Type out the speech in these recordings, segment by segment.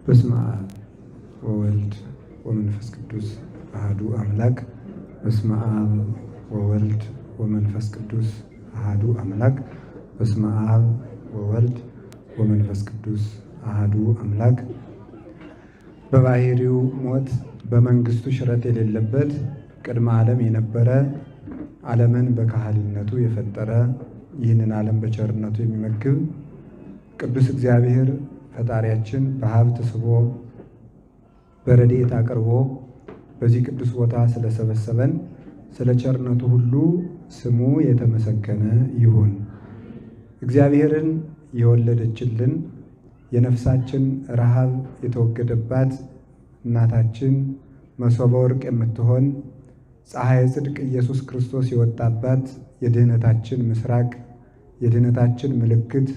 በስመ አብ ወወልድ ወመንፈስ ቅዱስ አሐዱ አምላክ። በስመ አብ ወወልድ ወመንፈስ ቅዱስ አሐዱ አምላክ። በስመ አብ ወወልድ ወመንፈስ ቅዱስ አሐዱ አምላክ። በባህሪው ሞት በመንግስቱ ሽረት የሌለበት ቅድመ ዓለም የነበረ ዓለምን በካህሊነቱ የፈጠረ ይህንን ዓለም በቸርነቱ የሚመግብ ቅዱስ እግዚአብሔር ፈጣሪያችን በሀብት ስቦ በረድኤት አቅርቦ በዚህ ቅዱስ ቦታ ስለሰበሰበን ስለ ቸርነቱ ሁሉ ስሙ የተመሰገነ ይሁን። እግዚአብሔርን የወለደችልን የነፍሳችን ረሃብ የተወገደባት እናታችን መሶበ ወርቅ የምትሆን ፀሐየ ጽድቅ ኢየሱስ ክርስቶስ የወጣባት የድህነታችን ምስራቅ የድህነታችን ምልክት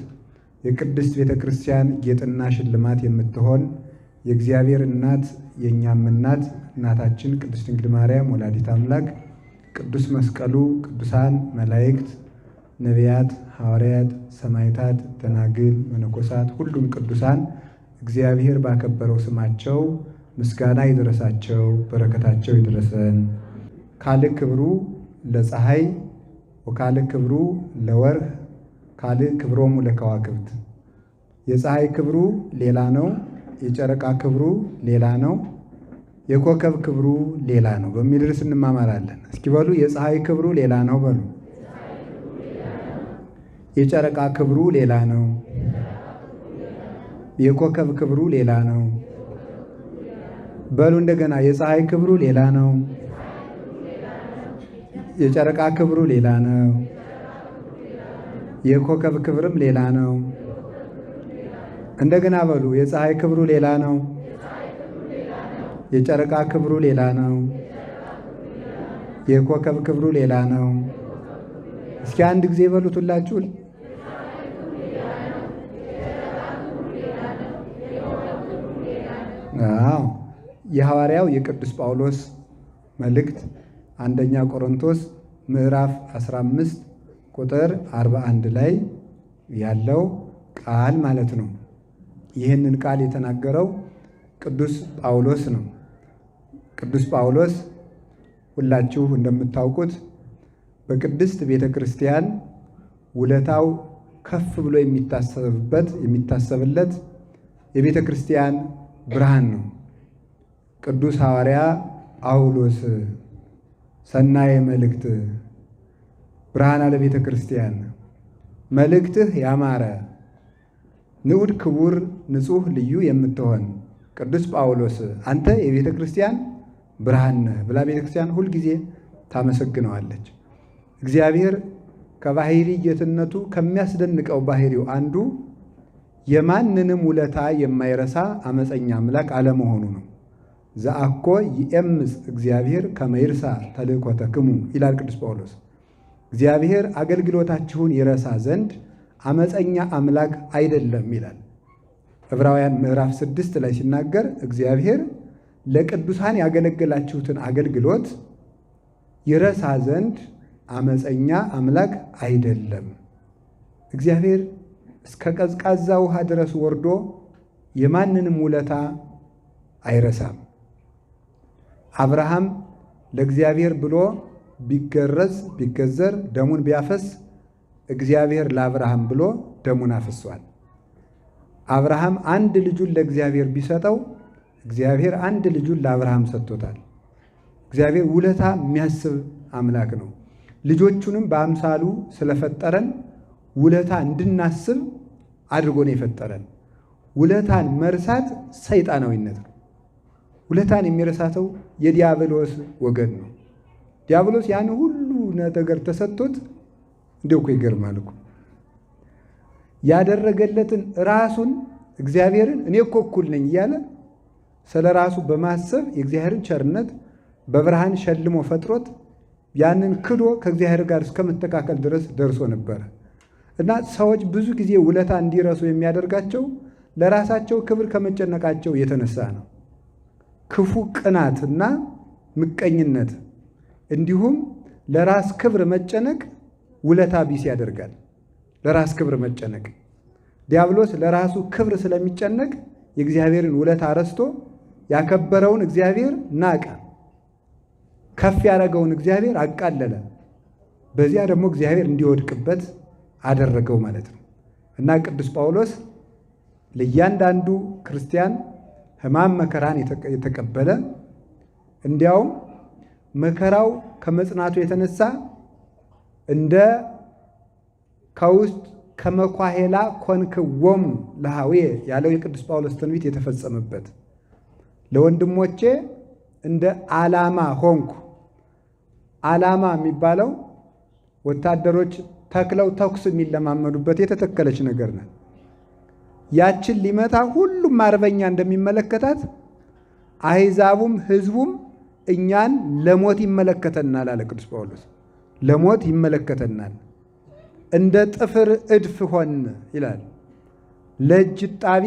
የቅድስት ቤተ ክርስቲያን ጌጥና ሽልማት የምትሆን የእግዚአብሔር እናት የእኛም እናት እናታችን ቅድስት ድንግል ማርያም ወላዲት አምላክ ቅዱስ መስቀሉ፣ ቅዱሳን መላእክት፣ ነቢያት፣ ሐዋርያት፣ ሰማዕታት፣ ደናግል፣ መነኮሳት ሁሉም ቅዱሳን እግዚአብሔር ባከበረው ስማቸው ምስጋና ይድረሳቸው፣ በረከታቸው ይድረሰን። ካልዕ ክብሩ ለፀሐይ ወካልዕ ክብሩ ለወርህ ካልዕ ክብሮሙ ለከዋክብት። የፀሐይ ክብሩ ሌላ ነው፣ የጨረቃ ክብሩ ሌላ ነው፣ የኮከብ ክብሩ ሌላ ነው በሚል ርዕስ እንማማራለን። እስኪ በሉ የፀሐይ ክብሩ ሌላ ነው በሉ። የጨረቃ ክብሩ ሌላ ነው፣ የኮከብ ክብሩ ሌላ ነው በሉ እንደገና። የፀሐይ ክብሩ ሌላ ነው፣ የጨረቃ ክብሩ ሌላ ነው፣ የኮከብ ክብርም ሌላ ነው። እንደገና በሉ የፀሐይ ክብሩ ሌላ ነው፣ የጨረቃ ክብሩ ሌላ ነው፣ የኮከብ ክብሩ ሌላ ነው። እስኪ አንድ ጊዜ በሉት ሁላችሁ። አዎ የሐዋርያው የቅዱስ ጳውሎስ መልእክት አንደኛ ቆሮንቶስ ምዕራፍ 15 ቁጥር 41 ላይ ያለው ቃል ማለት ነው። ይህንን ቃል የተናገረው ቅዱስ ጳውሎስ ነው። ቅዱስ ጳውሎስ ሁላችሁ እንደምታውቁት በቅድስት ቤተ ክርስቲያን ውለታው ከፍ ብሎ የሚታሰብለት የቤተ ክርስቲያን ብርሃን ነው። ቅዱስ ሐዋርያ ጳውሎስ ሰናየ መልእክት ብርሃነ ለቤተ ክርስቲያን መልእክትህ ያማረ ንዑድ ክቡር ንጹሕ ልዩ የምትሆን ቅዱስ ጳውሎስ አንተ የቤተ ክርስቲያን ብርሃን ነህ ብላ ቤተ ክርስቲያን ሁልጊዜ ታመሰግነዋለች። እግዚአብሔር ከባሕሪ ጌትነቱ ከሚያስደንቀው ባሕሪው አንዱ የማንንም ውለታ የማይረሳ አመፀኛ አምላክ አለመሆኑ ነው። ዘአኮ ይእምፅ እግዚአብሔር ከመ ይርሳ ተልእኮተክሙ ይላል ቅዱስ ጳውሎስ። እግዚአብሔር አገልግሎታችሁን ይረሳ ዘንድ አመፀኛ አምላክ አይደለም ይላል። ዕብራውያን ምዕራፍ 6 ላይ ሲናገር እግዚአብሔር ለቅዱሳን ያገለገላችሁትን አገልግሎት ይረሳ ዘንድ አመፀኛ አምላክ አይደለም። እግዚአብሔር እስከ ቀዝቃዛ ውሃ ድረስ ወርዶ የማንንም ውለታ አይረሳም። አብርሃም ለእግዚአብሔር ብሎ ቢገዘር ደሙን ቢያፈስ እግዚአብሔር ለአብርሃም ብሎ ደሙን አፍሷል። አብርሃም አንድ ልጁን ለእግዚአብሔር ቢሰጠው እግዚአብሔር አንድ ልጁን ለአብርሃም ሰጥቶታል። እግዚአብሔር ውለታ የሚያስብ አምላክ ነው። ልጆቹንም በአምሳሉ ስለፈጠረን ውለታ እንድናስብ አድርጎ ነው የፈጠረን። ውለታን መርሳት ሰይጣናዊነት ነው። ውለታን የሚረሳተው የዲያብሎስ ወገን ነው። ዲያብሎስ ያን ሁሉ ነገር ተሰጥቶት እንደው እኮ ይገርማል እኮ ያደረገለትን ራሱን እግዚአብሔርን እኔ እኮ እኩል ነኝ እያለ ስለ ራሱ በማሰብ የእግዚአብሔርን ቸርነት በብርሃን ሸልሞ ፈጥሮት ያንን ክዶ ከእግዚአብሔር ጋር እስከመተካከል ድረስ ደርሶ ነበረ። እና ሰዎች ብዙ ጊዜ ውለታ እንዲረሱ የሚያደርጋቸው ለራሳቸው ክብር ከመጨነቃቸው የተነሳ ነው። ክፉ ቅናትና ምቀኝነት እንዲሁም ለራስ ክብር መጨነቅ ውለታ ቢስ ያደርጋል። ለራስ ክብር መጨነቅ ዲያብሎስ ለራሱ ክብር ስለሚጨነቅ የእግዚአብሔርን ውለታ ረስቶ ያከበረውን እግዚአብሔር ናቀ፣ ከፍ ያደረገውን እግዚአብሔር አቃለለ። በዚያ ደግሞ እግዚአብሔር እንዲወድቅበት አደረገው ማለት ነው። እና ቅዱስ ጳውሎስ ለእያንዳንዱ ክርስቲያን ሕማም መከራን የተቀበለ እንዲያውም መከራው ከመጽናቱ የተነሳ እንደ ከውስጥ ከመኳሄላ ኮንክዎሙ ለሃዌ ያለው የቅዱስ ጳውሎስ ትንቢት የተፈጸመበት ለወንድሞቼ እንደ ዓላማ ሆንኩ። ዓላማ የሚባለው ወታደሮች ተክለው ተኩስ የሚለማመዱበት የተተከለች ነገር ናት። ያችን ሊመታ ሁሉም አርበኛ እንደሚመለከታት አሕዛቡም ሕዝቡም እኛን ለሞት ይመለከተናል አለ ቅዱስ ጳውሎስ። ለሞት ይመለከተናል። እንደ ጥፍር እድፍ ሆን ይላል። ለእጅ ጣቢ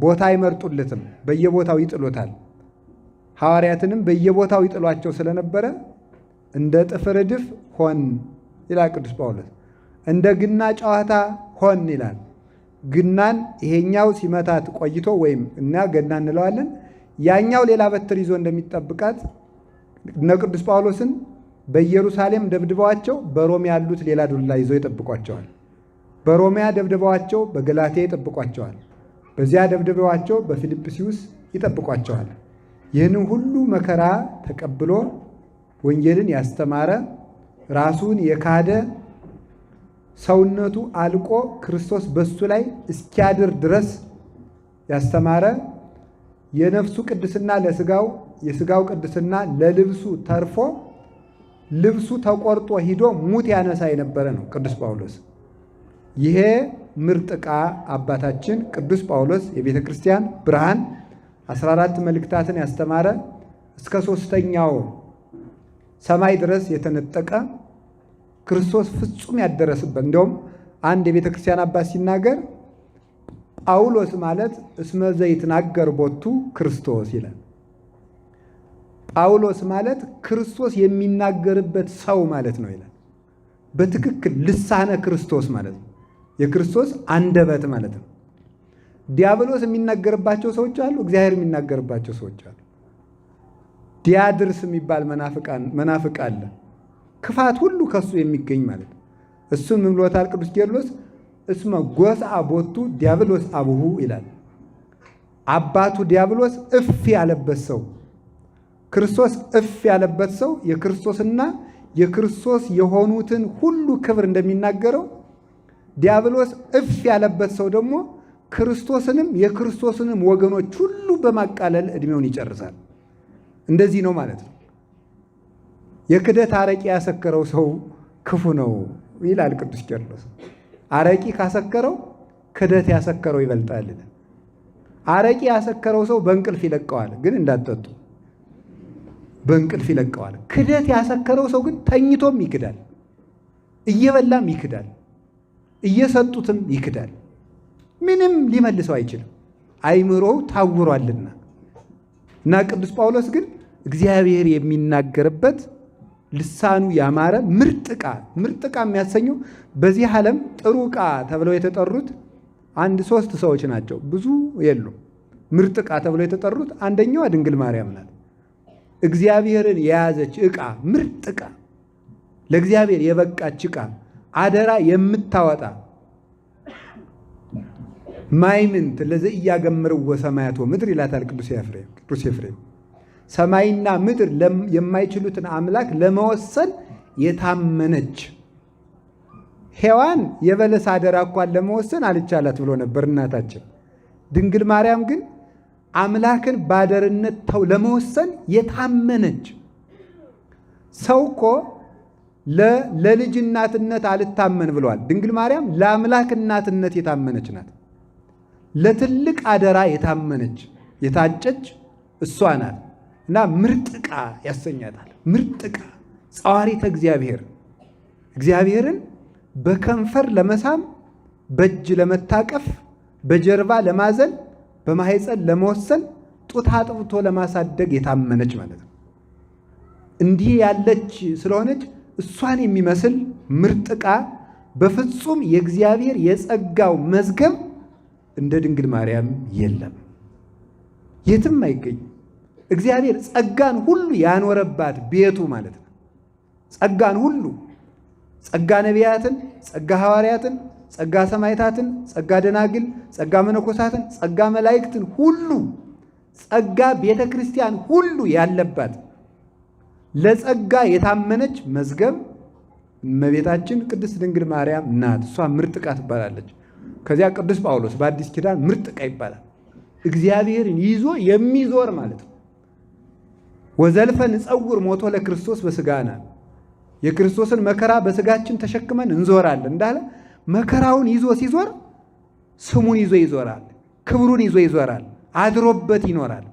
ቦታ አይመርጡለትም፣ በየቦታው ይጥሎታል። ሐዋርያትንም በየቦታው ይጥሏቸው ስለነበረ እንደ ጥፍር እድፍ ሆን ይላል ቅዱስ ጳውሎስ። እንደ ግና ጨዋታ ሆን ይላል። ግናን ይሄኛው ሲመታት ቆይቶ ወይም እና ገና እንለዋለን፣ ያኛው ሌላ በትር ይዞ እንደሚጠብቃት እነ ቅዱስ ጳውሎስን በኢየሩሳሌም ደብድበዋቸው በሮም ያሉት ሌላ ዱላ ይዘው ይጠብቋቸዋል። በሮሚያ ደብድበዋቸው በገላትያ ይጠብቋቸዋል። በዚያ ደብድበዋቸው በፊልጵስዩስ ይጠብቋቸዋል። ይህንን ሁሉ መከራ ተቀብሎ ወንጌልን ያስተማረ ራሱን የካደ ሰውነቱ አልቆ ክርስቶስ በሱ ላይ እስኪያድር ድረስ ያስተማረ የነፍሱ ቅድስና ለስጋው የስጋው ቅድስና ለልብሱ ተርፎ ልብሱ ተቆርጦ ሂዶ ሙት ያነሳ የነበረ ነው ቅዱስ ጳውሎስ። ይሄ ምርጥ ዕቃ አባታችን ቅዱስ ጳውሎስ የቤተ ክርስቲያን ብርሃን 14 መልእክታትን ያስተማረ እስከ 3ኛው ሰማይ ድረስ የተነጠቀ ክርስቶስ ፍጹም ያደረስበት። እንዲሁም አንድ የቤተ ክርስቲያን አባት ሲናገር ጳውሎስ ማለት እስመ ዘይትናገር ቦቱ ክርስቶስ ይላል። ጳውሎስ ማለት ክርስቶስ የሚናገርበት ሰው ማለት ነው ይላል። በትክክል ልሳነ ክርስቶስ ማለት ነው። የክርስቶስ አንደበት ማለት ነው። ዲያብሎስ የሚናገርባቸው ሰዎች አሉ፣ እግዚአብሔር የሚናገርባቸው ሰዎች አሉ። ዲያድርስ የሚባል መናፍቅ አለ። ክፋት ሁሉ ከሱ የሚገኝ ማለት ነው። እሱም ምን ብሎታል ቅዱስ ቄርሎስ? እስመ ጎስዐ ቦቱ ዲያብሎስ አቡሁ ይላል። አባቱ ዲያብሎስ እፍ ያለበት ሰው፣ ክርስቶስ እፍ ያለበት ሰው የክርስቶስና የክርስቶስ የሆኑትን ሁሉ ክብር እንደሚናገረው ዲያብሎስ እፍ ያለበት ሰው ደግሞ ክርስቶስንም የክርስቶስንም ወገኖች ሁሉ በማቃለል ዕድሜውን ይጨርሳል። እንደዚህ ነው ማለት ነው። የክደት አረቂ ያሰከረው ሰው ክፉ ነው ይላል ቅዱስ ቄርሎስ። አረቂ ካሰከረው ክደት ያሰከረው ይበልጣል። አረቂ ያሰከረው ሰው በእንቅልፍ ይለቀዋል፣ ግን እንዳትጠጡ። በእንቅልፍ ይለቀዋል። ክደት ያሰከረው ሰው ግን ተኝቶም ይክዳል፣ እየበላም ይክዳል፣ እየሰጡትም ይክዳል። ምንም ሊመልሰው አይችልም፣ አይምሮው ታውሯልና። እና ቅዱስ ጳውሎስ ግን እግዚአብሔር የሚናገርበት ልሳኑ ያማረ ምርጥ ዕቃ የሚያሰኘው በዚህ ዓለም ጥሩ ዕቃ ተብለው የተጠሩት 1-3 ሰዎች ናቸው፣ ብዙ የሉም። ምርጥ ዕቃ ተብለው የተጠሩት አንደኛዋ ድንግል ማርያም ናት። እግዚአብሔርን የያዘች ዕቃ፣ ምርጥ ዕቃ፣ ለእግዚአብሔር የበቃች ዕቃ፣ አደራ የምታወጣ ማይምንት ለዘኢያገምርዎ ሰማያት ወምድር ይላታል ቅዱስ ኤፍሬም። ሰማይና ምድር የማይችሉትን አምላክ ለመወሰን የታመነች ሔዋን የበለስ አደራ እንኳን ለመወሰን አልቻላት ብሎ ነበር እናታችን። ድንግል ማርያም ግን አምላክን ባደርነት ለመወሰን የታመነች። ሰው እኮ ለልጅ እናትነት አልታመን ብለዋል። ድንግል ማርያም ለአምላክ እናትነት የታመነች ናት። ለትልቅ አደራ የታመነች የታጨች እሷ ናት። እና ምርጥ ዕቃ ያሰኛታል። ምርጥ ዕቃ ጸዋሪተ እግዚአብሔር፣ እግዚአብሔርን በከንፈር ለመሳም፣ በእጅ ለመታቀፍ፣ በጀርባ ለማዘል፣ በማህፀን ለመወሰን፣ ጡት አጥብቶ ለማሳደግ የታመነች ማለት ነው። እንዲህ ያለች ስለሆነች እሷን የሚመስል ምርጥ ዕቃ በፍጹም የእግዚአብሔር የጸጋው መዝገብ እንደ ድንግል ማርያም የለም፣ የትም አይገኝም። እግዚአብሔር ጸጋን ሁሉ ያኖረባት ቤቱ ማለት ነው። ጸጋን ሁሉ ጸጋ ነቢያትን፣ ጸጋ ሐዋርያትን፣ ጸጋ ሰማዕታትን፣ ጸጋ ደናግል፣ ጸጋ መነኮሳትን፣ ጸጋ መላእክትን ሁሉ ጸጋ ቤተ ክርስቲያን ሁሉ ያለባት ለጸጋ የታመነች መዝገብ እመቤታችን ቅድስት ድንግል ማርያም ናት። እሷ ምርጥቃ ትባላለች። ከዚያ ቅዱስ ጳውሎስ በአዲስ ኪዳን ምርጥቃ ይባላል። እግዚአብሔርን ይዞ የሚዞር ማለት ነው። ወዘልፈ ንጸውር ሞቶ ለክርስቶስ በሥጋና የክርስቶስን መከራ በሥጋችን ተሸክመን እንዞራለን እንዳለ መከራውን ይዞ ሲዞር ስሙን ይዞ ይዞራል፣ ክብሩን ይዞ ይዞራል፣ አድሮበት ይኖራል።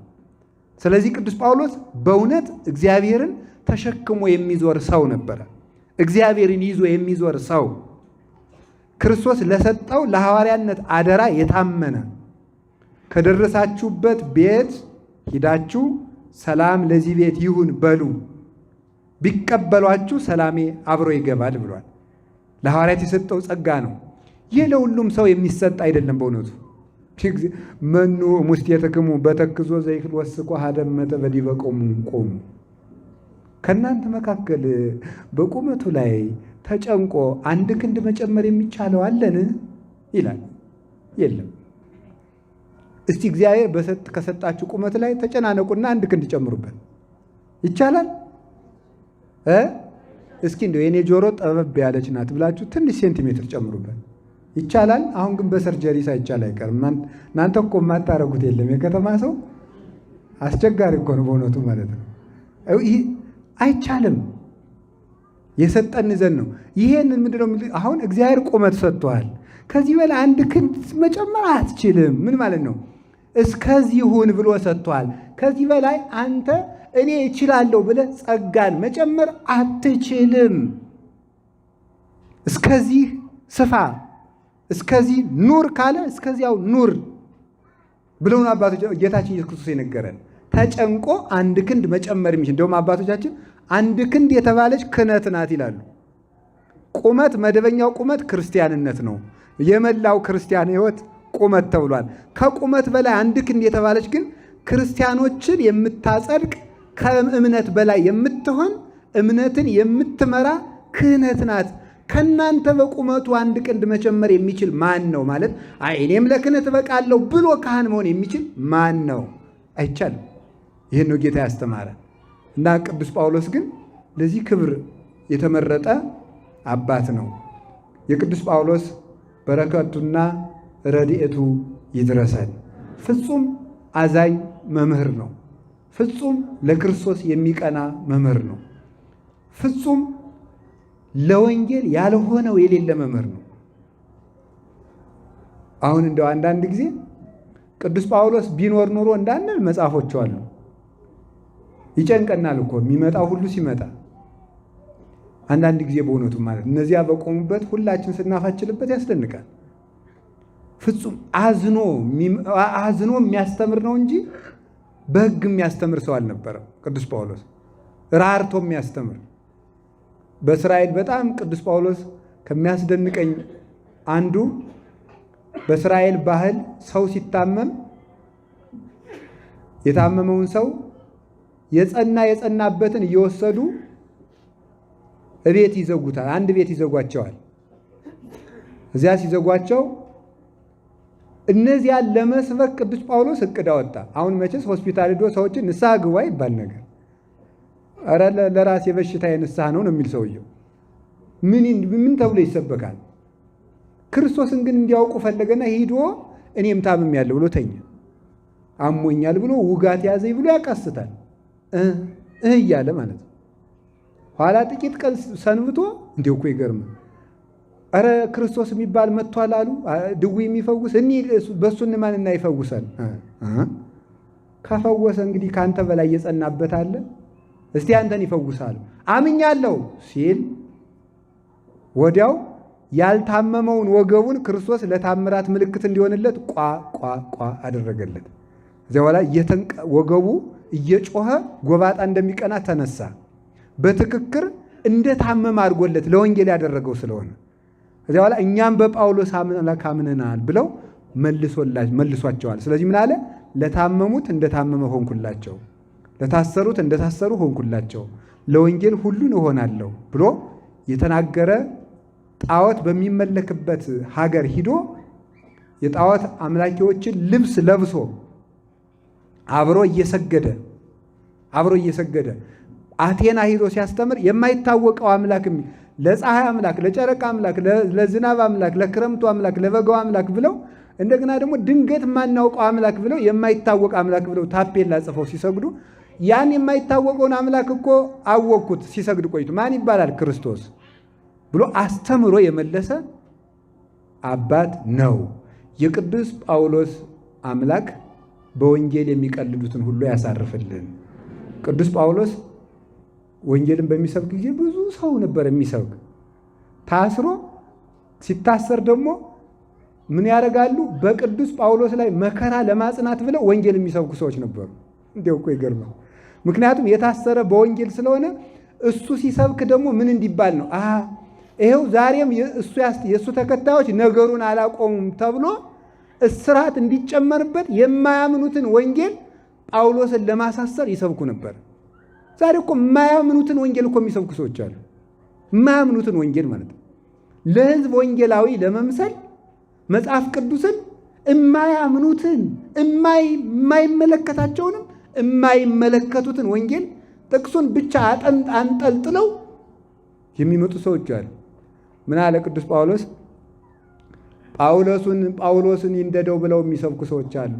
ስለዚህ ቅዱስ ጳውሎስ በእውነት እግዚአብሔርን ተሸክሞ የሚዞር ሰው ነበረ። እግዚአብሔርን ይዞ የሚዞር ሰው ክርስቶስ ለሰጠው ለሐዋርያነት አደራ የታመነ ከደረሳችሁበት ቤት ሂዳችሁ ሰላም ለዚህ ቤት ይሁን በሉ፣ ቢቀበሏችሁ ሰላሜ አብሮ ይገባል ብሏል። ለሐዋርያት የሰጠው ጸጋ ነው። ይህ ለሁሉም ሰው የሚሰጥ አይደለም። በእውነቱ መኑ ሙስቴትክሙ በተክዞ ዘይክል ወስቆ ሀደመተ በዲበ ቆሙ። ከእናንተ መካከል በቁመቱ ላይ ተጨንቆ አንድ ክንድ መጨመር የሚቻለው አለን ይላል። የለም። እስቲ እግዚአብሔር ከሰጣችሁ ቁመት ላይ ተጨናነቁና አንድ ክንድ ጨምሩበት። ይቻላል? እስኪ እንደው የኔ ጆሮ ጠበብ ያለች ናት ብላችሁ ትንሽ ሴንቲሜትር ጨምሩበት። ይቻላል? አሁን ግን በሰርጀሪ ሳይቻል አይቀርም። እናንተ እኮ የማታረጉት የለም። የከተማ ሰው አስቸጋሪ እኮ ነው በእውነቱ ማለት ነው። አይቻልም። የሰጠን ዘንድ ነው። ይሄንን ምንድነው? አሁን እግዚአብሔር ቁመት ሰጥቷል። ከዚህ በላይ አንድ ክንድ መጨመር አትችልም። ምን ማለት ነው? እስከዚህ ሁን ብሎ ሰጥቷል። ከዚህ በላይ አንተ እኔ እችላለሁ ብለህ ጸጋን መጨመር አትችልም። እስከዚህ ስፋ፣ እስከዚህ ኑር ካለ እስከዚያው ኑር ብለውን አባቶች ጌታችን ኢየሱስ ክርስቶስ የነገረን። ተጨንቆ አንድ ክንድ መጨመር የሚችል እንደውም አባቶቻችን አንድ ክንድ የተባለች ክህነት ናት ይላሉ። ቁመት መደበኛው ቁመት ክርስቲያንነት ነው። የመላው ክርስቲያን ሕይወት ቁመት ተብሏል። ከቁመት በላይ አንድ ክንድ የተባለች ግን ክርስቲያኖችን የምታጸድቅ ከእምነት በላይ የምትሆን እምነትን የምትመራ ክህነት ናት። ከእናንተ በቁመቱ አንድ ክንድ መጨመር የሚችል ማን ነው? ማለት እኔም ለክህነት እበቃለሁ ብሎ ካህን መሆን የሚችል ማን ነው? አይቻልም። ይህን ነው ጌታ ያስተማረ እና ቅዱስ ጳውሎስ ግን ለዚህ ክብር የተመረጠ አባት ነው። የቅዱስ ጳውሎስ በረከቱና ረድኤቱ ይድረሰን። ፍጹም አዛኝ መምህር ነው። ፍጹም ለክርስቶስ የሚቀና መምህር ነው። ፍጹም ለወንጌል ያልሆነው የሌለ መምህር ነው። አሁን እንደው አንዳንድ ጊዜ ቅዱስ ጳውሎስ ቢኖር ኖሮ እንዳንል መጽሐፎቹ አሉ። ይጨንቀናል እኮ የሚመጣው ሁሉ ሲመጣ አንዳንድ ጊዜ በእውነቱ ማለት እነዚያ በቆሙበት ሁላችን ስናፋችልበት ያስደንቃል። ፍጹም አዝኖ የሚያስተምር ነው እንጂ በሕግ የሚያስተምር ሰው አልነበረም። ቅዱስ ጳውሎስ ራርቶ የሚያስተምር በእስራኤል በጣም ቅዱስ ጳውሎስ ከሚያስደንቀኝ አንዱ በእስራኤል ባህል ሰው ሲታመም የታመመውን ሰው የጸናበትን እየወሰዱ እቤት ይዘጉታል። አንድ ቤት ይዘጓቸዋል። እዚያ ሲዘጓቸው እነዚያን ለመስበክ ቅዱስ ጳውሎስ እቅድ አወጣ። አሁን መቼስ ሆስፒታል ሄዶ ሰዎችን ንስሐ ግባ ይባል ነገር ኧረ ለራሴ በሽታዬ ንስሐ ነው የሚል ሰውየው ምን ተብሎ ይሰበካል? ክርስቶስን ግን እንዲያውቁ ፈለገና ሂዶ እኔም ታምሜያለሁ ብሎ ተኛ። አሞኛል ብሎ ውጋት ያዘኝ ብሎ ያቃስታል እያለ ማለት ነው። ኋላ ጥቂት ቀን ሰንብቶ እንዲው እኮ ይገርማል። ኧረ ክርስቶስ የሚባል መጥቷል አሉ፣ ድውይ የሚፈውስ በእሱ ማንና ይፈውሳል? ከፈወሰ እንግዲህ ከአንተ በላይ የጸናበት አለ? እስቲ አንተን ይፈውሳሉ። አምኛለሁ ሲል ወዲያው ያልታመመውን ወገቡን ክርስቶስ ለታምራት ምልክት እንዲሆንለት ቋ አደረገለት። እዚያ በኋላ ወገቡ እየጮኸ ጎባጣ እንደሚቀና ተነሳ። በትክክር እንደታመመ አድርጎለት ለወንጌል ያደረገው ስለሆነ እዚያ በኋላ እኛም በጳውሎስ አምላክ አምነናል ብለው መልሷቸዋል። ስለዚህ ምን አለ? ለታመሙት እንደታመመ ሆንኩላቸው፣ ለታሰሩት እንደታሰሩ ሆንኩላቸው፣ ለወንጌል ሁሉን እሆናለሁ ብሎ የተናገረ ጣዖት በሚመለክበት ሀገር ሂዶ የጣዖት አምላኪዎችን ልብስ ለብሶ አብሮ እየሰገደ አቴና ሂዶ ሲያስተምር የማይታወቀው አምላክ ለፀሐይ አምላክ፣ ለጨረቃ አምላክ፣ ለዝናብ አምላክ፣ ለክረምቱ አምላክ፣ ለበጋው አምላክ ብለው እንደገና ደግሞ ድንገት የማናውቀው አምላክ ብለው የማይታወቅ አምላክ ብለው ታፔላ ጽፈው ሲሰግዱ ያን የማይታወቀውን አምላክ እኮ አወቅኩት ሲሰግድ ቆይቱ ማን ይባላል? ክርስቶስ ብሎ አስተምሮ የመለሰ አባት ነው። የቅዱስ ጳውሎስ አምላክ በወንጌል የሚቀልዱትን ሁሉ ያሳርፍልን። ቅዱስ ጳውሎስ ወንጌልን በሚሰብክ ጊዜ ብዙ ሰው ነበር የሚሰብክ። ታስሮ ሲታሰር ደግሞ ምን ያደርጋሉ? በቅዱስ ጳውሎስ ላይ መከራ ለማጽናት ብለው ወንጌል የሚሰብኩ ሰዎች ነበሩ። እንዲያው እኮ ይገርማል። ምክንያቱም የታሰረ በወንጌል ስለሆነ እሱ ሲሰብክ ደግሞ ምን እንዲባል ነው? ይሄው ዛሬም የእሱ ተከታዮች ነገሩን አላቆሙም ተብሎ እስራት እንዲጨመርበት የማያምኑትን ወንጌል ጳውሎስን ለማሳሰር ይሰብኩ ነበር። ዛሬ እኮ የማያምኑትን ወንጌል እኮ የሚሰብኩ ሰዎች አሉ። የማያምኑትን ወንጌል ማለት ነው። ለሕዝብ ወንጌላዊ ለመምሰል መጽሐፍ ቅዱስን የማያምኑትን የማይመለከታቸውንም የማይመለከቱትን ወንጌል ጥቅሱን ብቻ አንጠልጥለው የሚመጡ ሰዎች አሉ። ምን አለ ቅዱስ ጳውሎስ? ጳውሎስን ይንደደው ብለው የሚሰብኩ ሰዎች አሉ።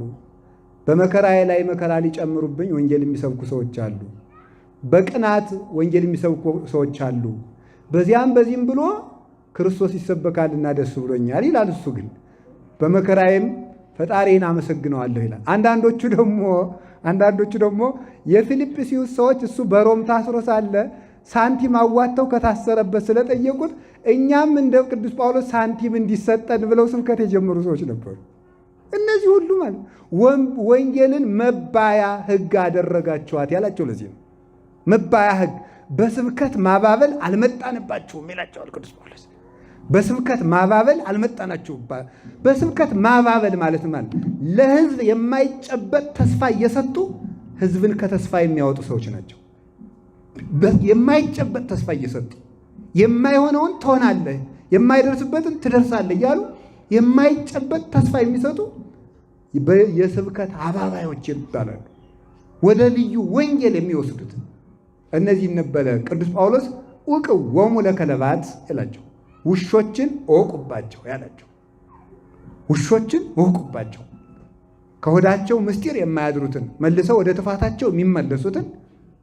በመከራዬ ላይ መከራ ሊጨምሩብኝ ወንጌል የሚሰብኩ ሰዎች አሉ። በቅናት ወንጌል የሚሰብኩ ሰዎች አሉ። በዚያም በዚህም ብሎ ክርስቶስ ይሰበካልና ደስ ብሎኛል ይላል። እሱ ግን በመከራዬም ፈጣሪን አመሰግነዋለሁ ይላል። አንዳንዶቹ ደግሞ የፊልጵስዩስ ሰዎች እሱ በሮም ታስሮ ሳለ ሳንቲም አዋጥተው ከታሰረበት ስለጠየቁት እኛም እንደ ቅዱስ ጳውሎስ ሳንቲም እንዲሰጠን ብለው ስብከት የጀመሩ ሰዎች ነበሩ። እነዚህ ሁሉ ማለት ወንጌልን መባያ ሕግ አደረጋችኋት ያላቸው ለዚህ ነው። መባያ ሕግ በስብከት ማባበል አልመጣንባችሁም ይላቸዋል ቅዱስ ጳውሎስ። በስብከት ማባበል አልመጣናችሁም። በስብከት ማባበል ማለት ለሕዝብ የማይጨበጥ ተስፋ እየሰጡ ሕዝብን ከተስፋ የሚያወጡ ሰዎች ናቸው። የማይጨበጥ ተስፋ እየሰጡ የማይሆነውን ትሆናለህ፣ የማይደርስበትን ትደርሳለህ እያሉ የማይጨበጥ ተስፋ የሚሰጡ የስብከት አባባዮች ይባላሉ። ወደ ልዩ ወንጌል የሚወስዱት እነዚህ ነበረ ቅዱስ ጳውሎስ ውቅወሙ ለከለባት ያላቸው፣ ውሾችን እወቁባቸው ያላቸው። ውሾችን እወቁባቸው፣ ከሆዳቸው ምስጢር የማያድሩትን መልሰው ወደ ጥፋታቸው የሚመለሱትን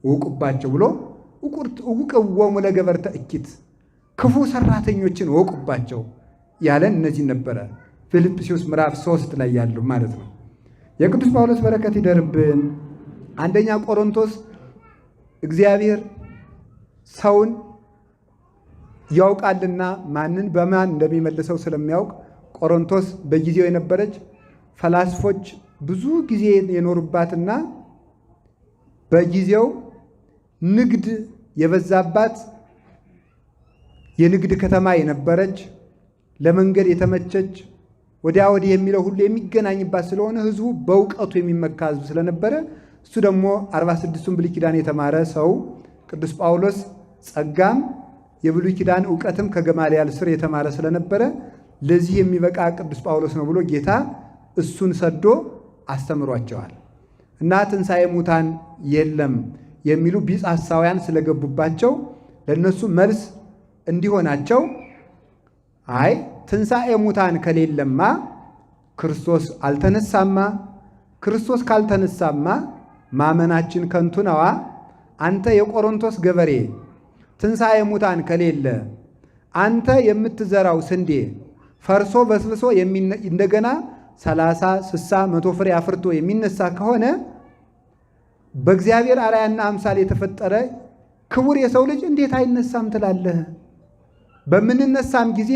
እወቁባቸው ብሎ ውቅወሙ ለገበርተ እኪት፣ ክፉ ሰራተኞችን እወቁባቸው ያለን እነዚህ ነበረ። ፊልጵስዩስ ምዕራፍ 3 ላይ ያሉ ማለት ነው። የቅዱስ ጳውሎስ በረከት ይደርብን። አንደኛ ቆሮንቶስ እግዚአብሔር ሰውን ያውቃልና ማንን በማን እንደሚመልሰው ስለሚያውቅ ቆሮንቶስ በጊዜው የነበረች ፈላስፎች ብዙ ጊዜ የኖሩባትና በጊዜው ንግድ የበዛባት የንግድ ከተማ የነበረች ለመንገድ የተመቸች ወዲያ ወዲህ የሚለው ሁሉ የሚገናኝባት ስለሆነ ሕዝቡ በእውቀቱ የሚመካ ሕዝብ ስለነበረ እሱ ደግሞ 46ቱን ብሉይ ኪዳን የተማረ ሰው ቅዱስ ጳውሎስ ጸጋም የብሉይ ኪዳን እውቀትም ከገማልያል ስር የተማረ ስለነበረ ለዚህ የሚበቃ ቅዱስ ጳውሎስ ነው ብሎ ጌታ እሱን ሰዶ አስተምሯቸዋል። እና ትንሣኤ ሙታን የለም የሚሉ ቢጽ ሐሳውያን ስለገቡባቸው ለነሱ መልስ እንዲሆናቸው አይ ትንሣኤ ሙታን ከሌለማ ክርስቶስ አልተነሳማ፣ ክርስቶስ ካልተነሳማ ማመናችን ከንቱ ነዋ። አንተ የቆሮንቶስ ገበሬ ትንሣኤ ሙታን ከሌለ አንተ የምትዘራው ስንዴ ፈርሶ በስብሶ እንደገና 30፣ 60፣ 100 ፍሬ አፍርቶ የሚነሳ ከሆነ በእግዚአብሔር አርአያና አምሳል የተፈጠረ ክቡር የሰው ልጅ እንዴት አይነሳም ትላለህ? በምንነሳም ጊዜ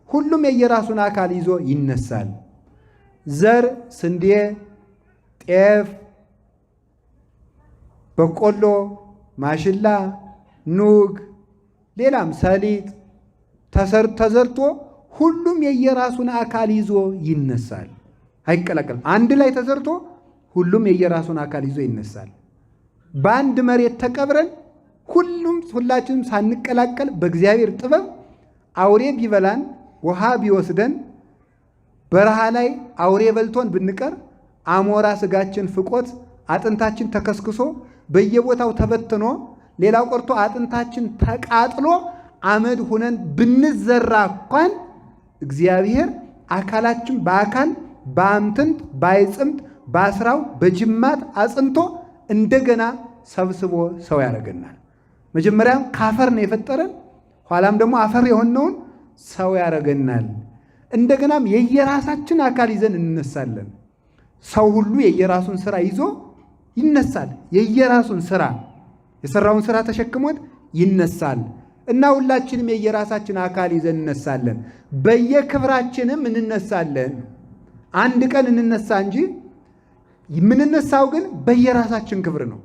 ሁሉም የየራሱን አካል ይዞ ይነሳል። ዘር፣ ስንዴ፣ ጤፍ፣ በቆሎ፣ ማሽላ፣ ኑግ፣ ሌላም ሰሊጥ ተዘርቶ ሁሉም የየራሱን አካል ይዞ ይነሳል። አይቀላቀልም። አንድ ላይ ተዘርቶ ሁሉም የየራሱን አካል ይዞ ይነሳል። በአንድ መሬት ተቀብረን ሁላችንም ሳንቀላቀል በእግዚአብሔር ጥበብ አውሬ ቢበላን ውሃ ቢወስደን በረሃ ላይ አውሬ በልቶን ብንቀር አሞራ ስጋችን ፍቆት አጥንታችን ተከስክሶ በየቦታው ተበትኖ ሌላው ቀርቶ አጥንታችን ተቃጥሎ አመድ ሁነን ብንዘራ እንኳን እግዚአብሔር አካላችን በአካል በአምትንት ባይጽምት በአስራው በጅማት አጽንቶ እንደገና ሰብስቦ ሰው ያደርገናል። መጀመሪያም ከአፈር ነው የፈጠረን፣ ኋላም ደግሞ አፈር የሆነውን ሰው ያደርገናል። እንደገናም የየራሳችን አካል ይዘን እንነሳለን። ሰው ሁሉ የየራሱን ስራ ይዞ ይነሳል። የየራሱን ስራ የሰራውን ስራ ተሸክሞት ይነሳል እና ሁላችንም የየራሳችን አካል ይዘን እንነሳለን። በየክብራችንም እንነሳለን። አንድ ቀን እንነሳ እንጂ የምንነሳው ግን በየራሳችን ክብር ነው።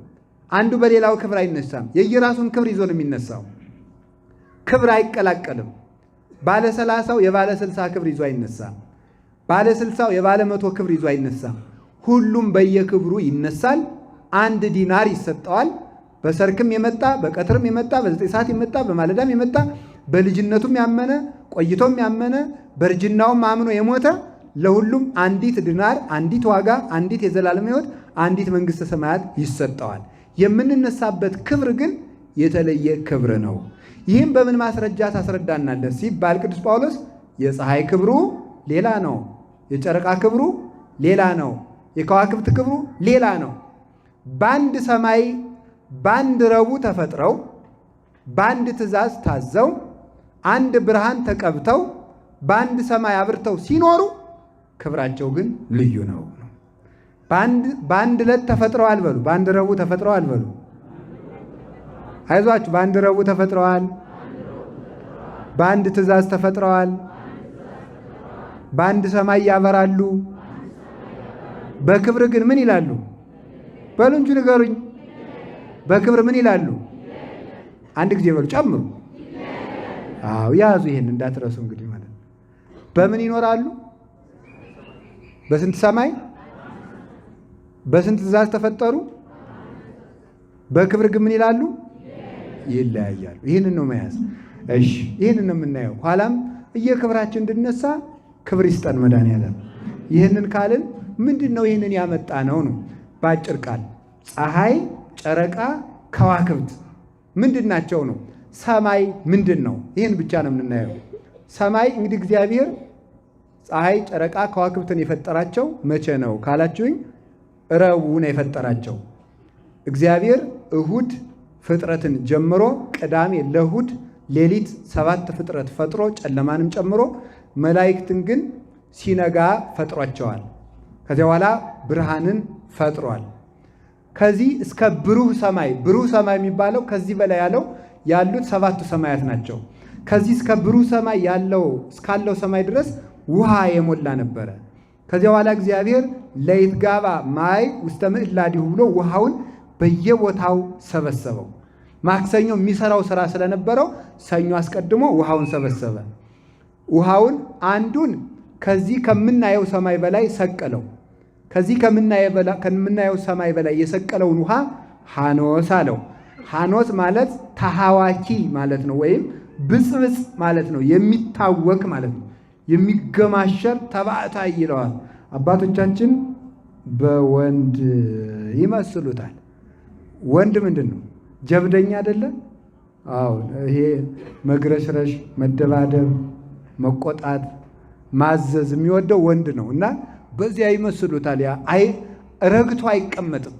አንዱ በሌላው ክብር አይነሳም። የየራሱን ክብር ይዞ ነው የሚነሳው። ክብር አይቀላቀልም። ባለ 30ው የባለ 60 ክብር ይዞ አይነሳም። ባለ 60ው የባለ 100 ክብር ይዞ አይነሳም። ሁሉም በየክብሩ ይነሳል። 1 ዲናር ይሰጠዋል። በሰርክም የመጣ በቀትርም የመጣ በ9 ሰዓት የመጣ በማለዳም የመጣ በልጅነቱም ያመነ ቆይቶም ያመነ በእርጅናውም አምኖ የሞተ ለሁሉም 1 ዲናር፣ 1 ዋጋ፣ 1 የዘላለም ሕይወት፣ 1 መንግሥተ ሰማያት ይሰጠዋል። የምንነሳበት ክብር ግን የተለየ ክብር ነው። ይህም በምን ማስረጃ ታስረዳናለህ ሲባል ቅዱስ ጳውሎስ የፀሐይ ክብሩ ሌላ ነው፣ የጨረቃ ክብሩ ሌላ ነው፣ የከዋክብት ክብሩ ሌላ ነው። በአንድ ሰማይ በአንድ ረቡዕ ተፈጥረው በአንድ ትእዛዝ ታዘው አንድ ብርሃን ተቀብተው በአንድ ሰማይ አብርተው ሲኖሩ ክብራቸው ግን ልዩ ነው። በአንድ ዕለት ተፈጥረዋል በሉ። በአንድ ረቡዕ ተፈጥረዋል በሉ። አይዟችሁ። በአንድ ረቡዕ ተፈጥረዋል። በአንድ ትእዛዝ ተፈጥረዋል። በአንድ ሰማይ ያበራሉ። በክብር ግን ምን ይላሉ? በሉ እንጂ ንገሩኝ። በክብር ምን ይላሉ? አንድ ጊዜ በሉ፣ ጨምሩ። አዎ ያዙ። ይሄን እንዳትረሱ እንግዲህ ማለት ነው። በምን ይኖራሉ? በስንት ሰማይ በስንት ትእዛዝ ተፈጠሩ? በክብር ግን ምን ይላሉ? ይለያያሉ። ይህንን ነው መያዝ። እሺ፣ ይህንን ነው የምናየው። ኋላም እየክብራችን እንድነሳ ክብር ይስጠን መድኃኒዓለም። ይህንን ካልን ምንድን ነው ይህንን ያመጣ ነው? በአጭር ቃል ፀሐይ፣ ጨረቃ፣ ከዋክብት ምንድን ናቸው ነው? ሰማይ ምንድን ነው? ይህን ብቻ ነው የምናየው። ሰማይ እንግዲህ እግዚአብሔር ፀሐይ፣ ጨረቃ፣ ከዋክብትን የፈጠራቸው መቼ ነው ካላችሁኝ፣ ረቡዕ ነው የፈጠራቸው። እግዚአብሔር እሁድ ፍጥረትን ጀምሮ ቅዳሜ ለእሁድ ሌሊት 7 ፍጥረት ፈጥሮ ጨለማንም ጨምሮ መላእክትን ግን ሲነጋ ፈጥሯቸዋል። ከዚያ በኋላ ብርሃንን ፈጥሯል። ከዚህ እስከ ብሩህ ሰማይ የሚባለው ከዚህ በላይ ያሉት 7 ሰማያት ናቸው። ከዚህ እስከ ብሩህ ሰማይ እስካለው ሰማይ ድረስ ውሃ የሞላ ነበረ። ከዚያ በኋላ እግዚአብሔር ለይትጋባ ማይ ውስተ ምዕላዲሁ ብሎ ውሃውን በየቦታው ሰበሰበው። ማክሰኞ የሚሰራው ስራ ስለነበረው ሰኞ አስቀድሞ ውሃውን ሰበሰበ። ውሃውን አንዱን ከዚህ ከምናየው ሰማይ በላይ ሰቀለው። ከዚህ ከምናየው ሰማይ በላይ የሰቀለውን ውሃ ሐኖስ አለው። ሐኖስ ማለት ተሐዋኪ ማለት ነው፣ ወይም ብጽብጽ ማለት ነው፣ የሚታወክ ማለት ነው። የሚገማሸር ተባዕታይ ይለዋል አባቶቻችን። በወንድ ይመስሉታል። ወንድ ምንድን ነው? ጀብደኛ አይደለ? አዎ፣ ይሄ መግረሽረሽ፣ መደባደብ፣ መቆጣት፣ ማዘዝ የሚወደው ወንድ ነው እና በዚያ ይመስሉታል። ያ ረግቶ አይቀመጥም።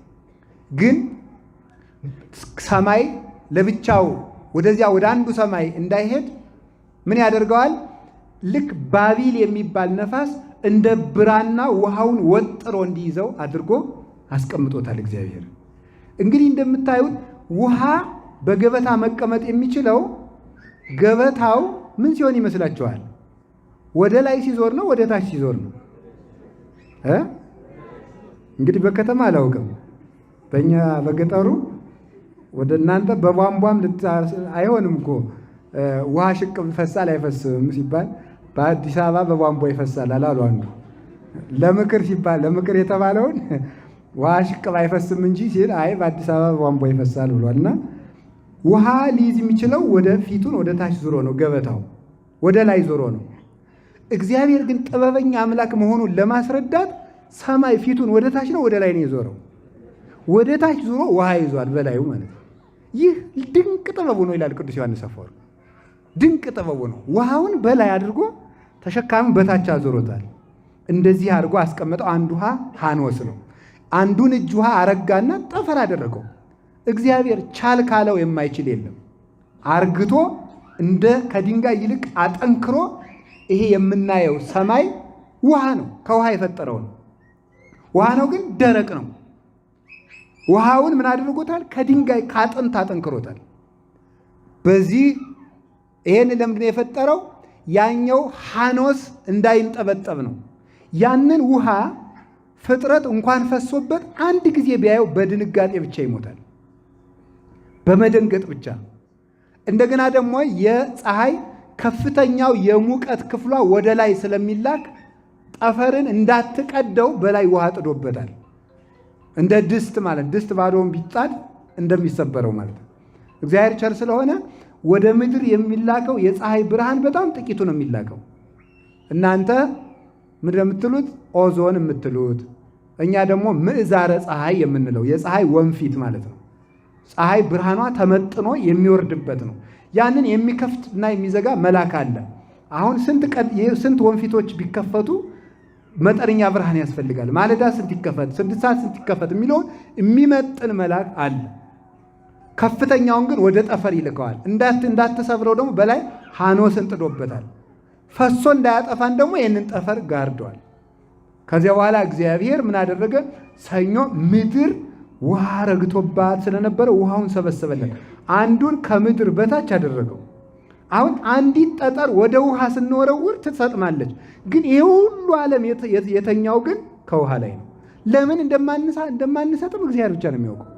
ግን ሰማይ ለብቻው ወደዚያ ወደ አንዱ ሰማይ እንዳይሄድ ምን ያደርገዋል? ልክ ባቢል የሚባል ነፋስ እንደ ብራና ውሃውን ወጥሮ እንዲይዘው አድርጎ አስቀምጦታል እግዚአብሔር። እንግዲህ እንደምታዩት ውሃ በገበታ መቀመጥ የሚችለው ገበታው ምን ሲሆን ይመስላችኋል? ወደ ላይ ሲዞር ነው? ወደ ታች ሲዞር ነው? እንግዲህ በከተማ አላውቅም። በእኛ በገጠሩ ወደ እናንተ በቧንቧም አይሆንም እኮ ውሃ ሽቅብ ይፈሳል አይፈስም ሲባል በአዲስ አበባ በቧንቧ ይፈሳል አሉ አንዱ። ለምክር ሲባል ለምክር የተባለውን ውሃ ሽቅብ አይፈስም እንጂ ሲል አይ በአዲስ አበባ በቧንቧ ይፈሳል ብሏልና ውሃ ሊይዝ የሚችለው ወደ ፊቱን ወደ ታች ዞሮ ነው፣ ገበታው ወደ ላይ ዞሮ ነው። እግዚአብሔር ግን ጥበበኛ አምላክ መሆኑን ለማስረዳት ሰማይ ፊቱን ወደ ታች ነው ወደ ላይ ነው የዞረው። ወደ ታች ዞሮ ውሃ ይዟል በላዩ ማለት ነው። ይህ ድንቅ ጥበቡ ነው ይላል ቅዱስ ዮሐንስ አፈወርቅ። ድንቅ ጥበቡ ነው። ውሃውን በላይ አድርጎ ተሸካሚ በታች አዞሮታል። እንደዚህ አድርጎ አስቀመጠው። አንድ ውሃ ሐኖስ ነው። አንዱን እጅ ውሃ አረጋና ጠፈር አደረገው። እግዚአብሔር ቻል ካለው የማይችል የለም። አርግቶ እንደ ከድንጋይ ይልቅ አጠንክሮ ይሄ የምናየው ሰማይ ውሃ ነው፣ ከውሃ የፈጠረው ነው። ውሃ ነው ግን ደረቅ ነው። ውሃውን ምን አድርጎታል? ከድንጋይ ከአጥንት አጠንክሮታል። በዚህ ይሄን ለምንድን ነው የፈጠረው? ያኛው ሐኖስ እንዳይንጠበጠብ ነው። ያንን ውሃ ፍጥረት እንኳን ፈሶበት አንድ ጊዜ ቢያየው በድንጋጤ ብቻ ይሞታል፣ በመደንገጥ ብቻ። እንደገና ደግሞ የፀሐይ ከፍተኛው የሙቀት ክፍሏ ወደ ላይ ስለሚላክ ጠፈርን እንዳትቀደው በላይ ውሃ ጥዶበታል። እንደ ድስት ማለት ድስት ባዶውን ቢጣድ እንደሚሰበረው ማለት ነው። እግዚአብሔር ቸር ስለሆነ ወደ ምድር የሚላከው የፀሐይ ብርሃን በጣም ጥቂቱ ነው የሚላከው። እናንተ ምንድን የምትሉት? ኦዞን የምትሉት፣ እኛ ደግሞ ምዕዛረ ፀሐይ የምንለው የፀሐይ ወንፊት ማለት ነው። ፀሐይ ብርሃኗ ተመጥኖ የሚወርድበት ነው። ያንን የሚከፍት እና የሚዘጋ መልአክ አለ። አሁን ስንት ወንፊቶች ቢከፈቱ መጠነኛ ብርሃን ያስፈልጋል። ማለዳ ስንት ይከፈት፣ 6 ሰዓት ስንት ይከፈት የሚለውን የሚመጥን መልአክ አለ። ከፍተኛውን ግን ወደ ጠፈር ይልከዋል። እንዳትሰብረው ደግሞ በላይ ሐኖስን ጥዶበታል። ፈሶ እንዳያጠፋን ደግሞ ይህንን ጠፈር ጋርደዋል። ከዚያ በኋላ እግዚአብሔር ምን አደረገ? ሰኞ ምድር ውሃ ረግቶባት ስለነበረ ውሃውን ሰበሰበለን። አንዱን ከምድር በታች አደረገው። አሁን አንዲት ጠጠር ወደ ውሃ ስንወረውር ትሰጥማለች። ግን ይሄ ሁሉ ዓለም የተኛው ግን ከውሃ ላይ ነው። ለምን እንደማንሰጥም እግዚአብሔር ብቻ ነው የሚያውቀው።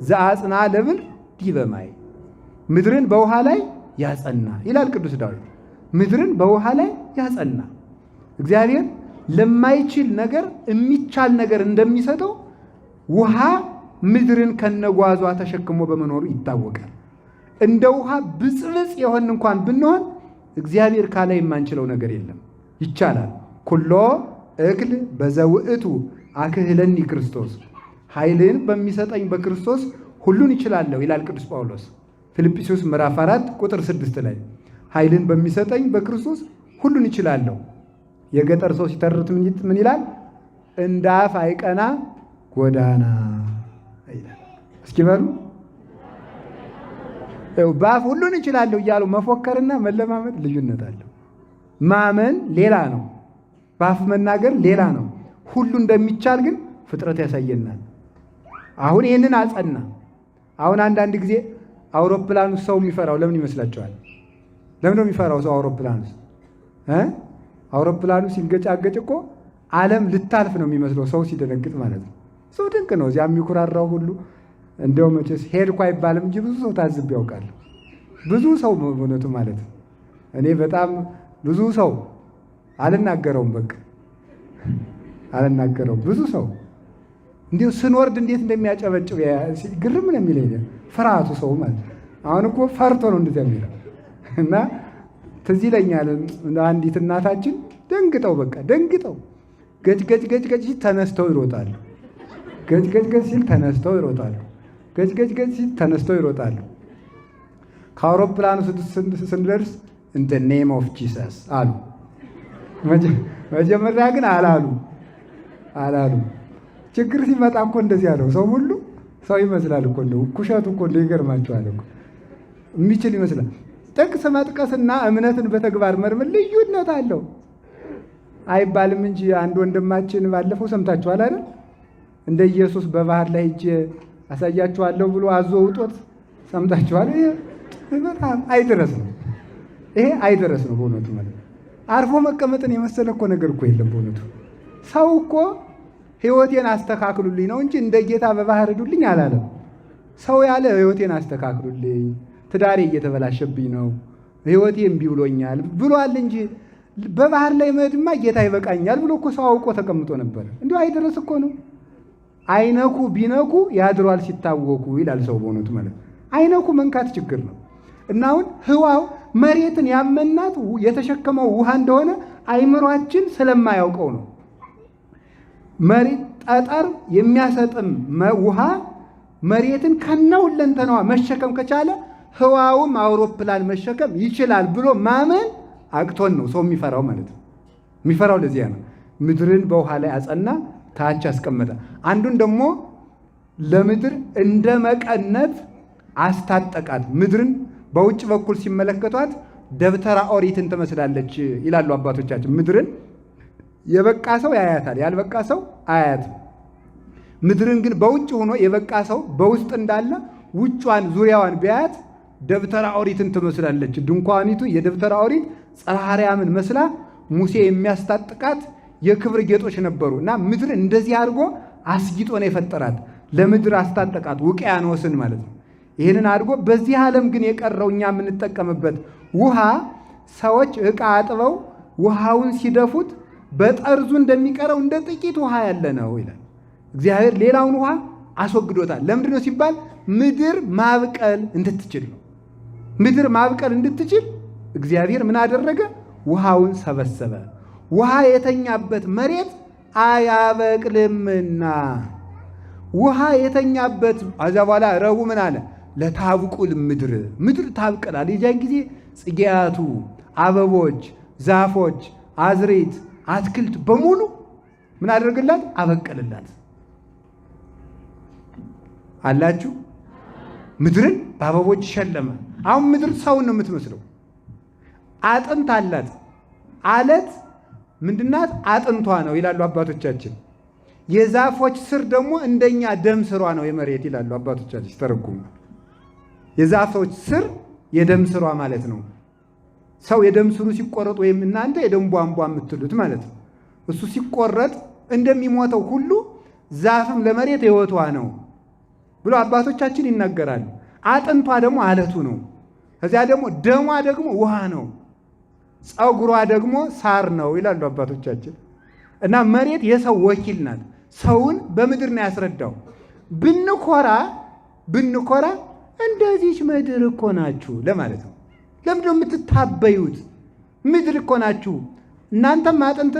ዘአጽና ለምድር ዲበ ማይ፣ ምድርን በውሃ ላይ ያጸና ይላል ቅዱስ ዳዊት። ምድርን በውሃ ላይ ያጸና እግዚአብሔር ለማይችል ነገር የሚቻል ነገር እንደሚሰጠው ውሃ ምድርን ከነጓዟ ተሸክሞ በመኖሩ ይታወቃል። እንደ ውሃ ብጽብጽ የሆን እንኳን ብንሆን እግዚአብሔር ካለ የማንችለው ነገር የለም፣ ይቻላል። ኩሎ እክል በዘውእቱ አክህለኒ ክርስቶስ፣ ኃይልን በሚሰጠኝ በክርስቶስ ሁሉን ይችላለሁ ይላል ቅዱስ ጳውሎስ ፊልጵስዩስ ምዕራፍ 4 ቁጥር 6 ላይ ኃይልን በሚሰጠኝ በክርስቶስ ሁሉን ይችላለሁ። የገጠር ሰው ሲተርት ምን ይላል? እንደ አፍ አይቀና ጎዳና ይላል። እስኪ በሉ በአፍ ሁሉን ይችላለሁ እያሉ መፎከርና መለማመድ ልዩነት አለው። ማመን ሌላ ነው፣ በአፍ መናገር ሌላ ነው። ሁሉ እንደሚቻል ግን ፍጥረት ያሳየናል። አሁን ይህንን አጸና። አሁን አንዳንድ ጊዜ አውሮፕላን ውስጥ ሰው የሚፈራው ለምን ይመስላችኋል? ለምን ነው የሚፈራው ሰው አውሮፕላን ውስጥ? አውሮፕላኑ ሲንገጫገጭ እኮ ዓለም ልታልፍ ነው የሚመስለው ሰው ሲደነግጥ ማለት ነው። ሰው ድንቅ ነው። እዚያ የሚኩራራው ሁሉ እንደው መቼስ ሄድኩ አይባልም እንጂ ብዙ ሰው ታዝብ ያውቃል። ብዙ ሰው በእውነቱ ማለት ነው። እኔ በጣም ብዙ ሰው አልናገረውም፣ በቃ አልናገረውም። ብዙ ሰው እንዲሁ ስንወርድ እንዴት እንደሚያጨበጭብ ግርም ነው የሚለኝ ፍርሃቱ ሰው ማለት ነው። አሁን እኮ ፈርቶ ነው እንደዚያ የሚለው እና ትዝ ይለኛል አንዲት እናታችን ደንግጠው ገጭ ሲል ተነስተው ይሮጣሉ። ገጭ ሲል ተነስተው ይሮጣሉ። ገጭ ሲል ተነስተው ይሮጣሉ። ከአውሮፕላኑ ስንደርስ ኢን ዘ ኔም ኦፍ ጂሰስ አሉ። መጀመሪያ ግን አላሉ። ችግር ሲመጣ እኮ እንደዚህ ያለው ሰው ሁሉ ሰው ይመስላል እኮ እንደው ኩሸቱ እኮ እንደው ይገርማቸዋል እኮ የሚችል ይመስላል። ጥቅስ መጥቀስና እምነትን በተግባር መርመር ልዩነት አለው አይባልም እንጂ አንድ ወንድማችን ባለፈው ሰምታችኋል አይደል? እንደ ኢየሱስ በባህር ላይ ሂጄ አሳያችኋለሁ ብሎ አዞ ውጦት ሰምታችኋል። ይሄ በጣም አይደረስ ነው። ይሄ አይደረስ ነው በእውነቱ ማለት አርፎ መቀመጥን የመሰለ እኮ ነገር እኮ የለም በእውነቱ። ሰው እኮ ሕይወቴን አስተካክሉልኝ ነው እንጂ እንደ ጌታ በባህር ሂዱልኝ አላለም። ሰው ያለ ሕይወቴን አስተካክሉልኝ፣ ትዳሬ እየተበላሸብኝ ነው፣ ሕይወቴ እምቢ ብሎኛል ብሏል እንጂ በባህር ላይ መሄድማ ጌታ ይበቃኛል ብሎ እኮ ሰው አውቆ ተቀምጦ ነበር። እንዲሁ አይደረስ እኮ ነው። አይነኩ ቢነኩ ያድሯል ሲታወኩ ይላል ሰው። በእውነቱ ማለት አይነኩ መንካት ችግር ነው። እና አሁን ህዋው መሬትን ያመናት የተሸከመው ውሃ እንደሆነ አይምሯችን ስለማያውቀው ነው። መሬት ጠጠር የሚያሰጥም ውሃ መሬትን ከነሁለንተናዋ መሸከም ከቻለ ህዋውም አውሮፕላን መሸከም ይችላል ብሎ ማመን አቅቶን ነው ሰው የሚፈራው ማለት ነው። የሚፈራው ለዚያ ነው። ምድርን በውሃ ላይ አጸና፣ ታች አስቀመጠ። አንዱን ደግሞ ለምድር እንደ መቀነት አስታጠቃት። ምድርን በውጭ በኩል ሲመለከቷት ደብተራ ኦሪትን ትመስላለች ይላሉ አባቶቻችን። ምድርን የበቃ ሰው ያያታል፣ ያልበቃ ሰው አያያትም። ምድርን ግን በውጭ ሆኖ የበቃ ሰው በውስጥ እንዳለ ውጯን ዙሪያዋን ቢያያት ደብተራ ኦሪትን ትመስላለች። ድንኳኒቱ የደብተራ ኦሪት ጽርሐ አርያምን መስላ ሙሴ የሚያስታጥቃት የክብር ጌጦች ነበሩ እና ምድር እንደዚህ አድርጎ አስጊጦ ነው የፈጠራት። ለምድር አስታጠቃት ውቅያኖስን ማለት ነው። ይህንን አድርጎ በዚህ ዓለም ግን የቀረው እኛ የምንጠቀምበት ውሃ ሰዎች ዕቃ አጥበው ውሃውን ሲደፉት በጠርዙ እንደሚቀረው እንደ ጥቂት ውሃ ያለ ነው ይላል። እግዚአብሔር ሌላውን ውሃ አስወግዶታል። ለምንድን ነው ሲባል ምድር ማብቀል እንድትችል ነው። ምድር ማብቀል እንድትችል እግዚአብሔር ምን አደረገ? ውሃውን ሰበሰበ። ውሃ የተኛበት መሬት አያበቅልምና ውሃ የተኛበት አዛ በኋላ ረቡ ምን አለ? ለታብቁል ምድር ምድር ታብቀላል። የዚያን ጊዜ ጽጌያቱ፣ አበቦች፣ ዛፎች፣ አዝሬት፣ አትክልት በሙሉ ምን አደረገላት? አበቀልላት። አላችሁ ምድርን በአበቦች ሸለመ። አሁን ምድር ሰውን ነው የምትመስለው። አጥንት አላት። አለት ምንድናት? አጥንቷ ነው ይላሉ አባቶቻችን። የዛፎች ስር ደግሞ እንደኛ ደም ስሯ ነው የመሬት ይላሉ አባቶቻችን ሲተረጉሙ። የዛፎች ስር የደም ስሯ ማለት ነው። ሰው የደም ስሩ ሲቆረጥ ወይም እናንተ የደም ቧንቧ የምትሉት ማለት ነው። እሱ ሲቆረጥ እንደሚሞተው ሁሉ ዛፍም ለመሬት ሕይወቷ ነው ብሎ አባቶቻችን ይናገራሉ። አጥንቷ ደግሞ አለቱ ነው። ከዚያ ደግሞ ደሟ ደግሞ ውሃ ነው። ፀጉሯ ደግሞ ሳር ነው ይላሉ አባቶቻችን። እና መሬት የሰው ወኪል ናት። ሰውን በምድር ነው ያስረዳው። ብንኮራ እንደዚች ምድር እኮ ናችሁ ለማለት ነው። ለምንድን ነው የምትታበዩት? ምድር እኮ ናችሁ። እናንተም አጥንት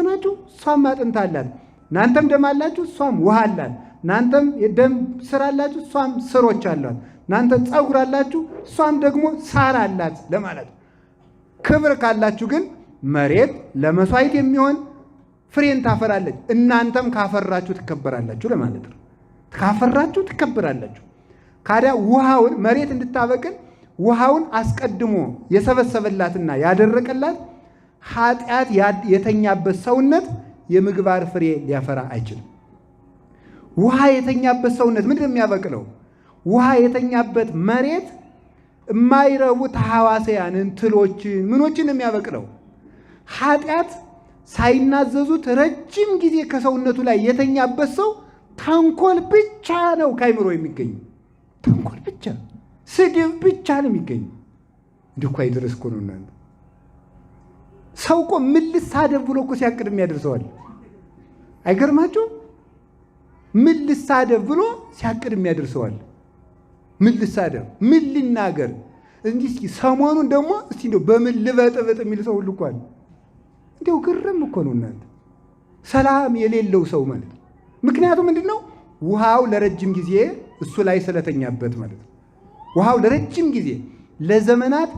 ናችሁ፣ እሷም አጥንት አላት። እናንተም ደም አላችሁ፣ እሷም ውሃ አላት። እናንተም የደም ስር አላችሁ፣ እሷም ስሮች አሏት። እናንተ ፀጉር አላችሁ፣ እሷም ደግሞ ሳር አላት ለማለት ነው። ክብር ካላችሁ ግን መሬት ለመስዋዕት የሚሆን ፍሬን ታፈራለች። እናንተም ካፈራችሁ ትከበራላችሁ ለማለት ነው። ካፈራችሁ ትከበራላችሁ። ካዲያ ውሃውን መሬት እንድታበቅል ውሃውን አስቀድሞ የሰበሰበላትና ያደረቀላት ኃጢአት የተኛበት ሰውነት የምግባር ፍሬ ሊያፈራ አይችልም። ውሃ የተኛበት ሰውነት ምንድን ነው የሚያበቅለው? ውሃ የተኛበት መሬት የማይረቡ ተሐዋስያንን፣ ትሎችን፣ ምኖችን የሚያበቅለው። ኃጢአት ሳይናዘዙት ረጅም ጊዜ ከሰውነቱ ላይ የተኛበት ሰው ተንኮል ብቻ ነው ከአይምሮ የሚገኝ። ተንኮል ብቻ፣ ስድብ ብቻ ነው የሚገኝ። እንዲሁ እኮ አይደረስ እኮ ነው እናንተ። ሰው እኮ ምን ልሳደብ ብሎ እኮ ሲያቅድ የሚያደርሰዋል። አይገርማችሁ? ምን ልሳደብ ብሎ ሲያቅድ የሚያደርሰዋል። ምን ልሳደብ፣ ምን ልናገር እንጂ እስኪ ሰሞኑን ደግሞ እስቲ እንደው በምን ልበጥበጥ የሚል ሰው ሁሉ እኮ አለ። እንዲሁ ግርም እኮ ነው እናንተ። ሰላም የሌለው ሰው ማለት ነው። ምክንያቱም ምንድን ነው? ውሃው ለረጅም ጊዜ እሱ ላይ ስለተኛበት ማለት ነው። ውሃው ለረጅም ጊዜ ለዘመናት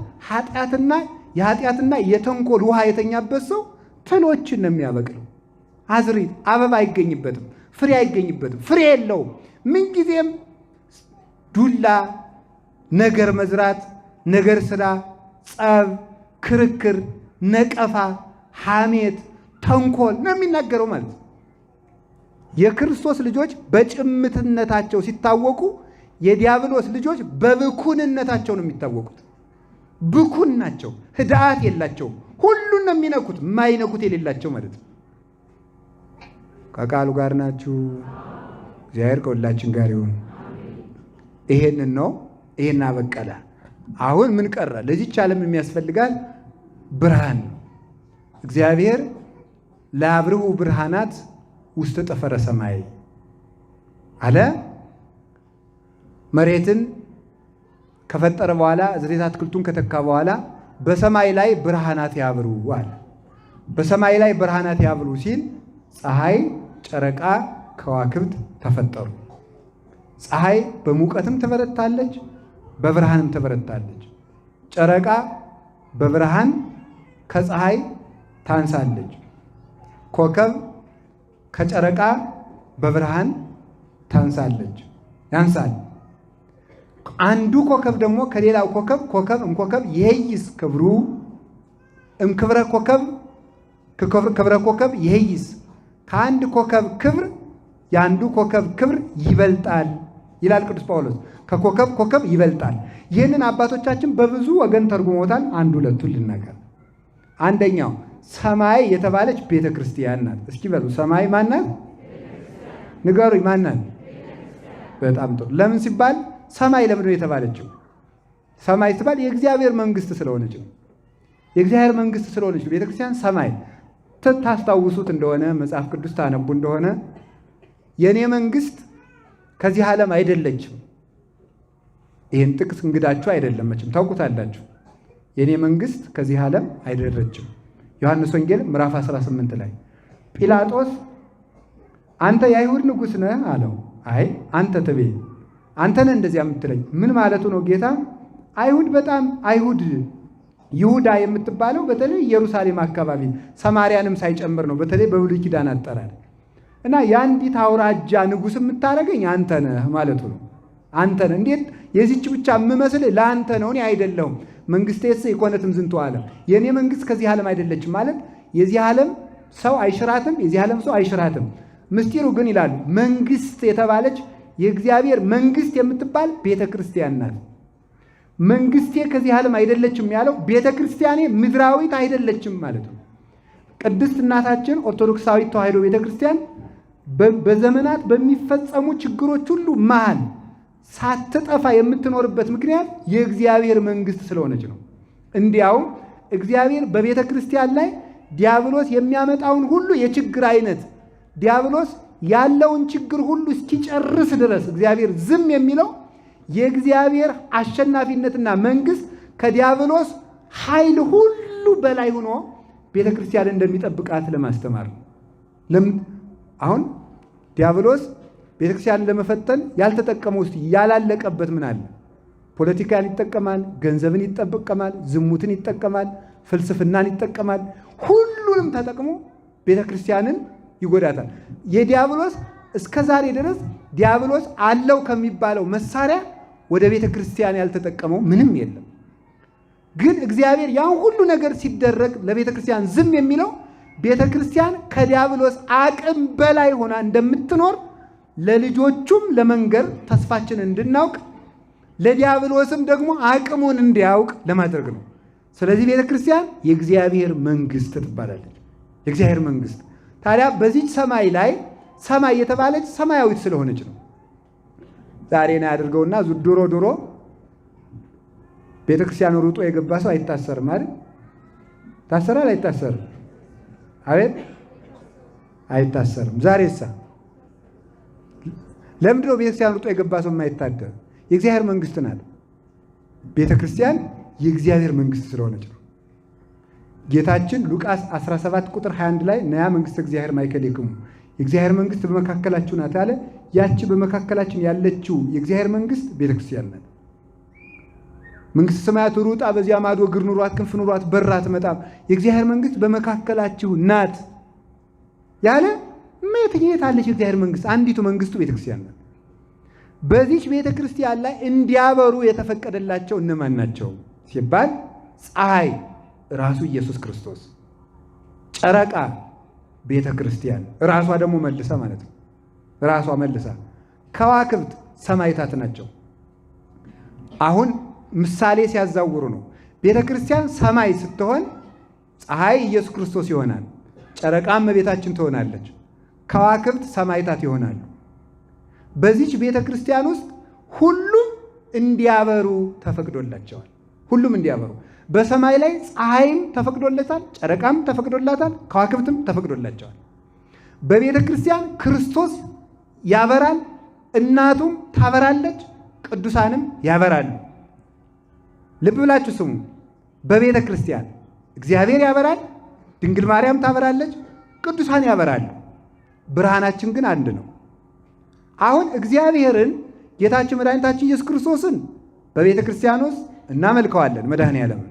የኃጢአትና የተንኮል ውሃ የተኛበት ሰው ትሎችን ነው የሚያበቅለው። አዝሪት አበባ አይገኝበትም፣ ፍሬ አይገኝበትም፣ ፍሬ የለውም። ምንጊዜም ዱላ፣ ነገር መዝራት፣ ነገር ስራ፣ ጸብ፣ ክርክር፣ ነቀፋ፣ ሐሜት፣ ተንኮል ነው የሚናገረው ማለት ነው። የክርስቶስ ልጆች በጭምትነታቸው ሲታወቁ፣ የዲያብሎስ ልጆች በብኩንነታቸው ነው የሚታወቁት። ብኩን ናቸው፣ ህድአት የላቸውም። ሁሉን ነው የሚነኩት፣ የማይነኩት የሌላቸው ማለት ነው። ከቃሉ ጋር ናችሁ። እግዚአብሔር ከሁላችን ጋር ይሁን። ይሄንን ነው፣ ይሄን አበቀለ። አሁን ምን ቀረ? ለዚች ዓለም የሚያስፈልጋል ብርሃን ነው። እግዚአብሔር ለአብርሁ ብርሃናት ውስጥ ጠፈረ ሰማይ አለ። መሬትን ከፈጠረ በኋላ ዝሬት አትክልቱን ከተካ በኋላ በሰማይ ላይ ብርሃናት ያብሩ አለ። በሰማይ ላይ ብርሃናት ያብሩ ሲል ፀሐይ፣ ጨረቃ፣ ከዋክብት ተፈጠሩ። ፀሐይ በሙቀትም ትበረታለች፣ በብርሃንም ትበረታለች። ጨረቃ በብርሃን ከፀሐይ ታንሳለች። ኮከብ ከጨረቃ በብርሃን ታንሳለች ያንሳል። አንዱ ኮከብ ደግሞ ከሌላው ኮከብ እምኮከብ ይሄይስ ክብሩ እምክብረ ኮከብ ክብረ ኮከብ ይሄይስ ከአንድ ኮከብ ክብር የአንዱ ኮከብ ክብር ይበልጣል ይላል ቅዱስ ጳውሎስ። ኮከብ ይበልጣል። ይህንን አባቶቻችን በብዙ ወገን ተርጉሞታል። አንድ ሁለቱን ልናገር። አንደኛው ሰማይ የተባለች ቤተ ክርስቲያን ናት። እስኪ በሉ ሰማይ ማናት? ንገሩኝ፣ ማናት? በጣም ጥሩ። ለምን ሲባል ሰማይ ለምንድን ነው የተባለችው? ሰማይ ሲባል የእግዚአብሔር መንግስት ስለሆነች ነው። የእግዚአብሔር መንግስት ስለሆነች ነው ቤተ ክርስቲያን ሰማይ። ታስታውሱት እንደሆነ መጽሐፍ ቅዱስ ታነቡ እንደሆነ የእኔ መንግስት ከዚህ ዓለም አይደለችም። ይህን ጥቅስ እንግዳችሁ አይደለም፣ መቼም ታውቁታላችሁ። የእኔ መንግስት ከዚህ ዓለም አይደለችም። ዮሐንስ ወንጌል ምዕራፍ 18 ላይ ጲላጦስ አንተ የአይሁድ ንጉሥ ነህ አለው። አይ አንተ ትቤ አንተ ነህ እንደዚያ የምትለኝ። ምን ማለቱ ነው ጌታ? አይሁድ በጣም አይሁድ ይሁዳ የምትባለው በተለይ ኢየሩሳሌም አካባቢ ሰማርያንም ሳይጨምር ነው። በተለይ በብሉይ ኪዳን አጠራር እና የአንዲት አውራጃ ንጉሥ የምታደርገኝ አንተ ነህ ማለቱ ነው። አንተ ነህ። እንዴት የዚች ብቻ የምመስልህ ለአንተ ነው፣ እኔ አይደለሁም። መንግሥቴስ ኢኮነትም ዝንቱ ዓለም፣ የእኔ መንግሥት ከዚህ ዓለም አይደለችም ማለት የዚህ ዓለም ሰው አይሽራትም፣ የዚህ ዓለም ሰው አይሽራትም። ምስጢሩ ግን ይላሉ መንግሥት የተባለች የእግዚአብሔር መንግሥት የምትባል ቤተ ክርስቲያን ናት። መንግሥቴ ከዚህ ዓለም አይደለችም ያለው ቤተ ክርስቲያኔ ምድራዊት አይደለችም ማለት ነው። ቅድስት እናታችን ኦርቶዶክሳዊት ተዋሕዶ ቤተ ክርስቲያን በዘመናት በሚፈጸሙ ችግሮች ሁሉ መሃል ሳትጠፋ የምትኖርበት ምክንያት የእግዚአብሔር መንግሥት ስለሆነች ነው። እንዲያውም እግዚአብሔር በቤተ ክርስቲያን ላይ ዲያብሎስ የሚያመጣውን ሁሉ የችግር አይነት ዲያብሎስ ያለውን ችግር ሁሉ እስኪጨርስ ድረስ እግዚአብሔር ዝም የሚለው የእግዚአብሔር አሸናፊነትና መንግሥት ከዲያብሎስ ኃይል ሁሉ በላይ ሆኖ ቤተ ክርስቲያን እንደሚጠብቃት ለማስተማር ነው። ለምን አሁን ዲያብሎስ ቤተ ክርስቲያንን ለመፈተን ያልተጠቀመው ውስጥ ያላለቀበት ምን አለ? ፖለቲካን ይጠቀማል፣ ገንዘብን ይጠቀማል፣ ዝሙትን ይጠቀማል፣ ፍልስፍናን ይጠቀማል። ሁሉንም ተጠቅሞ ቤተ ክርስቲያንን ይጎዳታል። የዲያብሎስ እስከ ዛሬ ድረስ ዲያብሎስ አለው ከሚባለው መሳሪያ ወደ ቤተ ክርስቲያን ያልተጠቀመው ምንም የለም። ግን እግዚአብሔር ያን ሁሉ ነገር ሲደረግ ለቤተ ክርስቲያን ዝም የሚለው ቤተ ክርስቲያን ከዲያብሎስ አቅም በላይ ሆና እንደምትኖር ለልጆቹም ለመንገር ተስፋችን እንድናውቅ ለዲያብሎስም ደግሞ አቅሙን እንዲያውቅ ለማድረግ ነው። ስለዚህ ቤተ ክርስቲያን የእግዚአብሔር መንግሥት ትባላለች። የእግዚአብሔር መንግሥት ታዲያ በዚች ሰማይ ላይ ሰማይ የተባለች ሰማያዊት ስለሆነች ነው። ዛሬ ነው ያድርገውና ድሮ ቤተ ክርስቲያን ሩጦ የገባ ሰው አይታሰርም አይደል? ታሰራል አይታሰርም? አቤት አይታሰርም። ዛሬሳ ለምንድነው ቤተ ክርስቲያን ሩጦ የገባ ሰው የማይታደር? የእግዚአብሔር መንግሥት ናት። ቤተ ክርስቲያን የእግዚአብሔር መንግሥት ስለሆነች ነው። ጌታችን ሉቃስ 17 ቁጥር 21 ላይ ነያ መንግሥተ እግዚአብሔር ማእከሌክሙ የእግዚአብሔር መንግሥት በመካከላችሁ ናት አለ። ያቺ በመካከላችን ያለችው የእግዚአብሔር መንግሥት ቤተ ክርስቲያን ናት። መንግሥተ ሰማያት ሩጣ በዚያ ማዶ እግር ኑሯት ክንፍ ኑሯት በራ አትመጣም፣ የእግዚአብሔር መንግሥት በመካከላችሁ ናት ያለ የት አለች የእግዚአብሔር መንግሥት? አንዲቱ መንግሥቱ ቤተ ክርስቲያን ናት። በዚች ቤተ ክርስቲያን ላይ እንዲያበሩ የተፈቀደላቸው እነማን ናቸው ሲባል ፀሐይ ራሱ ኢየሱስ ክርስቶስ፣ ጨረቃ ቤተ ክርስቲያን ራሷ ደግሞ መልሳ ማለት ነው። ራሷ መልሳ ከዋክብት ሰማይታት ናቸው። አሁን ምሳሌ ሲያዛውሩ ነው። ቤተ ክርስቲያን ሰማይ ስትሆን ፀሐይ ኢየሱስ ክርስቶስ ይሆናል፣ ጨረቃም እመቤታችን ትሆናለች፣ ከዋክብት ሰማይታት ይሆናሉ። በዚች ቤተ ክርስቲያን ውስጥ ሁሉም እንዲያበሩ ተፈቅዶላቸዋል። ሁሉም እንዲያበሩ። በሰማይ ላይ ፀሐይም ተፈቅዶለታል፣ ጨረቃም ተፈቅዶላታል፣ ከዋክብትም ተፈቅዶላቸዋል። በቤተ ክርስቲያን ክርስቶስ ያበራል፣ እናቱም ታበራለች፣ ቅዱሳንም ያበራሉ። ልብ ብላችሁ ስሙ። በቤተ ክርስቲያን እግዚአብሔር ያበራል፣ ድንግል ማርያም ታበራለች፣ ቅዱሳን ያበራሉ። ብርሃናችን ግን አንድ ነው። አሁን እግዚአብሔርን ጌታችን መድኃኒታችን ኢየሱስ ክርስቶስን በቤተ ክርስቲያን ውስጥ እናመልከዋለን፣ መድኃኔዓለምን።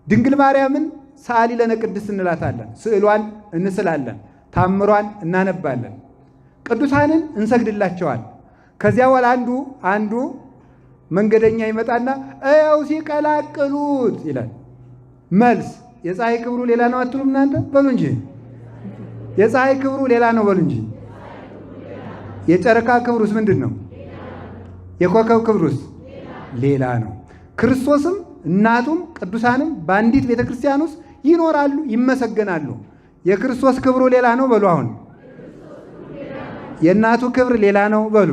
ድንግል ማርያምን ሰአሊ ለነ ቅድስት እንላታለን፣ ስዕሏን እንስላለን፣ ታምሯን እናነባለን። ቅዱሳንን እንሰግድላቸዋል። ከዚያ በኋላ አንዱ መንገደኛ ይመጣና እያው ሲቀላቅሉት ይላል። መልስ የፀሐይ ክብሩ ሌላ ነው አትሉም እናንተ? በሉ እንጂ የፀሐይ ክብሩ ሌላ ነው በሉ እንጂ። የጨረቃ ክብሩስ ምንድን ነው? የኮከብ ክብሩስ ሌላ ነው። ክርስቶስም እናቱም ቅዱሳንም በአንዲት ቤተ ክርስቲያን ውስጥ ይኖራሉ፣ ይመሰገናሉ። የክርስቶስ ክብሩ ሌላ ነው በሉ። አሁን የእናቱ ክብር ሌላ ነው በሉ።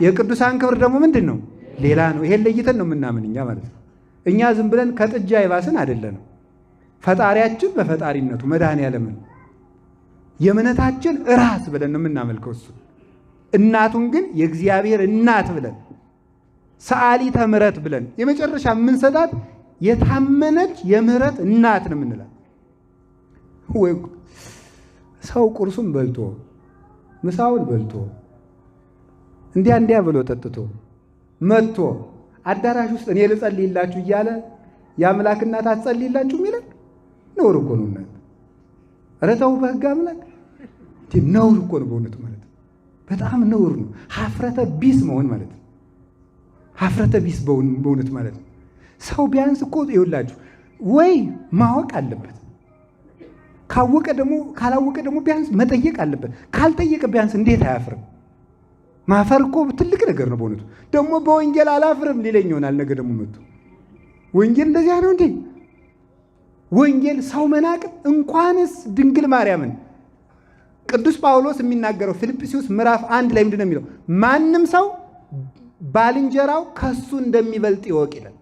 የቅዱሳን ክብር ደግሞ ምንድን ነው? ሌላ ነው። ይሄን ለይተን ነው የምናምን እኛ ማለት ነው። እኛ ዝም ብለን ከጥጃ የባስን አይደለንም። ፈጣሪያችን በፈጣሪነቱ መድኃኔዓለምን የእምነታችን ራስ ብለን ነው የምናመልከው እሱ። እናቱን ግን የእግዚአብሔር እናት ብለን ሰአሊተ ምሕረት ብለን የመጨረሻ የምንሰጣት የታመነች የምሕረት እናት ነው የምንላት። ወይ ሰው ቁርሱን በልቶ ምሳውን በልቶ እንዲያ ብሎ ጠጥቶ መጥቶ አዳራሽ ውስጥ እኔ ልጸልይላችሁ እያለ የአምላክ እናት አትጸልይላችሁ የሚለን ነውር እኮ ነው። እናት ኧረ ተው በሕግ አምላክ ነውር እኮ ነው በእውነቱ ማለት ነው። በጣም ነውር ነው። ሀፍረተ ቢስ መሆን ማለት ነው። ሀፍረተ ቢስ በእውነት ማለት ነው። ሰው ቢያንስ እኮ ይኸውላችሁ ወይ ማወቅ አለበት፣ ካላወቀ ደግሞ ቢያንስ መጠየቅ አለበት። ካልጠየቀ ቢያንስ እንዴት አያፍርም? ማፈር እኮ ትልቅ ነገር ነው በእውነቱ። ደግሞ በወንጌል አላፍርም ሊለኝ ይሆናል ነገ ደግሞ መጥቶ ወንጌል እንደዚያ ነው እንዴ? ወንጌል ሰው መናቅ እንኳንስ ድንግል ማርያምን ቅዱስ ጳውሎስ የሚናገረው ፊልጵስዩስ ምዕራፍ 1 ላይ ምንድን ነው የሚለው? ማንም ሰው ባልንጀራው ከሱ እንደሚበልጥ ይወቅ ይላል።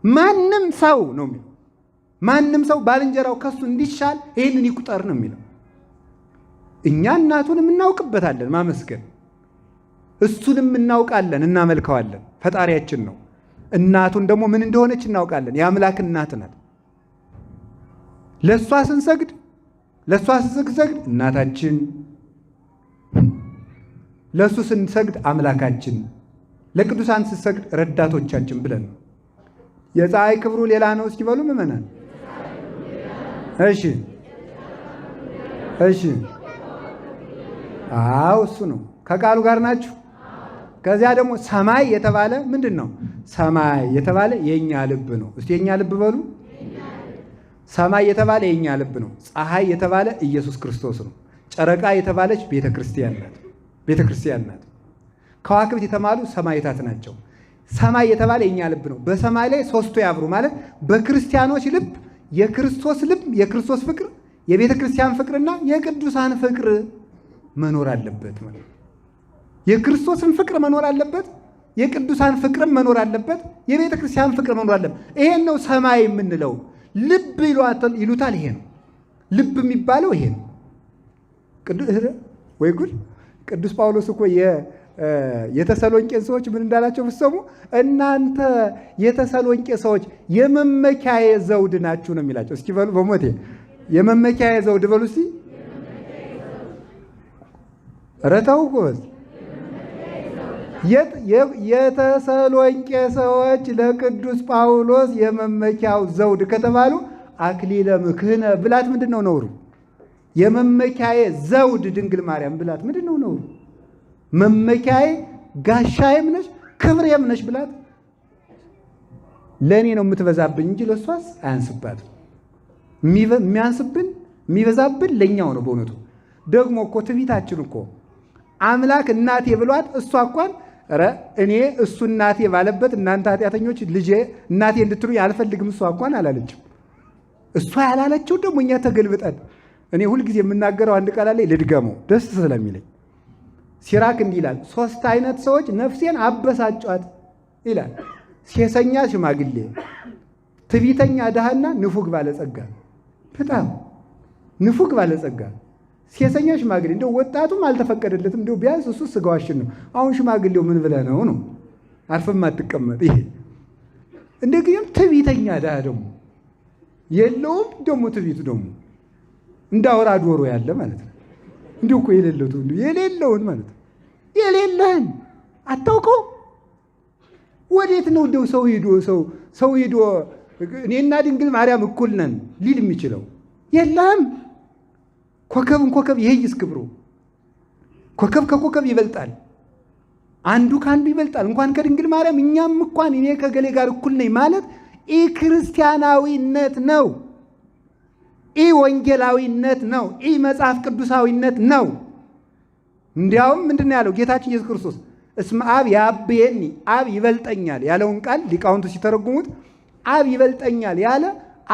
ማንም ሰው ነው የሚለው። ማንም ሰው ባልንጀራው ከሱ እንዲሻል ይህንን ይቁጠር ነው የሚለው። እኛ እናቱንም እናውቅበታለን ማመስገን፣ እሱንም እናውቃለን፣ እናመልከዋለን። ፈጣሪያችን ነው። እናቱን ደግሞ ምን እንደሆነች እናውቃለን። የአምላክ እናት ናት። ለእሷ ስንሰግድ እናታችን፣ ለእሱ ስንሰግድ አምላካችን፣ ለቅዱሳን ስንሰግድ ረዳቶቻችን ብለን ነው። የፀሐይ ክብሩ ሌላ ነው እስኪ በሉ ምእመናን። እሺ አዎ እሱ ነው። ከቃሉ ጋር ናችሁ። ከዚያ ደግሞ ሰማይ የተባለ ምንድን ነው? ሰማይ የተባለ የእኛ ልብ ነው። እስቲ የእኛ ልብ በሉ። ሰማይ የተባለ የእኛ ልብ ነው። ፀሐይ የተባለ ኢየሱስ ክርስቶስ ነው። ጨረቃ የተባለች ቤተ ክርስቲያን ናት። ከዋክብት የተባሉ ሰማይታት ናቸው። ሰማይ የተባለ የእኛ ልብ ነው። በሰማይ ላይ ሶስቱ ያብሩ ማለት በክርስቲያኖች ልብ የክርስቶስ ፍቅር፣ የቤተ ክርስቲያን ፍቅርና የቅዱሳን ፍቅር መኖር አለበት ማለት ነው። የክርስቶስን ፍቅር መኖር አለበት፣ የቅዱሳን ፍቅርም መኖር አለበት፣ የቤተ ክርስቲያን ፍቅር መኖር አለበት። ይሄን ነው ሰማይ የምንለው። ልብ ይሉታል። ይሄ ነው ልብ የሚባለው። ይሄ ነው ወይ ጉድ! ቅዱስ ጳውሎስ እኮ የተሰሎንቄን ሰዎች ምን እንዳላቸው ብትሰሙ፣ እናንተ የተሰሎንቄ ሰዎች የመመኪያዬ ዘውድ ናችሁ ነው የሚላቸው። እስኪ በሉ በሞቴ የመመኪያዬ ዘውድ በሉ እስኪ። ኧረ ተው ጎበዝ። የተሰሎንቄ ሰዎች ለቅዱስ ጳውሎስ የመመኪያው ዘውድ ከተባሉ አክሊለ ምክህነ ብላት ምንድን ነው ነውሩ? የመመኪያዬ ዘውድ ድንግል ማርያም ብላት ምንድን ነው ነውሩ? መመኪያዬ ጋሻዬም ነሽ ክብሬም ነሽ ብላት ለእኔ ነው የምትበዛብኝ እንጂ ለእሷስ አያንስባትም። የሚበዛብን ለእኛው ነው በእውነቱ። ደግሞ እኮ ትዕቢታችን እኮ አምላክ እናቴ ብሏት እሷ እንኳን ኧረ እኔ እሱ እናቴ ባለበት እናንተ ኃጢአተኞች ልጄ እናቴ እንድትሉኝ አልፈልግም እሷ እንኳን አላለችም። እሷ ያላለችው ደግሞ እኛ ተገልብጠን እኔ ሁልጊዜ የምናገረው አንድ ቃል ላይ ልድገመው ደስ ስለሚለኝ ሲራክ እንዲህ ይላል፣ 3 አይነት ሰዎች ነፍሴን አበሳጯት ይላል። ሴሰኛ ሽማግሌ፣ ትዕቢተኛ ድሃና ንፉግ ባለጸጋ። በጣም ንፉግ ባለጸጋ፣ ሴሰኛ ሽማግሌ። እንደው ወጣቱም አልተፈቀደለትም። እንደው ቢያንስ እሱ ስጋዋሽን ነው። አሁን ሽማግሌው ምን ብለህ ነው አርፈም አትቀመጥ። ይሄ እንደግም ትዕቢተኛ ድሃ ደግሞ የለውም። ደግሞ ትዕቢቱ ደግሞ እንዳወራ ዶሮ ያለ ማለት ነው። እንዲሁ እኮ የሌለውን ማለት ነው። የሌለህን አታውቀው። ወዴት ነው እንደው ሰው ሄዶ እኔና ድንግል ማርያም እኩል ነን ሊል የሚችለው? የለም። ኮከብ ይሄይስ ክብሩ። ኮከብ ከኮከብ ይበልጣል። አንዱ ከአንዱ ይበልጣል። እንኳን ከድንግል ማርያም እኛም እንኳን እኔ ከገሌ ጋር እኩል ነኝ ማለት ኢ ክርስቲያናዊነት ነው። ኢ ወንጌላዊነት ነው። ኢ መጽሐፍ ቅዱሳዊነት ነው። እንዲያውም ምንድን ያለው ጌታችን ኢየሱስ ክርስቶስ እስመ አብ ያብየኒ አብ ይበልጠኛል ያለውን ቃል ሊቃውንቱ ሲተረጉሙት አብ ይበልጠኛል ያለ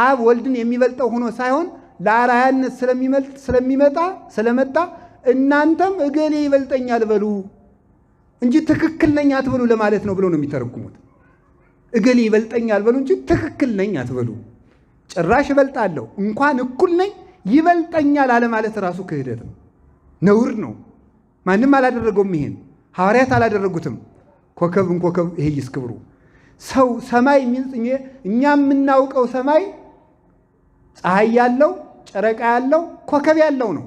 አብ ወልድን የሚበልጠው ሆኖ ሳይሆን ለአርአያነት ስለመጣ እናንተም እገሌ ይበልጠኛል በሉ እንጂ ትክክል ነኝ አትበሉ ለማለት ነው ብለው ነው የሚተረጉሙት። እገሌ ይበልጠኛል በሉ እንጂ ትክክል ነኝ አትበሉ። ጭራሽ እበልጣለሁ እንኳን እኩል ነኝ ይበልጠኛል አለ ማለት ራሱ ክህደት ነው፣ ነውር ነው። ማንም አላደረገውም። ይሄን ሐዋርያት አላደረጉትም። ኮከብ ይሄይስ ክብሩ። ሰው ሰማይ እኛ የምናውቀው ሰማይ ፀሐይ ያለው ጨረቃ ያለው ኮከብ ያለው ነው።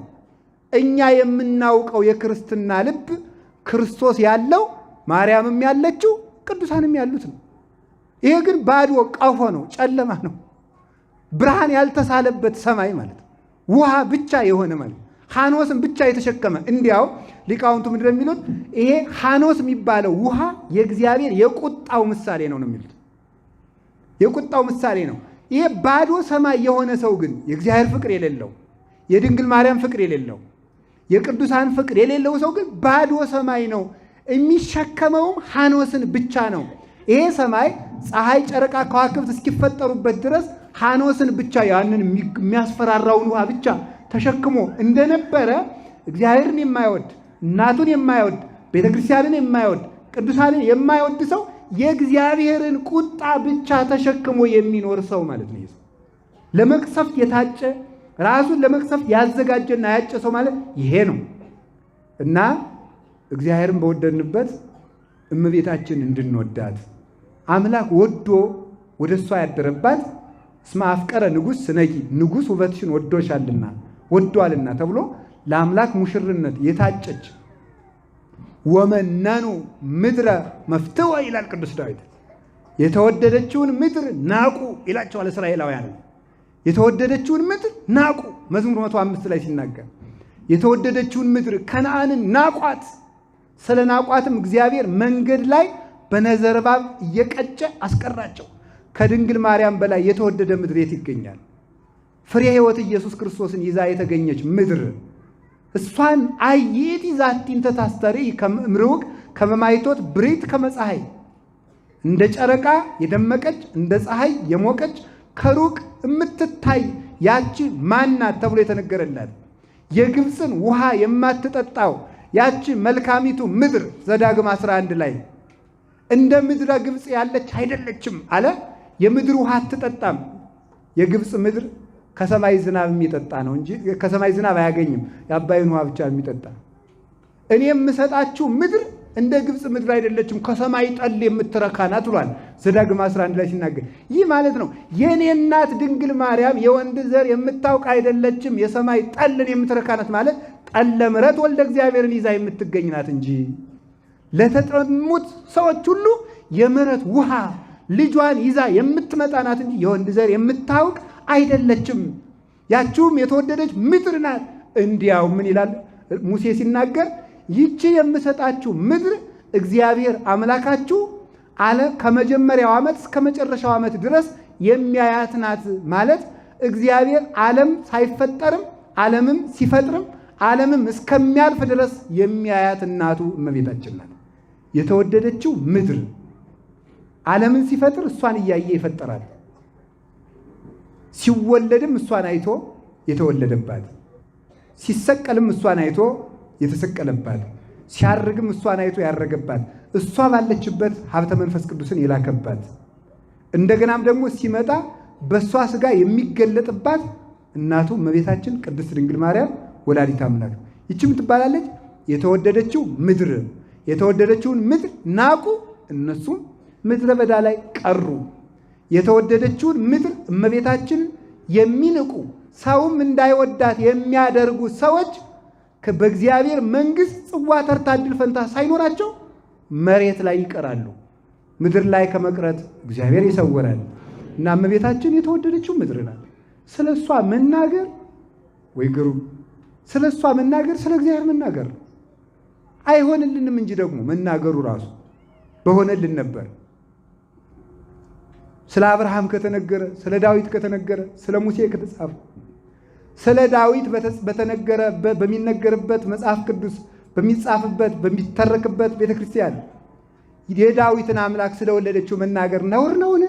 እኛ የምናውቀው የክርስትና ልብ ክርስቶስ ያለው ማርያምም ያለችው ቅዱሳንም ያሉት ነው። ይሄ ግን ባዶ ቀፎ ነው፣ ጨለማ ነው፣ ብርሃን ያልተሳለበት ሰማይ ማለት ነው። ውሃ ብቻ የሆነ ማለት ሐኖስን ብቻ የተሸከመ። እንዲያው ሊቃውንቱ ምንድን የሚሉት ይሄ ሐኖስ የሚባለው ውሃ የእግዚአብሔር የቁጣው ምሳሌ ነው የሚሉት። የቁጣው ምሳሌ ነው። ይሄ ባዶ ሰማይ የሆነ ሰው ግን የእግዚአብሔር ፍቅር የሌለው፣ የድንግል ማርያም ፍቅር የሌለው፣ የቅዱሳን ፍቅር የሌለው ሰው ግን ባዶ ሰማይ ነው። የሚሸከመውም ሐኖስን ብቻ ነው። ይሄ ሰማይ ፀሐይ፣ ጨረቃ፣ ከዋክብት እስኪፈጠሩበት ድረስ ሐኖስን ብቻ ያንን የሚያስፈራራውን ውሃ ብቻ ተሸክሞ እንደነበረ እግዚአብሔርን የማይወድ እናቱን የማይወድ ቤተ ክርስቲያንን የማይወድ ቅዱሳንን የማይወድ ሰው የእግዚአብሔርን ቁጣ ብቻ ተሸክሞ የሚኖር ሰው ማለት ነው። ለመቅሰፍት የታጨ ራሱን ለመቅሰፍት ያዘጋጀና ያጨ ሰው ማለት ይሄ ነው። እና እግዚአብሔርን በወደድንበት እመቤታችን እንድንወዳት አምላክ ወዶ ወደ እሷ ያደረባት እስመ አፍቀረ ንጉሥ ስነኪ ንጉሥ ውበትሽን ወዶሻልና ወዷልና ተብሎ ለአምላክ ሙሽርነት የታጨች ወመነኑ ምድረ መፍትወ ይላል ቅዱስ ዳዊት። የተወደደችውን ምድር ናቁ ይላቸዋል እስራኤላውያን። የተወደደችውን ምድር ናቁ መዝሙር 105 ላይ ሲናገር የተወደደችውን ምድር ከነዓንን ናቋት። ስለ ናቋትም እግዚአብሔር መንገድ ላይ በነዘርባብ እየቀጨ አስቀራቸው። ከድንግል ማርያም በላይ የተወደደ ምድር የት ይገኛል? ፍሬ ሕይወት ኢየሱስ ክርስቶስን ይዛ የተገኘች ምድር እሷን አየት ይዛቲን ተታስተሪ ከምርውቅ ከመማይቶት ብሪት ከመፀሐይ እንደ ጨረቃ የደመቀች እንደ ፀሐይ የሞቀች ከሩቅ የምትታይ ያቺ ማናት ተብሎ የተነገረላት የግብፅን ውሃ የማትጠጣው ያቺ መልካሚቱ ምድር ዘዳግም 11 ላይ እንደ ምድረ ግብፅ ያለች አይደለችም አለ። የምድር ውሃ አትጠጣም። የግብፅ ምድር ከሰማይ ዝናብ የሚጠጣ ነው እንጂ ከሰማይ ዝናብ አያገኝም። የአባይን ውሃ ብቻ የሚጠጣ። እኔ የምሰጣችሁ ምድር እንደ ግብፅ ምድር አይደለችም፣ ከሰማይ ጠል የምትረካ ናት ብሏል ዘዳግም 11 ላይ ሲናገር። ይህ ማለት ነው የኔ እናት ድንግል ማርያም የወንድ ዘር የምታውቅ አይደለችም፣ የሰማይ ጠልን የምትረካ ናት ማለት ጠለ ምሕረት ወልደ እግዚአብሔርን ይዛ የምትገኝ ናት እንጂ ለተጠሙት ሰዎች ሁሉ የምሕረት ውሃ ልጇን ይዛ የምትመጣ ናት እንጂ የወንድ ዘር የምታውቅ አይደለችም። ያችሁም የተወደደች ምድር ናት። እንዲያው ምን ይላል ሙሴ ሲናገር ይቺ የምሰጣችሁ ምድር እግዚአብሔር አምላካችሁ አለ ከመጀመሪያው ዓመት እስከ መጨረሻው ዓመት ድረስ የሚያያት ናት ማለት እግዚአብሔር ዓለም ሳይፈጠርም ዓለምም ሲፈጥርም ዓለምም እስከሚያልፍ ድረስ የሚያያት እናቱ እመቤታችን ናት። የተወደደችው ምድር ዓለምን ሲፈጥር እሷን እያየ ይፈጠራል። ሲወለድም እሷን አይቶ የተወለደባት፣ ሲሰቀልም እሷን አይቶ የተሰቀለባት፣ ሲያርግም እሷን አይቶ ያረገባት፣ እሷ ባለችበት ሀብተ መንፈስ ቅዱስን የላከባት፣ እንደገናም ደግሞ ሲመጣ በእሷ ሥጋ የሚገለጥባት እናቱ እመቤታችን ቅድስት ድንግል ማርያም ወላዲተ አምላክ። ይችም ትባላለች የተወደደችው ምድር። የተወደደችውን ምድር ናቁ፣ እነሱም ምድረ በዳ ላይ ቀሩ። የተወደደችውን ምድር እመቤታችን የሚንቁ ሰውም እንዳይወዳት የሚያደርጉ ሰዎች በእግዚአብሔር መንግሥት ጽዋ ተርታ ዕድል ፈንታ ሳይኖራቸው መሬት ላይ ይቀራሉ። ምድር ላይ ከመቅረት እግዚአብሔር ይሰውራል። እና እመቤታችን የተወደደችው ምድር ናት። ስለ እሷ መናገር ወይ ግሩም! ስለ እሷ መናገር ስለ እግዚአብሔር መናገር ነው። አይሆንልንም እንጂ ደግሞ መናገሩ ራሱ በሆነልን ነበር። ስለ አብርሃም ከተነገረ፣ ስለ ዳዊት ከተነገረ፣ ስለ ሙሴ ከተጻፈ፣ ስለ ዳዊት በተነገረ በሚነገርበት መጽሐፍ ቅዱስ በሚጻፍበት በሚተረክበት ቤተክርስቲያን የዳዊትን አምላክ ስለወለደችው መናገር ነውር ነውን?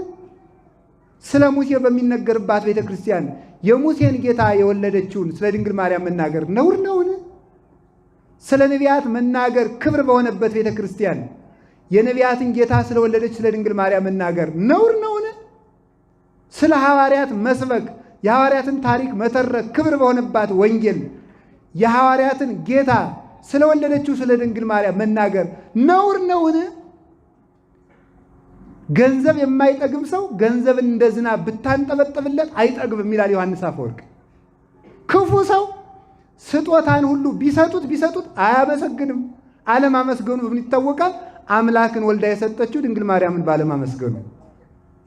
ስለ ሙሴ በሚነገርባት ቤተክርስቲያን የሙሴን ጌታ የወለደችውን ስለ ድንግል ማርያም መናገር ነውር ነውን? ስለ ነቢያት መናገር ክብር በሆነበት ቤተክርስቲያን የነቢያትን ጌታ ስለወለደች ስለ ድንግል ማርያም መናገር ነውር ነውን? ስለ ሐዋርያት መስበክ የሐዋርያትን ታሪክ መተረክ ክብር በሆነባት ወንጌል የሐዋርያትን ጌታ ስለወለደችው ስለ ድንግል ማርያም መናገር ነውር ነውን? ገንዘብ የማይጠግብ ሰው ገንዘብን እንደ ዝናብ ብታንጠበጥብለት አይጠግብም ይላል ዮሐንስ አፈወርቅ። ክፉ ሰው ስጦታን ሁሉ ቢሰጡት አያመሰግንም። አለማመስገኑ በምን ይታወቃል? አምላክን ወልዳ የሰጠችው ድንግል ማርያምን ባለማመስገኑ።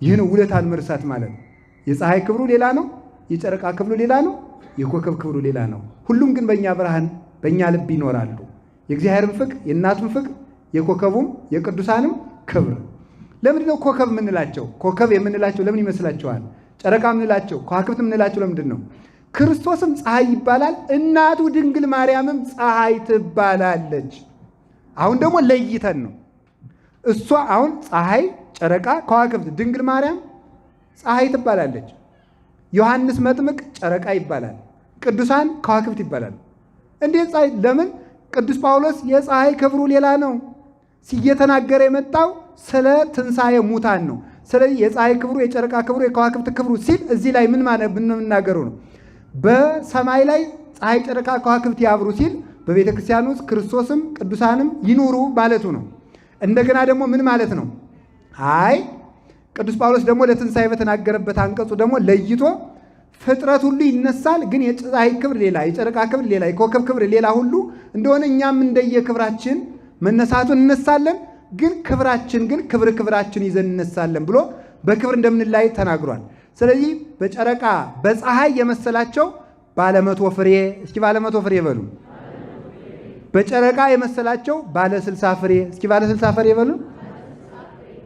ይህን ውለታን መርሳት ማለት ነው። የፀሐይ ክብሩ ሌላ ነው፣ የጨረቃ ክብሩ ሌላ ነው፣ የኮከብ ክብሩ ሌላ ነው። ሁሉም ግን በእኛ ብርሃን በእኛ ልብ ይኖራሉ። የእግዚአብሔርን ፍቅር፣ የእናቱን ፍቅር፣ የኮከቡም የቅዱሳንም ክብር። ለምንድን ነው ኮከብ የምንላቸው? ኮከብ የምንላቸው ለምን ይመስላችኋል? ጨረቃ የምንላቸው ከዋክብት የምንላቸው ለምንድን ነው? ክርስቶስም ፀሐይ ይባላል፣ እናቱ ድንግል ማርያምም ፀሐይ ትባላለች። አሁን ደግሞ ለይተን ነው እሷ አሁን ፀሐይ፣ ጨረቃ፣ ከዋክብት፣ ድንግል ማርያም ፀሐይ ትባላለች። ዮሐንስ መጥምቅ ጨረቃ ይባላል፣ ቅዱሳን ከዋክብት ይባላል። እንዴት ፀሐይ? ለምን? ቅዱስ ጳውሎስ የፀሐይ ክብሩ ሌላ ነው ሲየተናገረ የመጣው ስለ ትንሣኤ ሙታን ነው። ስለዚህ የፀሐይ ክብሩ፣ የጨረቃ ክብሩ፣ የከዋክብት ክብሩ ሲል እዚህ ላይ ምን ምናገሩ ነው? በሰማይ ላይ ፀሐይ፣ ጨረቃ፣ ከዋክብት ያብሩ ሲል በቤተ ክርስቲያን ውስጥ ክርስቶስም ቅዱሳንም ይኑሩ ማለቱ ነው። እንደገና ደግሞ ምን ማለት ነው? አይ ቅዱስ ጳውሎስ ደግሞ ለትንሣኤ በተናገረበት አንቀጹ ደግሞ ለይቶ ፍጥረት ሁሉ ይነሳል፣ ግን የፀሐይ ክብር ሌላ፣ የጨረቃ ክብር ሌላ፣ የኮከብ ክብር ሌላ ሁሉ እንደሆነ እኛም እንደየክብራችን መነሳቱን እነሳለን፣ ግን ክብራችን ግን ክብራችን ይዘን እነሳለን ብሎ በክብር እንደምንላይ ተናግሯል። ስለዚህ በጨረቃ በፀሐይ የመሰላቸው ባለመቶ ፍሬ፣ እስኪ ባለመቶ ፍሬ በሉ። በጨረቃ የመሰላቸው ባለ 60 ፍሬ፣ እስኪ ባለ 60 ፍሬ በሉ።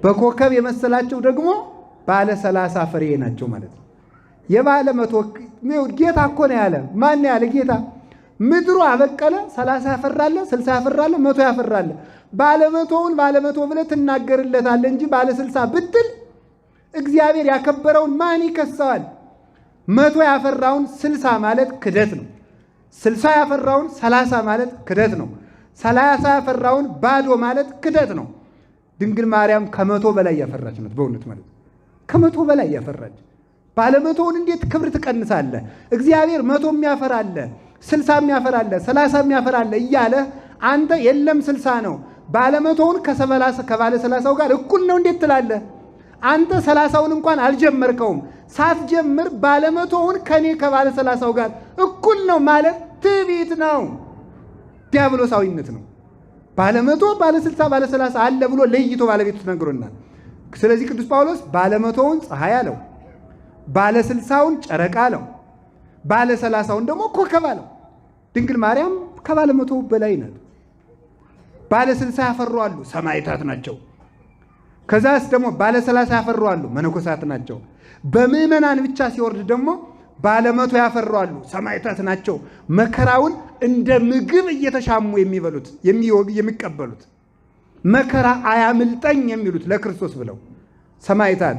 በኮከብ የመሰላቸው ደግሞ ባለ 30 ፍሬ ናቸው ማለት ነው። የባለ መቶ ጌታ እኮ ነው ያለ። ማን ያለ? ጌታ። ምድሩ አበቀለ፣ 30 ያፈራለ፣ 60 ያፈራለ፣ 100 ያፈራለ። ባለመቶውን ባለመቶ ብለህ ትናገርለታለህ እንጂ ባለ 60 ብትል እግዚአብሔር ያከበረውን ማን ይከሰዋል? 100 ያፈራውን 60 ማለት ክደት ነው። 60 ያፈራውን 30 ማለት ክደት ነው። 30 ያፈራውን ባዶ ማለት ክደት ነው። ድንግል ማርያም ከ100 በላይ ያፈራች ናት። በእውነት ማለት ከ100 በላይ ያፈራች። ባለመቶውን እንዴት ክብር ትቀንሳለህ? እግዚአብሔር 100 የሚያፈራለ፣ 60 የሚያፈራለ፣ 30 የሚያፈራለ እያለ አንተ የለም 60 ነው ባለመቶውን ከባለ 30ው ጋር እኩል ነው እንዴት ትላለህ? አንተ 30ውን እንኳን አልጀመርከውም። ሳትጀምር ባለመቶውን ከኔ ከባለ 30ው ጋር እኩል ነው ማለት ትዕቢት ነው፣ ዲያብሎሳዊነት ነው። ባለመቶ ባለ 60 ባለ 30 አለ ብሎ ለይቶ ባለቤቱ ተነግሮናል። ስለዚህ ቅዱስ ጳውሎስ ባለመቶውን ፀሐይ አለው፣ ባለ 60ውን ጨረቃ አለው፣ ባለ 30ውን ደግሞ ኮከብ አለው። ድንግል ማርያም ከባለመቶ በላይ ናት። ባለ 60 ያፈሩ አሉ፣ ሰማዕታት ናቸው። ከዛስ ደግሞ ባለ 30 ያፈሩ አሉ፣ መነኮሳት ናቸው። በምዕመናን ብቻ ሲወርድ ደግሞ ባለ 100 ያፈሩ አሉ፣ ሰማዕታት ናቸው። መከራውን እንደ ምግብ እየተሻሙ የሚበሉት የሚቀበሉት፣ መከራ አያምልጠኝ የሚሉት ለክርስቶስ ብለው ሰማዕታት።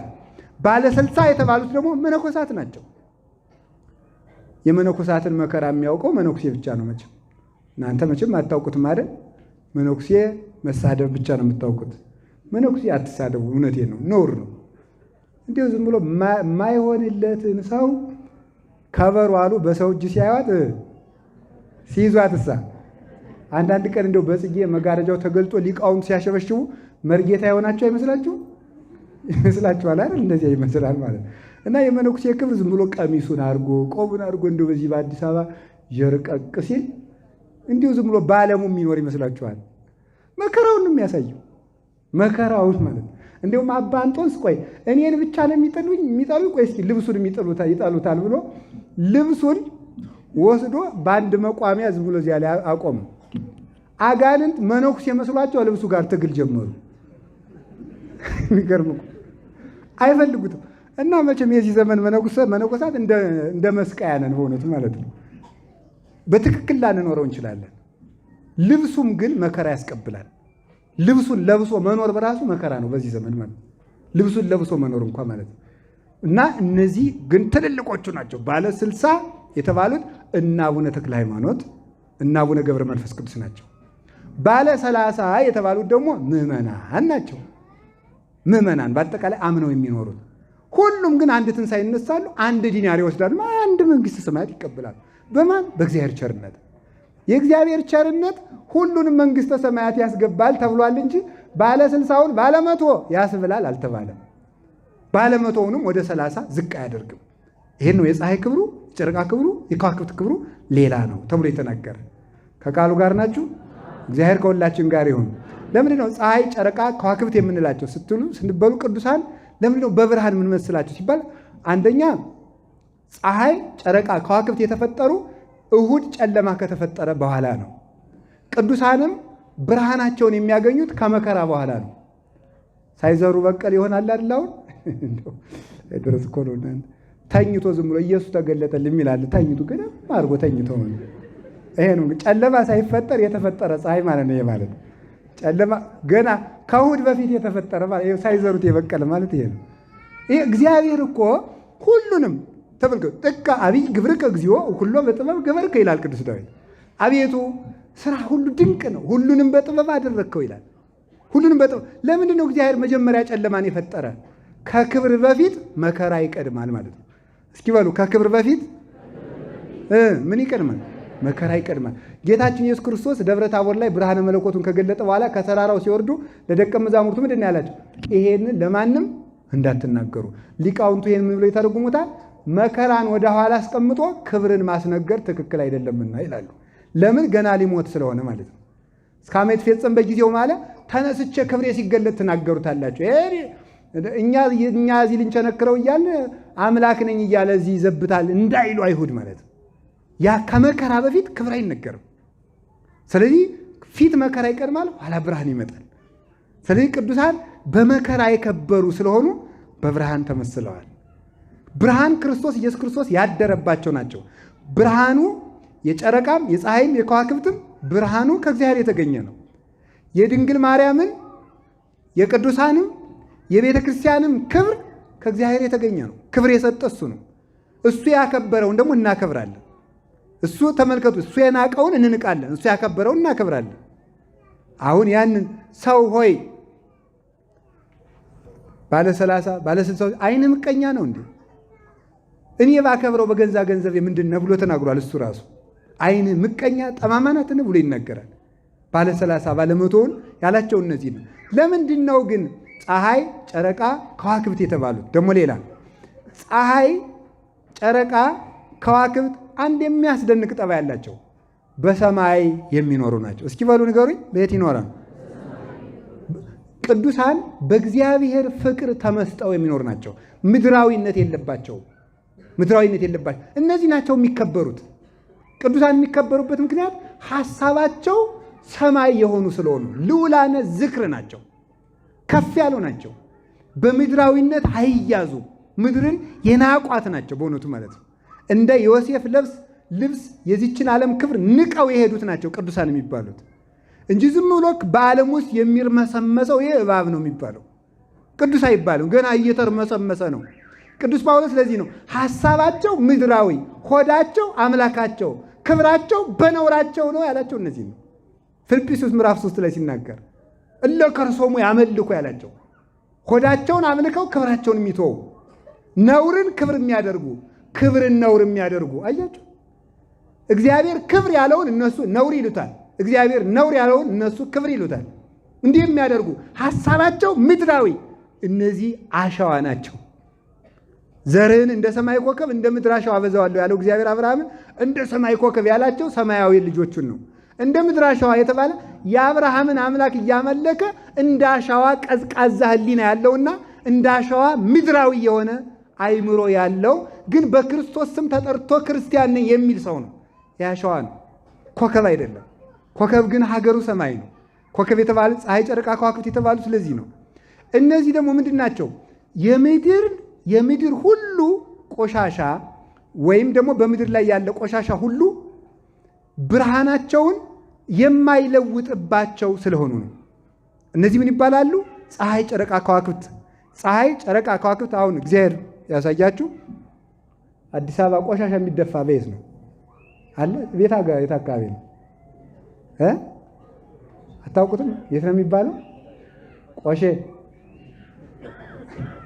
ባለ 60 የተባሉት ደግሞ መነኮሳት ናቸው። የመነኮሳትን መከራ የሚያውቀው መነኩሴ ብቻ ነው። መቼም እናንተ መቼም አታውቁትም አይደል? መነኩሴ መሳደብ ብቻ ነው የምታውቁት። መነኩሴ አትሳደቡ፣ እውነቴን ነው፣ ነውር ነው። እንዲሁ ዝም ብሎ የማይሆንለትን ሰው ከበሮ አሉ በሰው እጅ ሲያዩት ሲይዟት እሳ አንዳንድ ቀን እንደው በጽጌ መጋረጃው ተገልጦ ሊቃውንት ሲያሸበሽቡ መርጌታ የሆናቸው አይመስላችሁ? ይመስላችኋል አይደል? እንደዚያ ይመስላል ማለት ነው። እና የመነኩሴ ክብር ዝም ብሎ ቀሚሱን አድርጎ ቆቡን አድርጎ እንደው በዚህ በአዲስ አበባ ጀርቀቅ ሲል እንዲሁ ዝም ብሎ በዓለሙ የሚኖር ይመስላችኋል? መከራውን ነው የሚያሳየው፣ መከራውን ማለት ነው። እንዲሁም አባ እንጦንስ ቆይ እኔን ብቻ ነው የሚጠሉኝ፣ ቆይ እስኪ ልብሱን ይጠሉታል ብሎ ልብሱን ወስዶ በአንድ መቋሚያ ዝም ብሎ እዚያ ላይ አቆመ። አጋንንት መነኩሴ መስሏቸው ልብሱ ጋር ትግል ጀመሩ። የሚገርም እኮ አይፈልጉትም። እና መቼም የዚህ ዘመን መነኮሳት እንደ መስቀያ ነን በእውነቱ ማለት ነው። በትክክል ላንኖረው እንችላለን። ልብሱም ግን መከራ ያስቀብላል። ልብሱን ለብሶ መኖር በራሱ መከራ ነው በዚህ ዘመን ማለት ነው። ልብሱን ለብሶ መኖር እንኳ ማለት ነው። እና እነዚህ ግን ትልልቆቹ ናቸው። ባለ 60 የተባሉት እነ አቡነ ተክለ ሃይማኖት እና አቡነ ገብረ መንፈስ ቅዱስ ናቸው። ባለ 30 የተባሉት ደግሞ ምዕመናን ናቸው። ምዕመናን በአጠቃላይ አምነው የሚኖሩት ሁሉም ግን አንድ ትንሣኤ ይነሳሉ፣ አንድ ዲናር ይወስዳሉ፣ አንድ መንግሥተ ሰማያት ይቀበላሉ። በማን? በእግዚአብሔር ቸርነት። የእግዚአብሔር ቸርነት ሁሉንም መንግሥተ ሰማያት ያስገባል ተብሏል እንጂ ባለ 60ውን ባለ 100 ያስብላል አልተባለም። ባለ 100ውንም ወደ 30 ዝቅ አያደርግም። ይሄን ነው የፀሐይ ክብሩ፣ የጨረቃ ክብሩ፣ የከዋክብት ክብሩ ሌላ ነው ተብሎ የተናገረ። ከቃሉ ጋር ናችሁ? እግዚአብሔር ከሁላችን ጋር ይሁን። ለምንድን ነው ፀሐይ፣ ጨረቃ፣ ከዋክብት የምንላቸው ስንበሉ ቅዱሳን ለምንድን ነው በብርሃን የምንመስላቸው ሲባል አንደኛ ፀሐይ፣ ጨረቃ፣ ከዋክብት የተፈጠሩ እሁድ ጨለማ ከተፈጠረ በኋላ ነው። ቅዱሳንም ብርሃናቸውን የሚያገኙት ከመከራ በኋላ ነው። ሳይዘሩ በቀል ይሆናል አይደል? አሁን ድረስ እኮ ነው ተኝቶ ዝም ብሎ ኢየሱስ ተገለጠልኝ ይላል። ተኝቶ ግን አድርጎ ተኝቶ ነው። ይሄ ነው ጨለማ ሳይፈጠር የተፈጠረ ፀሐይ ማለት ነው። ይሄ ማለት ጨለማ ገና ከእሁድ በፊት የተፈጠረ ማለት ሳይዘሩት የበቀለ ማለት ይሄ ነው። ይሄ እግዚአብሔር እኮ ሁሉንም ተመልከቱ። ጥቀ አብይ ግብርከ እግዚኦ ሁሉ በጥበብ ገበርከ ይላል ቅዱስ ዳዊት። አቤቱ ስራ ሁሉ ድንቅ ነው፣ ሁሉንም በጥበብ አደረግከው ይላል። ሁሉንም በጥበብ ለምንድን ነው እግዚአብሔር መጀመሪያ ጨለማን የፈጠረ? ከክብር በፊት መከራ ይቀድማል ማለት ነው። እስኪ በሉ ከክብር በፊት ምን ይቀድማል? መከራ ይቀድማል። ጌታችን ኢየሱስ ክርስቶስ ደብረ ታቦር ላይ ብርሃነ መለኮቱን ከገለጠ በኋላ ከተራራው ሲወርዱ ለደቀ መዛሙርቱ ምንድን ነው ያላቸው? ይሄንን ለማንም እንዳትናገሩ። ሊቃውንቱ ይሄን ምን ብለው ይተረጉሙታል? መከራን ወደ ኋላ አስቀምጦ ክብርን ማስነገር ትክክል አይደለምና ይላሉ። ለምን? ገና ሊሞት ስለሆነ ማለት ነው። እስከ ዓመት ፈጸም በጊዜው ማለት ተነስቼ ክብሬ ሲገለጥ ትናገሩታላችሁ። እኛ እዚህ ልንቸነክረው እያለ አምላክ ነኝ እያለ እዚህ ይዘብታል እንዳይሉ አይሁድ ማለት ነው። ያ ከመከራ በፊት ክብር አይነገርም። ስለዚህ ፊት መከራ ይቀድማል፣ ኋላ ብርሃን ይመጣል። ስለዚህ ቅዱሳን በመከራ የከበሩ ስለሆኑ በብርሃን ተመስለዋል። ብርሃን ክርስቶስ ኢየሱስ ክርስቶስ ያደረባቸው ናቸው። ብርሃኑ የጨረቃም የፀሐይም የከዋክብትም ብርሃኑ ከእግዚአብሔር የተገኘ ነው። የድንግል ማርያምን የቅዱሳንም የቤተ ክርስቲያንም ክብር ከእግዚአብሔር የተገኘ ነው። ክብር የሰጠ እሱ ነው። እሱ ያከበረውን ደግሞ እናከብራለን። እሱ ተመልከቱ፣ እሱ የናቀውን እንንቃለን፣ እሱ ያከበረውን እናከብራለን። አሁን ያንን ሰው ሆይ ባለ 30 ባለ 60 አይን ምቀኛ ነው እንዴ? እኔ ባከብረው በገንዛ ገንዘብ ምንድን ነው ብሎ ተናግሯል። እሱ ራሱ አይን ምቀኛ ጠማማ ናት ብሎ ይናገራል። ባለ 30 ባለ 100ውን ያላቸው እነዚህ ነው። ለምንድን ነው ግን ፀሐይ፣ ጨረቃ፣ ከዋክብት የተባሉት? ደግሞ ሌላ ፀሐይ፣ ጨረቃ፣ ከዋክብት አንድ የሚያስደንቅ ጠባይ ያላቸው በሰማይ የሚኖሩ ናቸው። እስኪ በሉ ንገሩኝ፣ በየት ይኖራል? ቅዱሳን በእግዚአብሔር ፍቅር ተመስጠው የሚኖሩ ናቸው። ምድራዊነት የለባቸው። እነዚህ ናቸው የሚከበሩት። ቅዱሳን የሚከበሩበት ምክንያት ሐሳባቸው ሰማይ የሆኑ ስለሆኑ ልዑላነ ዝክር ናቸው። ከፍ ያሉ ናቸው። በምድራዊነት አይያዙ። ምድርን የናቋት ናቸው በእውነቱ ማለት ነው። እንደ ዮሴፍ ልብስ የዚችን ዓለም ክብር ንቀው የሄዱት ናቸው ቅዱሳን የሚባሉት እንጂ ዝም ብሎ በዓለም ውስጥ የሚርመሰመሰው ይሄ እባብ ነው የሚባለው። ቅዱስ አይባልም፣ ገና እየተርመሰመሰ ነው። ቅዱስ ጳውሎስ ስለዚህ ነው ሐሳባቸው ምድራዊ፣ ሆዳቸው አምላካቸው፣ ክብራቸው በነውራቸው ነው ያላቸው እነዚህ ነው። ፊልጵስዩስ ምዕራፍ 3 ላይ ሲናገር እለ ከርሶሙ ያመልኩ ያላቸው ሆዳቸውን አምልከው ክብራቸውን የሚተው ነውርን ክብር የሚያደርጉ ክብርን ነውር የሚያደርጉ አያችሁ። እግዚአብሔር ክብር ያለውን እነሱ ነውር ይሉታል። እግዚአብሔር ነውር ያለውን እነሱ ክብር ይሉታል። እንዲህ የሚያደርጉ ሐሳባቸው ምድራዊ፣ እነዚህ አሸዋ ናቸው። ዘርህን እንደ ሰማይ ኮከብ እንደ ምድር አሸዋ አበዛዋለሁ ያለው እግዚአብሔር አብርሃምን እንደ ሰማይ ኮከብ ያላቸው ሰማያዊ ልጆቹን ነው። እንደ ምድር አሸዋ የተባለ የአብርሃምን አምላክ እያመለከ እንደ አሸዋ ቀዝቃዛ ሕሊና ያለውና እንደ አሸዋ ምድራዊ የሆነ አይምሮ ያለው ግን በክርስቶስ ስም ተጠርቶ ክርስቲያን ነኝ የሚል ሰው ነው። የአሸዋ ነው፣ ኮከብ አይደለም። ኮከብ ግን ሀገሩ ሰማይ ነው። ኮከብ የተባለ ፀሐይ፣ ጨረቃ፣ ከዋክብት የተባሉ ስለዚህ ነው። እነዚህ ደግሞ ምንድን ናቸው? የምድር ሁሉ ቆሻሻ ወይም ደግሞ በምድር ላይ ያለ ቆሻሻ ሁሉ ብርሃናቸውን የማይለውጥባቸው ስለሆኑ ነው። እነዚህ ምን ይባላሉ? ፀሐይ፣ ጨረቃ፣ ከዋክብት። ፀሐይ፣ ጨረቃ፣ ከዋክብት። አሁን እግዚአብሔር ያሳያችሁ አዲስ አበባ ቆሻሻ የሚደፋ በየት ነው አለ? ቤት የት አካባቢ ነው? አታውቁትም? የት ነው የሚባለው? ቆሼ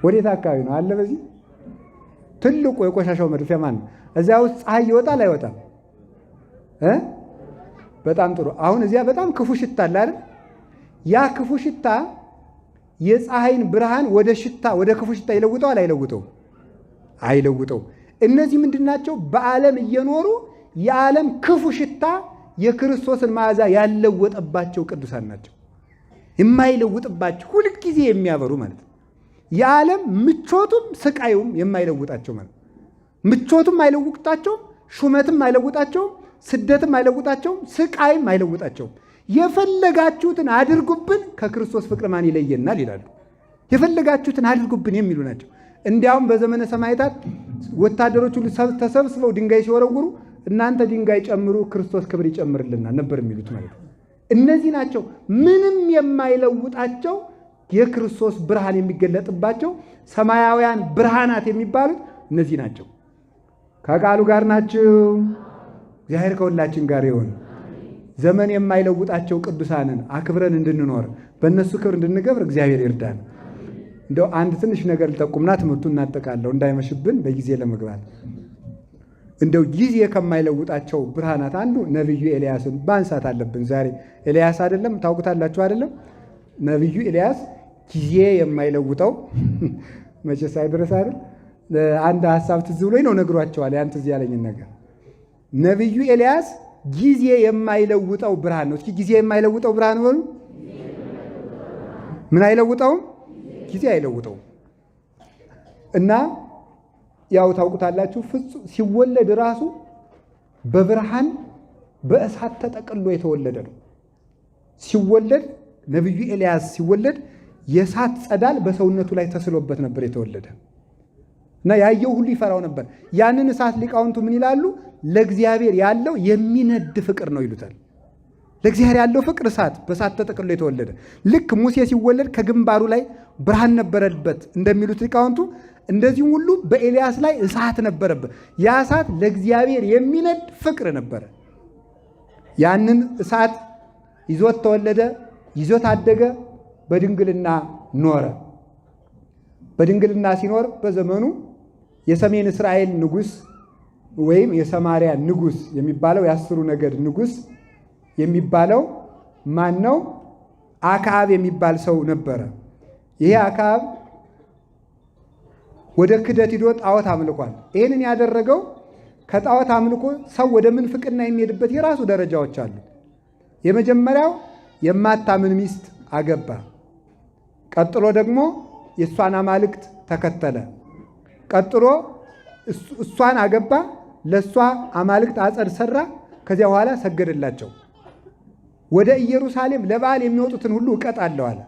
ወዴት አካባቢ ነው አለ? በዚህ ትልቁ የቆሻሻው መድፊያ ማን ነው? እዚያ ውስጥ ፀሐይ ይወጣል አይወጣም? በጣም ጥሩ። አሁን እዚያ በጣም ክፉ ሽታ አለ አይደል? ያ ክፉ ሽታ የፀሐይን ብርሃን ወደ ክፉ ሽታ ይለውጠዋል አይለውጠው? አይለውጠው። እነዚህ ምንድናቸው? በዓለም እየኖሩ የዓለም ክፉ ሽታ የክርስቶስን መዓዛ ያለወጠባቸው ቅዱሳን ናቸው። የማይለውጥባቸው ሁልጊዜ የሚያበሩ ማለት ነው። የዓለም ምቾቱም ስቃዩም የማይለውጣቸው ማለት ነው። ምቾቱም አይለውጣቸውም፣ ሹመትም አይለውጣቸውም፣ ስደትም አይለውጣቸውም፣ ስቃይም አይለውጣቸውም። የፈለጋችሁትን አድርጉብን ከክርስቶስ ፍቅር ማን ይለየናል ይላሉ። የፈለጋችሁትን አድርጉብን የሚሉ ናቸው። እንዲያውም በዘመነ ሰማዕታት ወታደሮች ሁሉ ተሰብስበው ድንጋይ ሲወረውሩ እናንተ ድንጋይ ጨምሩ ክርስቶስ ክብር ይጨምርልናል ነበር የሚሉት ማለት ነው። እነዚህ ናቸው ምንም የማይለውጣቸው የክርስቶስ ብርሃን የሚገለጥባቸው ሰማያውያን ብርሃናት የሚባሉት እነዚህ ናቸው። ከቃሉ ጋር ናቸው። እግዚአብሔር ከሁላችን ጋር ይሁን። ዘመን የማይለውጣቸው ቅዱሳንን አክብረን እንድንኖር በእነሱ ክብር እንድንገብር እግዚአብሔር ይርዳን። እንደው አንድ ትንሽ ነገር ልጠቁምና ትምህርቱን እናጠቃለሁ እንዳይመሽብን በጊዜ ለመግባት። እንደው ጊዜ ከማይለውጣቸው ብርሃናት አንዱ ነቢዩ ኤልያስን ማንሳት አለብን። ዛሬ ኤልያስ አይደለም ታውቁታላችሁ አይደለም? ነቢዩ ኤልያስ ጊዜ የማይለውጠው መቼስ አይደረስ አይደል? አንድ ሐሳብ ትዝ ብሎኝ ነው ነግሯቸዋል። ያን ትዝ ያለኝን ነገር ነቢዩ ኤልያስ ጊዜ የማይለውጠው ብርሃን ነው። እስኪ ጊዜ የማይለውጠው ብርሃን በሉ። ምን አይለውጠውም? ጊዜ አይለውጠውም። እና ያው ታውቁታላችሁ ሲወለድ ራሱ በብርሃን በእሳት ተጠቅሎ የተወለደ ነው። ሲወለድ ነቢዩ ኤልያስ ሲወለድ የእሳት ጸዳል በሰውነቱ ላይ ተስሎበት ነበር የተወለደ እና ያየው ሁሉ ይፈራው ነበር። ያንን እሳት ሊቃውንቱ ምን ይላሉ? ለእግዚአብሔር ያለው የሚነድ ፍቅር ነው ይሉታል። ለእግዚአብሔር ያለው ፍቅር እሳት በእሳት ተጠቅሎ የተወለደ። ልክ ሙሴ ሲወለድ ከግንባሩ ላይ ብርሃን ነበረበት እንደሚሉት ሊቃውንቱ፣ እንደዚሁም ሁሉ በኤልያስ ላይ እሳት ነበረበት። ያ እሳት ለእግዚአብሔር የሚነድ ፍቅር ነበረ። ያንን እሳት ይዞት ተወለደ፣ ይዞት አደገ፣ በድንግልና ኖረ። በድንግልና ሲኖር በዘመኑ የሰሜን እስራኤል ንጉሥ ወይም የሰማርያ ንጉሥ የሚባለው የ10 ነገድ ንጉሥ የሚባለው ማን ነው? አክዓብ የሚባል ሰው ነበረ። ይሄ አክዓብ ወደ ክደት ሂዶ ጣዖት አምልኳል። ይህንን ያደረገው ከጣዖት አምልኮ ሰው ወደ ምንፍቅና የሚሄድበት የራሱ ደረጃዎች አሉ። የመጀመሪያው የማታምን ሚስት አገባ። ቀጥሎ ደግሞ የእሷን አማልክት ተከተለ። ቀጥሎ እሷን አገባ፣ ለእሷ አማልክት አጸድ ሰራ። ከዚያ በኋላ ሰገደላቸው። ወደ ኢየሩሳሌም ለበዓል የሚወጡትን ሁሉ እቀጣለሁ አለ።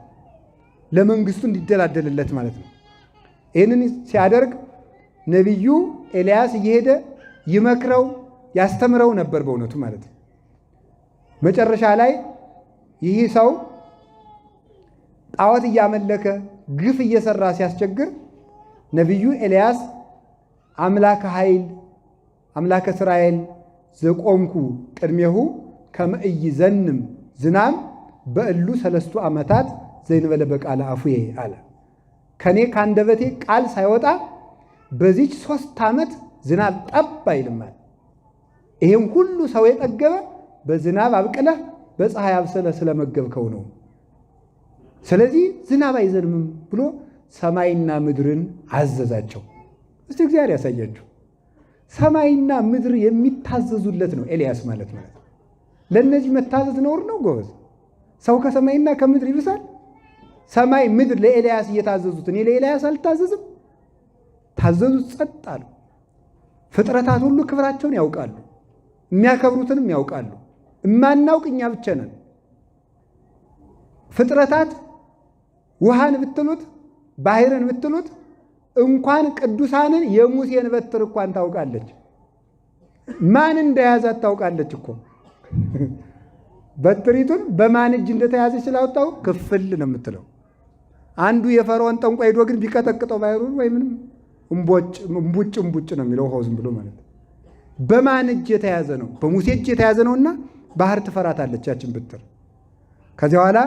ለመንግስቱ እንዲደላደልለት ማለት ነው። ይህንን ሲያደርግ ነቢዩ ኤልያስ እየሄደ ይመክረው ያስተምረው ነበር በእውነቱ ማለት ነው። መጨረሻ ላይ ይህ ሰው ጣዖት እያመለከ ግፍ እየሰራ ሲያስቸግር ነቢዩ ኤልያስ አምላከ ኃይል አምላከ እስራኤል ዘቆምኩ ቅድሜሁ ከመ ኢይዘንም ዝናም በእሉ 3 ዓመታት ዘይንበለ በቃለ አፉዬ አለ። ከኔ ካንደበቴ ቃል ሳይወጣ በዚች 3 ዓመት ዝናብ ጠብ አይልማል። ይሄን ሁሉ ሰው የጠገበ በዝናብ አብቅለህ በፀሐይ አብስለህ ስለመገብከው ነው። ስለዚህ ዝናብ አይዘንምም ብሎ ሰማይና ምድርን አዘዛቸው። እስቲ እግዚአብሔር ያሳያችሁ። ሰማይና ምድር የሚታዘዙለት ነው ኤልያስ ማለት ነው። ለእነዚህ መታዘዝ ነውር ነው ጎበዝ? ሰው ከሰማይና ከምድር ይብሳል? ሰማይ ምድር ለኤልያስ እየታዘዙት እኔ ለኤልያስ አልታዘዝም? ታዘዙት፣ ጸጥ አሉ። ፍጥረታት ሁሉ ክብራቸውን ያውቃሉ፣ የሚያከብሩትንም ያውቃሉ። እማናውቅ እኛ ብቻ ነን። ፍጥረታት ውሃን ብትሉት ባህርን ብትሉት እንኳን ቅዱሳንን የሙሴን በትር እንኳን ታውቃለች። ማን እንደያዛት ታውቃለች እኮ። በትሪቱን በማን እጅ እንደተያዘች ስላወጣው ክፍል ነው የምትለው። አንዱ የፈርዖን ጠንቋይ ሄዶ ግን ቢቀጠቅጠው ባህሩን ወይ ምንም እምቡጭ ነው የሚለው ውሃው ዝም ብሎ ማለት ነው። በማን እጅ የተያዘ ነው? በሙሴ እጅ የተያዘ ነውና ባህር ትፈራታለች ያችን ብትር። ከዚያ በኋላ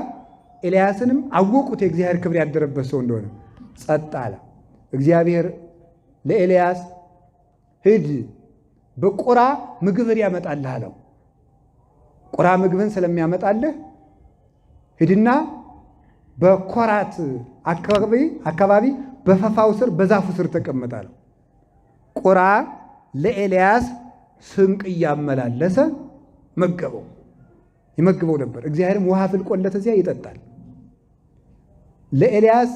ኤልያስንም አወቁት የእግዚአብሔር ክብር ያደረበት ሰው እንደሆነ። ጸጥ አለ። እግዚአብሔር ለኤልያስ ሂድ በቁራ ምግብን ያመጣልህ አለው። ቁራ ምግብን ስለሚያመጣልህ ሂድና በኮራት አካባቢ በፈፋው ስር በዛፉ ስር ተቀመጣለሁ። ቁራ ለኤልያስ ስንቅ እያመላለሰ መገበው፣ ይመግበው ነበር። እግዚአብሔርም ውሃ ፍልቆለት እዚያ ይጠጣል። ለኤልያስ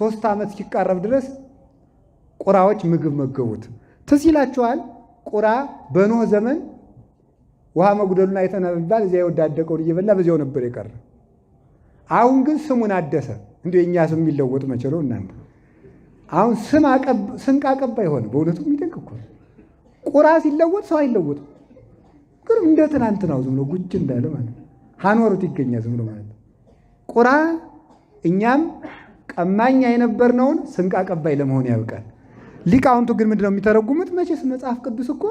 3 ዓመት ሲቃረብ ድረስ ቁራዎች ምግብ መገቡት። ትዝ ይላችኋል። ቁራ በኖህ ዘመን ውሃ መጉደሉን አይተናል ቢባል እዚያ የወዳደቀውን እየበላ በዚያው ነበር የቀረ። አሁን ግን ስሙን አደሰ። እንዲሁ የእኛ ስም የሚለወጥ መቼ ነው እናንተ? አሁን ስንቅ አቀባይ ሆነ። በእውነቱ የሚደንቅ እኮ ቁራ ሲለወጥ ሰው አይለወጥም። ግን እንደ ትናንትናው ዝም ብሎ ጉጅ እንዳለ ማለት ነው። ሀኖሩት ይገኛል ዝም ብሎ ማለት ነው። ቁራ እኛም ቀማኛ የነበርነውን ስንቅ አቀባይ ለመሆን ያብቃል። ሊቃውንቱ ግን ምንድነው የሚተረጉሙት? መቼስ መጽሐፍ ቅዱስ እኮ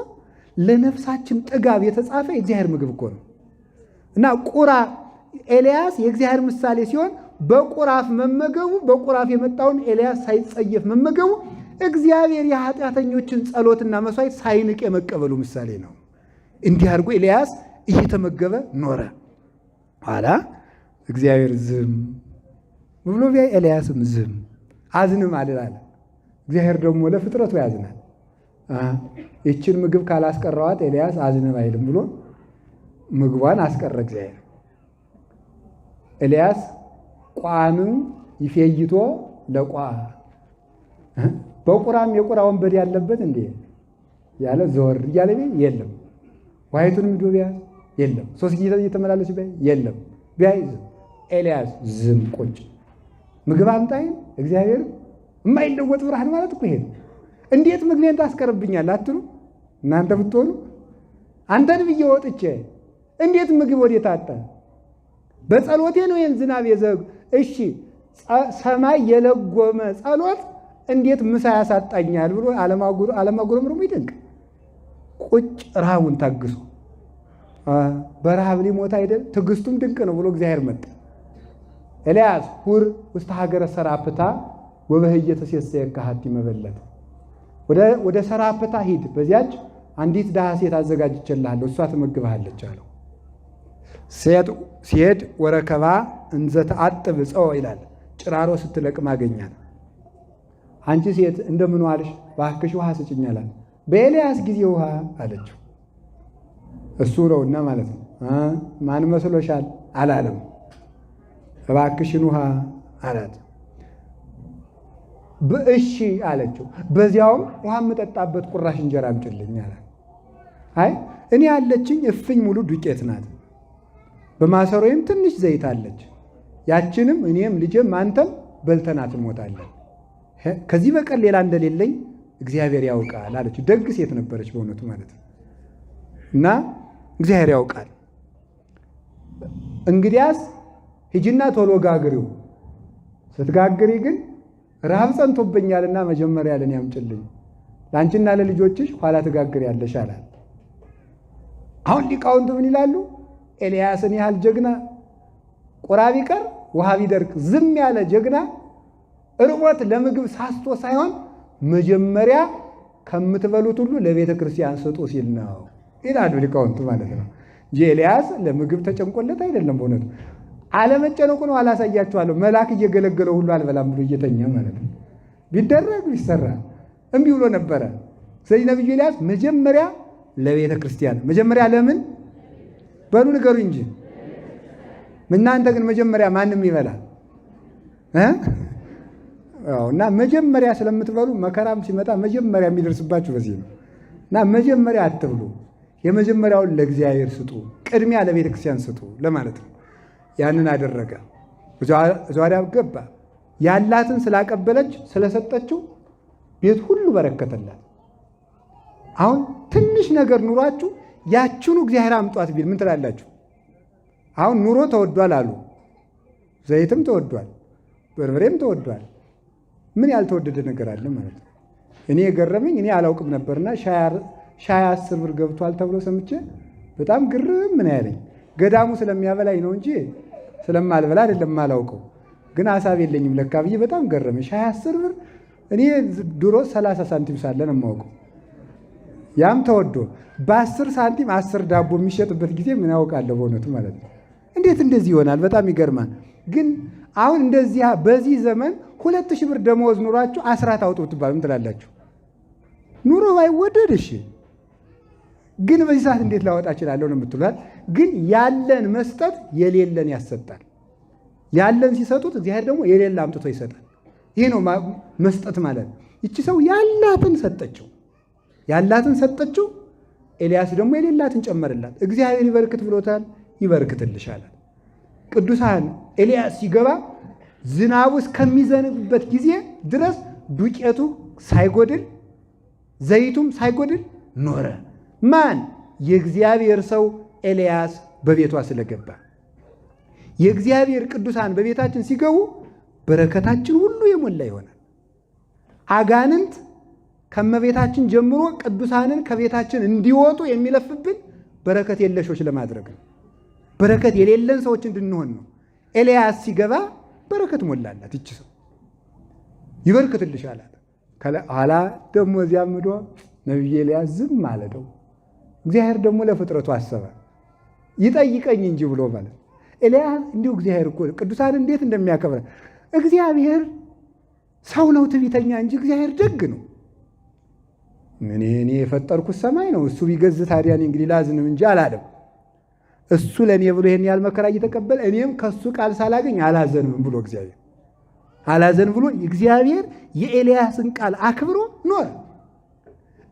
ለነፍሳችን ጥጋብ የተጻፈ የእግዚአብሔር ምግብ እኮ ነው። እና ቁራ ኤልያስ የእግዚአብሔር ምሳሌ ሲሆን በቁራፍ መመገቡ፣ በቁራፍ የመጣውን ኤልያስ ሳይጸየፍ መመገቡ እግዚአብሔር የኃጢአተኞችን ጸሎትና መስዋዕት ሳይንቅ የመቀበሉ ምሳሌ ነው። እንዲህ አድርጎ ኤልያስ እየተመገበ ኖረ። ኋላ እግዚአብሔር ዝም ብሎ ቢያይ ኤልያስም ዝም አዝንም አልላለ። እግዚአብሔር ደግሞ ለፍጥረቱ ያዝናል። ይችን ምግብ ካላስቀረዋት ኤልያስ አዝንም አይልም ብሎ ምግቧን አስቀረ እግዚአብሔር። ኤልያስ ቋንም ይፌይቶ ለቋ በቁራም የቁራ ወንበዴ ያለበት እንዴ ያለ ዘወር እያለ የለም። ዋይቱንም ዶ ቢያ የለም። 3 ጊዜ እየተመላለሱ ቢያ የለም። ቢያይ ኤልያስ ዝም ቁጭ። ምግብ አምጣይን እግዚአብሔር የማይለወጥ ብርሃን ማለት እኮ ይሄ ነው። እንዴት ምግቤን ታስቀርብኛለህ አትሉ እናንተ ብትሆኑ? አንተን ብዬ ወጥቼ እንዴት ምግብ ወዴት አጣ? በጸሎቴ ነው ይህን ዝናብ የዘግ እሺ ሰማይ የለጎመ ጸሎት እንዴት ምሳ ያሳጣኛል ብሎ አለማጉረምረሙ ይደንቅ። ቁጭ ረሃቡን ታግሶ በረሃብ ሊሞት አይደል? ትዕግስቱም ድንቅ ነው ብሎ እግዚአብሔር መጣ። ኤልያስ ሁር ውስጥ ሀገረ ሰራፕታ ወበህየ ተሴሰየ ካህቲ መበለት ወደ ሰራፕታ ሂድ፣ በዚያች አንዲት ድሃ ሴት አዘጋጅቼልሃለሁ፣ እሷ ትመግብሃለች አለው። ሲሄድ ወረከባ እንዘ ተአጥብ ጸው ይላል። ጭራሮ ስትለቅም አገኛት። አንቺ ሴት እንደምን ዋልሽ? እባክሽ ውሃ ስጭኝ አላት። በኤልያስ ጊዜ ውሃ አለችው። እሱ ነውና ማለት ነው። ማን መስሎሻል አላለም። እባክሽን ውሃ አላት። በእሺ አለችው። በዚያውም ውሃ የምጠጣበት ቁራሽ እንጀራ አምጪልኝ አላት። አይ እኔ ያለችኝ እፍኝ ሙሉ ዱቄት ናት፣ በማሰሮዬም ትንሽ ዘይት አለች። ያችንም እኔም ልጄም አንተም በልተናት እንሞታለን። ከዚህ በቀር ሌላ እንደሌለኝ እግዚአብሔር ያውቃል አለችው። ደግ ሴት ነበረች በእውነቱ ማለት ነው። እና እግዚአብሔር ያውቃል። እንግዲያስ ሂጂና ቶሎ ጋግሪው፣ ስትጋግሪ ግን ረሃብ ጸንቶብኛልና መጀመሪያ ለኔ ያምጭልኝ፣ ለአንቺና ለልጆችሽ ኋላ ትጋግሪያለሽ አላት። አሁን ሊቃውንቱ ምን ይላሉ? ኤልያስን ያህል ጀግና ቁራ ቢቀር ውሃ ቢደርቅ ዝም ያለ ጀግና እርቦት ለምግብ ሳስቶ ሳይሆን መጀመሪያ ከምትበሉት ሁሉ ለቤተ ክርስቲያን ስጡ ሲል ነው ይላሉ ሊቃውንቱ ማለት ነው እንጂ ኤልያስ ለምግብ ተጨንቆለት አይደለም። በእውነቱ አለመጨነቁ ነው። አላሳያችኋለሁ። መልአክ እየገለገለው ሁሉ አልበላም ብሎ እየተኛ ማለት ነው። ቢደረግ ቢሰራ እምቢ ብሎ ነበረ። ስለዚህ ነቢዩ ኤልያስ መጀመሪያ ለቤተ ክርስቲያን መጀመሪያ ለምን በሉ ንገሩ እንጂ እናንተ ግን መጀመሪያ ማንም ይበላል እና መጀመሪያ ስለምትበሉ መከራም ሲመጣ መጀመሪያ የሚደርስባችሁ በዚህ ነው። እና መጀመሪያ አትብሉ፣ የመጀመሪያውን ለእግዚአብሔር ስጡ፣ ቅድሚያ ለቤተ ክርስቲያን ስጡ ለማለት ነው። ያንን አደረገ። ዘዋዳ ገባ። ያላትን ስላቀበለች ስለሰጠችው ቤት ሁሉ በረከተላት። አሁን ትንሽ ነገር ኑሯችሁ ያችኑ እግዚአብሔር አምጧት ቢል ምን ትላላችሁ? አሁን ኑሮ ተወዷል አሉ። ዘይትም ተወዷል፣ በርበሬም ተወዷል። ምን ያልተወደደ ነገር አለ ማለት ነው? እኔ የገረመኝ እኔ አላውቅም ነበርና ሻይ 10 ብር ገብቷል ተብሎ ሰምቼ በጣም ግርም ምን ያለኝ ገዳሙ ስለሚያበላኝ ነው እንጂ ስለማልበላ አይደለም ማላውቀው። ግን ሐሳብ የለኝም ለካ ብዬ በጣም ገረመኝ። ሻይ 10 ብር እኔ ድሮ 30 ሳንቲም ሳለ ነው የማውቀው። ያም ተወዶ በ10 ሳንቲም 10 ዳቦ የሚሸጥበት ጊዜ ምን ያውቃለሁ በእውነቱ ማለት ነው። እንዴት እንደዚህ ይሆናል? በጣም ይገርማል። ግን አሁን እንደዚህ በዚህ ዘመን 2000 ብር ደመወዝ ኑሯችሁ አስራት አውጡ ብትባሉ ምን ትላላችሁ? ኑሮ ባይወደድ እሺ፣ ግን በዚህ ሰዓት እንዴት ላወጣ እችላለሁ ነው የምትሏል። ግን ያለን መስጠት የሌለን ያሰጣል። ያለን ሲሰጡት እግዚአብሔር ደግሞ የሌለ አምጥቶ ይሰጣል። ይሄ ነው መስጠት ማለት። ይቺ ሰው ያላትን ሰጠችው፣ ያላትን ሰጠችው። ኤልያስ ደግሞ የሌላትን ጨመረላት። እግዚአብሔር ይበርክት ብሎታል፣ ይበርክትልሻል። ቅዱሳን ኤልያስ ሲገባ ዝናቡ እስከሚዘንብበት ጊዜ ድረስ ዱቄቱ ሳይጎድል ዘይቱም ሳይጎድል ኖረ። ማን? የእግዚአብሔር ሰው ኤልያስ በቤቷ ስለገባ። የእግዚአብሔር ቅዱሳን በቤታችን ሲገቡ በረከታችን ሁሉ የሞላ ይሆናል። አጋንንት ከመቤታችን ጀምሮ ቅዱሳንን ከቤታችን እንዲወጡ የሚለፍብን በረከት የለሾች ለማድረግ ነው። በረከት የሌለን ሰዎች እንድንሆን ነው። ኤልያስ ሲገባ በረከት ሞላላት። ይች ሰው ይበርክትልሽ አላት። ኋላ ደግሞ እዚያ ምዶ ነቢዩ ኤልያስ ዝም አለደው። እግዚአብሔር ደግሞ ለፍጥረቱ አሰበ። ይጠይቀኝ እንጂ ብሎ ማለት ኤልያስ እንዲሁ እግዚአብሔር እኮ ቅዱሳን እንዴት እንደሚያከብረ እግዚአብሔር ሰው ነው ትዕቢተኛ እንጂ እግዚአብሔር ደግ ነው። እኔ የፈጠርኩት ሰማይ ነው፣ እሱ ቢገዝ ታዲያ እኔ እንግዲህ ላዝንም እንጂ አላለም። እሱ ለእኔ ብሎ ይሄን ያህል መከራ እየተቀበለ እኔም ከሱ ቃል ሳላገኝ አላዘንም ብሎ እግዚአብሔር አላዘን ብሎ እግዚአብሔር የኤልያስን ቃል አክብሮ ኖረ።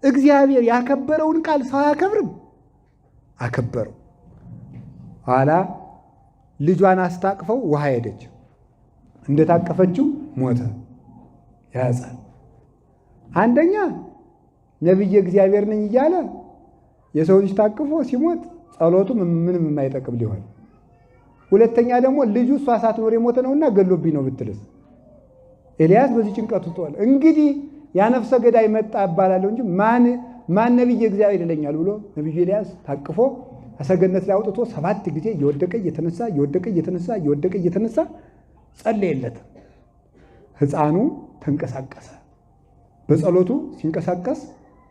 እግዚአብሔር ያከበረውን ቃል ሰው አያከብርም፣ አከበረው። ኋላ ልጇን አስታቅፈው ውሃ ሄደች። እንደታቀፈችው ሞተ ያጻል። አንደኛ ነቢየ እግዚአብሔር ነኝ እያለ የሰው ልጅ ታቅፎ ሲሞት ጸሎቱ ምንም የማይጠቅም ሊሆን፣ ሁለተኛ ደግሞ ልጁ እሷ ሳትኖር የሞተ ነውና ገሎብኝ ነው ብትልስ። ኤልያስ በዚህ ጭንቀት ውስጥ ሆነ። እንግዲህ ያነፍሰ ገዳይ መጣ እባላለሁ እንጂ ማን ነቢየ እግዚአብሔር ይለኛል ብሎ ነቢዩ ኤልያስ ታቅፎ አሰገነት ላይ አውጥቶ 7 ጊዜ እየወደቀ እየተነሳ እየወደቀ እየተነሳ እየወደቀ እየተነሳ ጸለየለት። ሕፃኑ ተንቀሳቀሰ። በጸሎቱ ሲንቀሳቀስ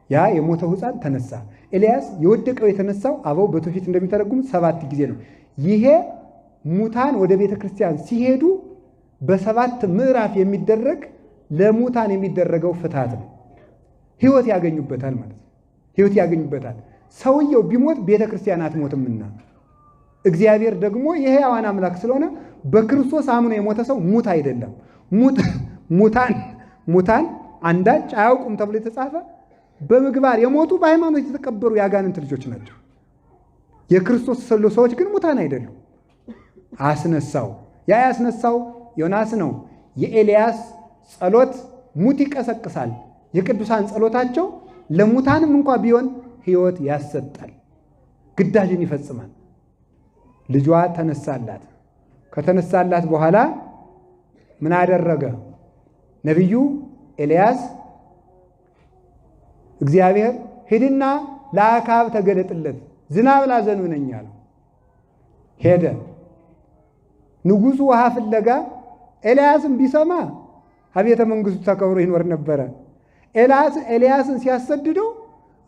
ያ የሞተው ሕፃን ተነሳ። ኤልያስ የወደቀው የተነሳው አበው በትውፊት እንደሚተረጉሙት 7 ጊዜ ነው። ይሄ ሙታን ወደ ቤተ ክርስቲያን ሲሄዱ በ7 ምዕራፍ የሚደረግ ለሙታን የሚደረገው ፍትሐት ነው። ሕይወት ያገኙበታል ማለት ነው። ሕይወት ያገኙበታል። ሰውየው ቢሞት ቤተ ክርስቲያን አትሞትምና እግዚአብሔር ደግሞ የሕያዋን አምላክ ስለሆነ በክርስቶስ አምኖ የሞተ ሰው ሙት አይደለም። ሙታን አንዳች አያውቁም ተብሎ የተጻፈ በምግባር የሞቱ በሃይማኖት የተቀበሩ የአጋንንት ልጆች ናቸው። የክርስቶስ ሰዎች ግን ሙታን አይደሉም። አስነሳው። ያ ያስነሳው ዮናስ ነው። የኤልያስ ጸሎት ሙት ይቀሰቅሳል። የቅዱሳን ጸሎታቸው ለሙታንም እንኳ ቢሆን ሕይወት ያሰጣል፣ ግዳጅን ይፈጽማል። ልጇ ተነሳላት። ከተነሳላት በኋላ ምን አደረገ? ነቢዩ ኤልያስ እግዚአብሔር ሂድና ለአክዓብ ተገለጥለት ዝናብ ላዘንብ ነኝ አለው። ሄደ። ንጉሡ ውሃ ፍለጋ ኤልያስን ቢሰማ አቤተ መንግሥቱ ተከብሮ ይኖር ነበረ። ኤልያስን ሲያሰድደው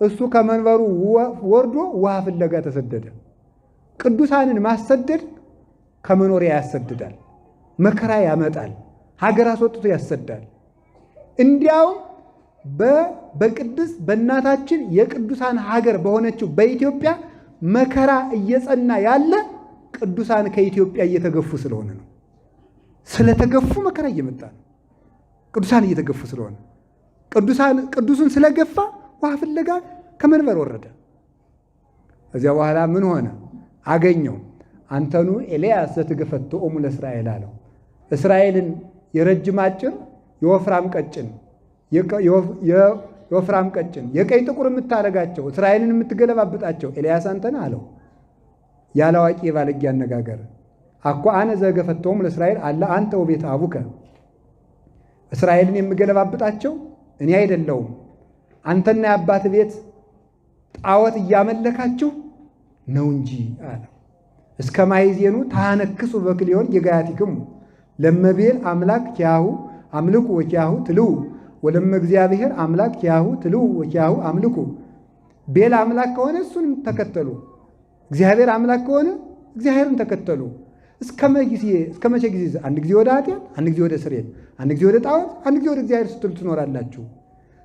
እሱ ከመንበሩ ወርዶ ውሃ ፍለጋ ተሰደደ። ቅዱሳንን ማሰደድ ከመኖሪያ ያሰድዳል፣ መከራ ያመጣል፣ ሀገር አስወጥቶ ያሰዳል። እንዲያውም በቅድስ በእናታችን የቅዱሳን ሀገር በሆነችው በኢትዮጵያ መከራ እየጸና ያለ ቅዱሳን ከኢትዮጵያ እየተገፉ ስለሆነ ነው። ስለተገፉ መከራ እየመጣ ነው። ቅዱሳን እየተገፉ ስለሆነ ቅዱሱን ስለገፋ ውሃ ፍለጋ ከመንበር ወረደ። እዚያ በኋላ ምን ሆነ? አገኘው። አንተኑ ኤልያስ ዘትገፈትኦሙ ለእስራኤል አለው። እስራኤልን የረጅም አጭር የወፍራም ቀጭን የወፍራም ቀጭን የቀይ ጥቁር የምታደርጋቸው እስራኤልን የምትገለባብጣቸው ኤልያስ አንተ ነህ አለው። ያለ አዋቂ የባለጌ አነጋገር አኮ አነ ዘገፈትኦሙ ለእስራኤል አለ አንተ ወቤተ አቡከ። እስራኤልን የምገለባብጣቸው እኔ አይደለሁም አንተና የአባት ቤት ጣዖት እያመለካችሁ ነው እንጂ አለ። እስከ ማይዜኑ ታነክሱ በክልዮን የጋያቲክሙ ለመቤል አምላክ ኪያሁ አምልኩ ወኪያሁ ትልው ወለመ እግዚአብሔር አምላክ ኪያሁ ትልው ወኪያሁ አምልኩ። ቤል አምላክ ከሆነ እሱን ተከተሉ፣ እግዚአብሔር አምላክ ከሆነ እግዚአብሔርን ተከተሉ። እስከ መቼ ጊዜ? አንድ ጊዜ ወደ ኃጢአት፣ አንድ ጊዜ ወደ ስርየት፣ አንድ ጊዜ ወደ ጣዖት፣ አንድ ጊዜ ወደ እግዚአብሔር ስትሉ ትኖራላችሁ።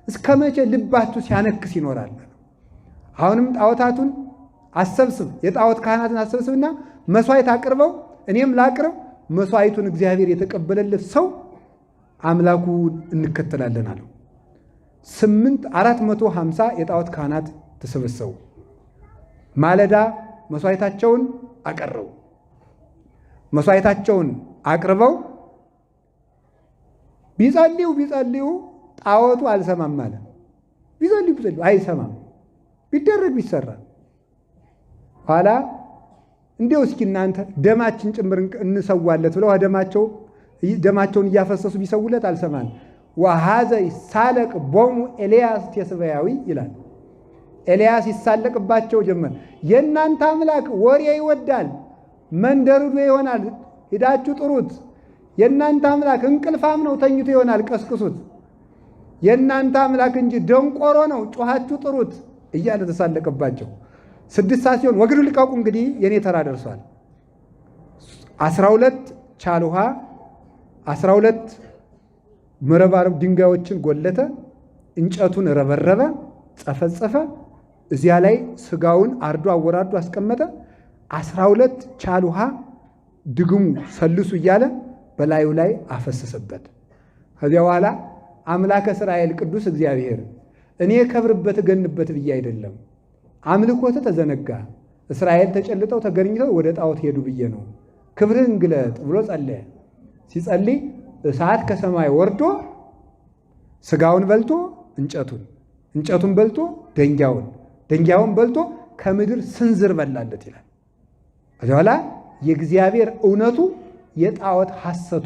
እስከ መቼ ልባችሁ ሲያነክስ ይኖራል? አሁንም ጣዖታቱን አሰብስብ፣ የጣዖት ካህናትን አሰብስብና መስዋዕት አቅርበው እኔም ላቅርብ። መስዋዕቱን እግዚአብሔር የተቀበለለት ሰው አምላኩ እንከተላለን አለው። 450 የጣዖት ካህናት ተሰበሰቡ። ማለዳ መስዋዕታቸውን አቀረቡ። መስዋዕታቸውን አቅርበው ቢጸልዩ ጣዖቱ አልሰማም አለ። ቢጸልዩ አይሰማም። ቢደረግ ቢሰራ ኋላ እንዲያው እስኪ እናንተ ደማችን ጭምር እንሰዋለት ብለው ደማቸውን እያፈሰሱ ቢሰውለት አልሰማን። ወሐዘ ይሳለቅ ቦሙ ኤልያስ ቴስበያዊ ይላል። ኤልያስ ይሳለቅባቸው ጀመር። የእናንተ አምላክ ወሬ ይወዳል፣ መንደርዶ ይሆናል፣ ሂዳችሁ ጥሩት። የእናንተ አምላክ እንቅልፋም ነው፣ ተኝቶ ይሆናል፣ ቀስቅሱት። የእናንተ አምላክ እንጂ ደንቆሮ ነው፣ ጮኻችሁ ጥሩት እያለ ተሳለቀባቸው። 6 ሰዓት ሲሆን ወግዱ ልቀቁ፣ እንግዲህ የኔ ተራ ደርሷል። 12 ቻል ውሃ 12 መረባረብ ድንጋዮችን ጎለተ፣ እንጨቱን ረበረበ፣ ጸፈጸፈ። እዚያ ላይ ስጋውን አርዶ አወራርዶ አስቀመጠ። 12 ቻል ውሃ ድግሙ ሰልሱ እያለ በላዩ ላይ አፈሰሰበት። ከዚያ በኋላ አምላከ እስራኤል ቅዱስ እግዚአብሔር እኔ ከብርበት እገንበት ብዬ አይደለም፣ አምልኮት ተዘነጋ፣ እስራኤል ተጨልጠው ተገኝተው ወደ ጣዖት ሄዱ ብዬ ነው። ክብርህን ግለጥ ብሎ ጸለየ። ሲጸልይ እሳት ከሰማይ ወርዶ ስጋውን በልቶ እንጨቱን በልቶ ደንጊያውን በልቶ ከምድር ስንዝር በላለት ይላል። ከዚያ በኋላ የእግዚአብሔር እውነቱ የጣዖት ሐሰቱ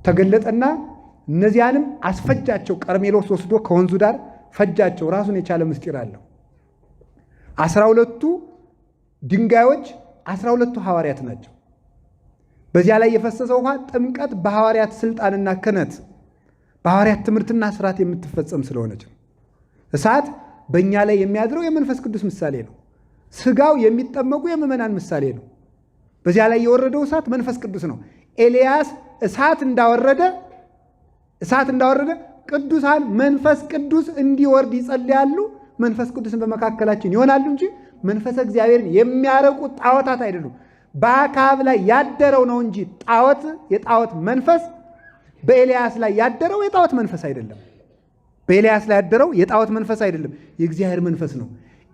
ተገለጠና እነዚያንም አስፈጃቸው። ቀርሜሎስ ወስዶ ከወንዙ ዳር ፈጃቸው። ራሱን የቻለ ምስጢር አለው። 12ቱ ድንጋዮች 12ቱ ሐዋርያት ናቸው። በዚያ ላይ የፈሰሰው ውሃ ጥምቀት በሐዋርያት ስልጣንና ክህነት በሐዋርያት ትምህርትና ስርዓት የምትፈጸም ስለሆነች ነው። እሳት በእኛ ላይ የሚያድረው የመንፈስ ቅዱስ ምሳሌ ነው። ስጋው የሚጠመቁ የምዕመናን ምሳሌ ነው። በዚያ ላይ የወረደው እሳት መንፈስ ቅዱስ ነው። ኤልያስ እሳት እንዳወረደ ቅዱሳን መንፈስ ቅዱስ እንዲወርድ ይጸልያሉ። መንፈስ ቅዱስን በመካከላችን ይሆናሉ እንጂ መንፈስ እግዚአብሔርን የሚያረቁ ጣዖታት አይደሉም። በአክዓብ ላይ ያደረው ነው እንጂ የጣዖት መንፈስ በኤልያስ ላይ ያደረው የጣዖት መንፈስ አይደለም። በኤልያስ ላይ ያደረው የጣዖት መንፈስ አይደለም፣ የእግዚአብሔር መንፈስ ነው።